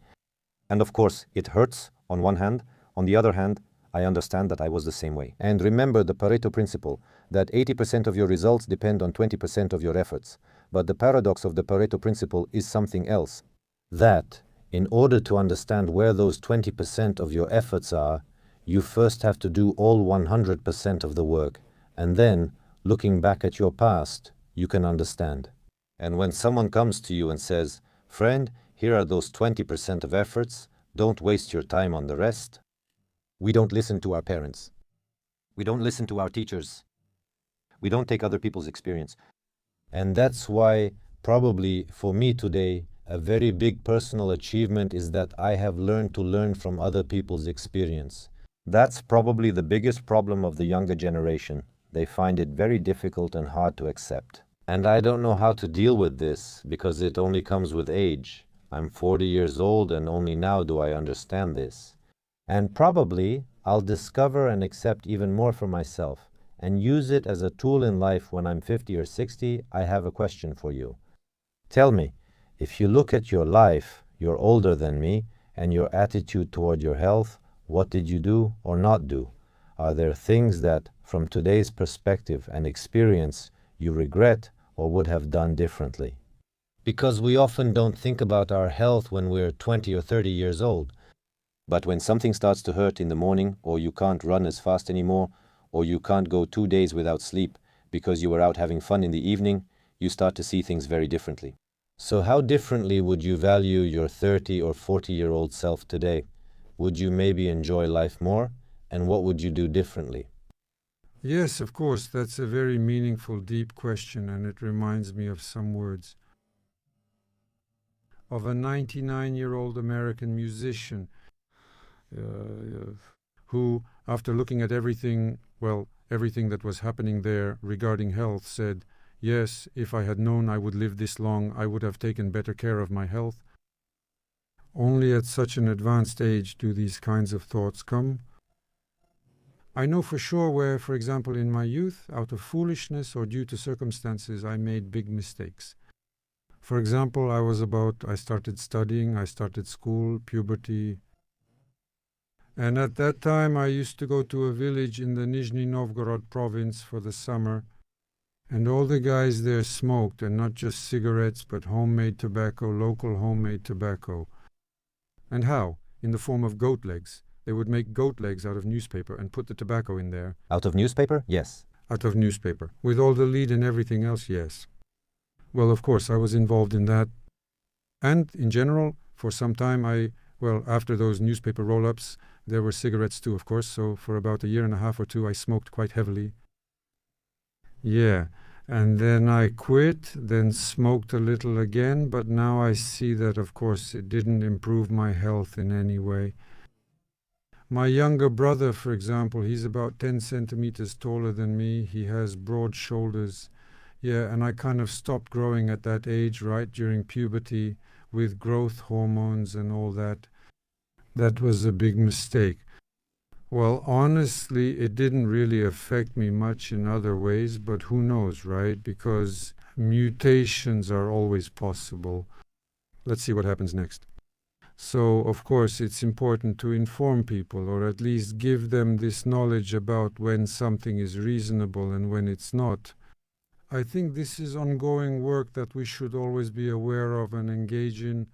And of course, it hurts on one hand. On the other hand, I understand that I was the same way. And remember the Pareto principle, that 80% of your results depend on 20% of your efforts. But the paradox of the Pareto principle is something else. That, in order to understand where those 20% of your efforts are, you first have to do all 100% of the work. And then, looking back at your past, you can understand. And when someone comes to you and says, "Friend, here are those 20% of efforts, don't waste your time on the rest," we don't listen to our parents. We don't listen to our teachers. We don't take other people's experience. And that's why, probably for me today, a very big personal achievement is that I have learned to learn from other people's experience. That's probably the biggest problem of the younger generation. They find it very difficult and hard to accept. And I don't know how to deal with this, because it only comes with age. I'm 40 years old and only now do I understand this. And probably I'll discover and accept even more for myself and use it as a tool in life when I'm 50 or 60. I have a question for you. Tell me, if you look at your life, you're older than me, and your attitude toward your health, what did you do or not do? Are there things that, from today's perspective and experience, you regret or would have done differently? Because we often don't think about our health when we're 20 or 30 years old. But when something starts to hurt in the morning, or you can't run as fast anymore, or you can't go 2 days without sleep because you were out having fun in the evening, you start to see things very differently. So how differently would you value your 30 or 40-year-old self today? Would you maybe enjoy life more? And what would you do differently? Yes, of course, that's a very meaningful, deep question, and it reminds me of some words. Of a 99-year-old American musician who, after looking at everything that was happening there regarding health, said, "Yes, if I had known I would live this long, I would have taken better care of my health." Only at such an advanced age do these kinds of thoughts come. I know for sure where, for example, in my youth, out of foolishness or due to circumstances, I made big mistakes. For example, I started studying, I started school, puberty. And at that time, I used to go to a village in the Nizhny Novgorod province for the summer, and all the guys there smoked, and not just cigarettes, but homemade tobacco, local homemade tobacco. And how? In the form of goat legs. They would make goat legs out of newspaper and put the tobacco in there. Out of newspaper? Yes. Out of newspaper. With all the lead and everything else, yes. Well, of course, I was involved in that. And, in general, for some time, after those newspaper roll-ups, there were cigarettes too, of course, so for about a year and a half or two, I smoked quite heavily. Yeah, and then I quit, then smoked a little again, but now I see that, of course, it didn't improve my health in any way. My younger brother, for example, he's about 10 centimeters taller than me. He has broad shoulders. Yeah, and I kind of stopped growing at that age, right, during puberty, with growth hormones and all that. That was a big mistake. Well, honestly, it didn't really affect me much in other ways, but who knows, right? Because mutations are always possible. Let's see what happens next. So, of course, it's important to inform people, or at least give them this knowledge about when something is reasonable and when it's not. I think this is ongoing work that we should always be aware of and engage in.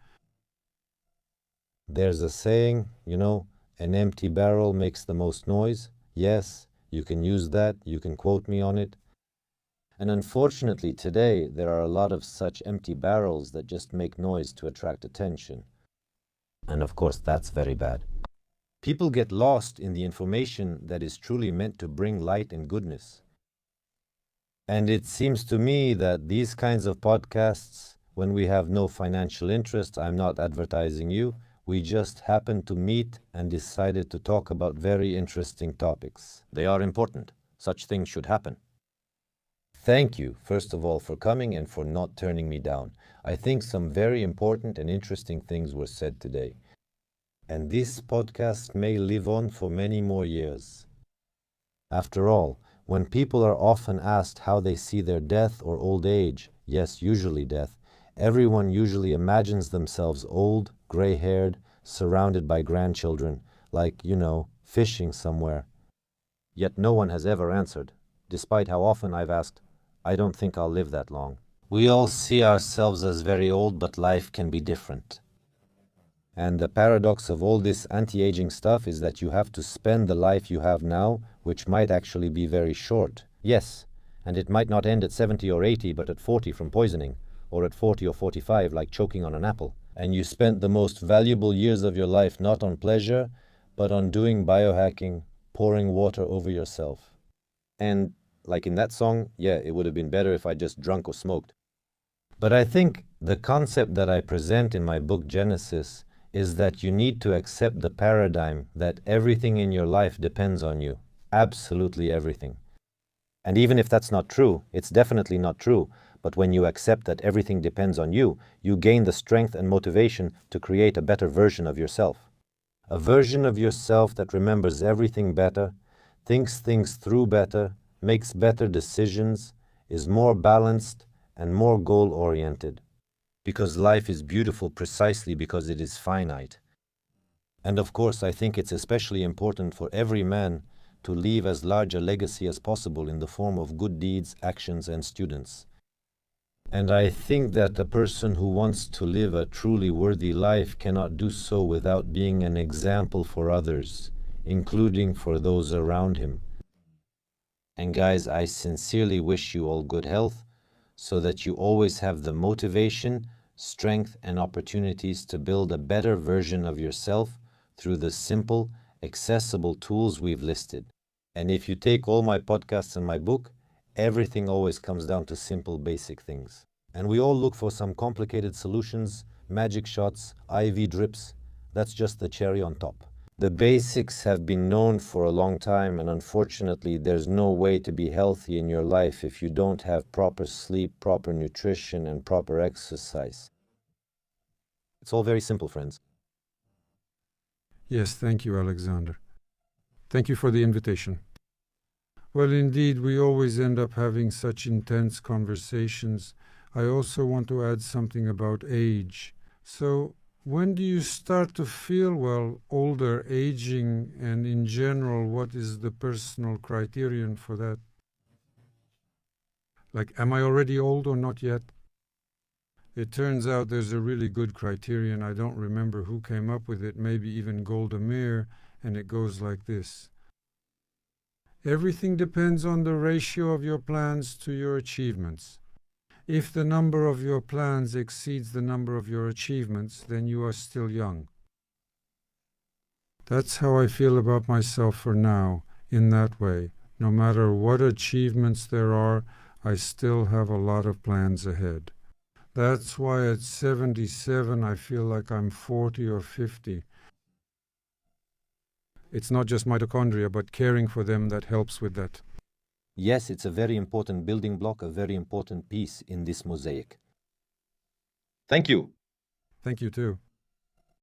There's a saying, An empty barrel makes the most noise. Yes, you can use that, you can quote me on it. And unfortunately today there are a lot of such empty barrels that just make noise to attract attention. And of course that's very bad. People get lost in the information that is truly meant to bring light and goodness. And it seems to me that these kinds of podcasts, when we have no financial interest, I'm not advertising you, we just happened to meet and decided to talk about very interesting topics. They are important. Such things should happen. Thank you, first of all, for coming and for not turning me down. I think some very important and interesting things were said today. And this podcast may live on for many more years. After all, when people are often asked how they see their death or old age, yes, usually death, everyone usually imagines themselves old, gray-haired, surrounded by grandchildren, like, fishing somewhere. Yet no one has ever answered, despite how often I've asked, I don't think I'll live that long. We all see ourselves as very old, but life can be different. And the paradox of all this anti-aging stuff is that you have to spend the life you have now, which might actually be very short. Yes, and it might not end at 70 or 80, but at 40 from poisoning, or at 40 or 45 like choking on an apple. And you spent the most valuable years of your life not on pleasure, but on doing biohacking, pouring water over yourself. And, like in that song, yeah, it would have been better if I just drunk or smoked. But I think the concept that I present in my book Genesis is that you need to accept the paradigm that everything in your life depends on you. Absolutely everything. And even if that's not true, it's definitely not true, but when you accept that everything depends on you, you gain the strength and motivation to create a better version of yourself. A version of yourself that remembers everything better, thinks things through better, makes better decisions, is more balanced and more goal-oriented. Because life is beautiful precisely because it is finite. And of course, I think it's especially important for every man to leave as large a legacy as possible in the form of good deeds, actions, and students. And I think that a person who wants to live a truly worthy life cannot do so without being an example for others, including for those around him. And guys, I sincerely wish you all good health, so that you always have the motivation, strength, and opportunities to build a better version of yourself through the simple, accessible tools we've listed. And if you take all my podcasts and my book, everything always comes down to simple, basic things. And we all look for some complicated solutions, magic shots, IV drips. That's just the cherry on top. The basics have been known for a long time, and unfortunately, there's no way to be healthy in your life if you don't have proper sleep, proper nutrition, and proper exercise. It's all very simple, friends. Yes, thank you, Alexander. Thank you for the invitation. Well, indeed, we always end up having such intense conversations. I also want to add something about age. So, when do you start to feel, older, aging, and in general, what is the personal criterion for that? Like, am I already old or not yet? It turns out there's a really good criterion. I don't remember who came up with it, maybe even Golda Meir, and it goes like this. Everything depends on the ratio of your plans to your achievements. If the number of your plans exceeds the number of your achievements, then you are still young. That's how I feel about myself for now, in that way. No matter what achievements there are, I still have a lot of plans ahead. That's why at 77 I feel like I'm 40 or 50. It's not just mitochondria, but caring for them that helps with that. Yes, it's a very important building block, a very important piece in this mosaic. Thank you. Thank you too.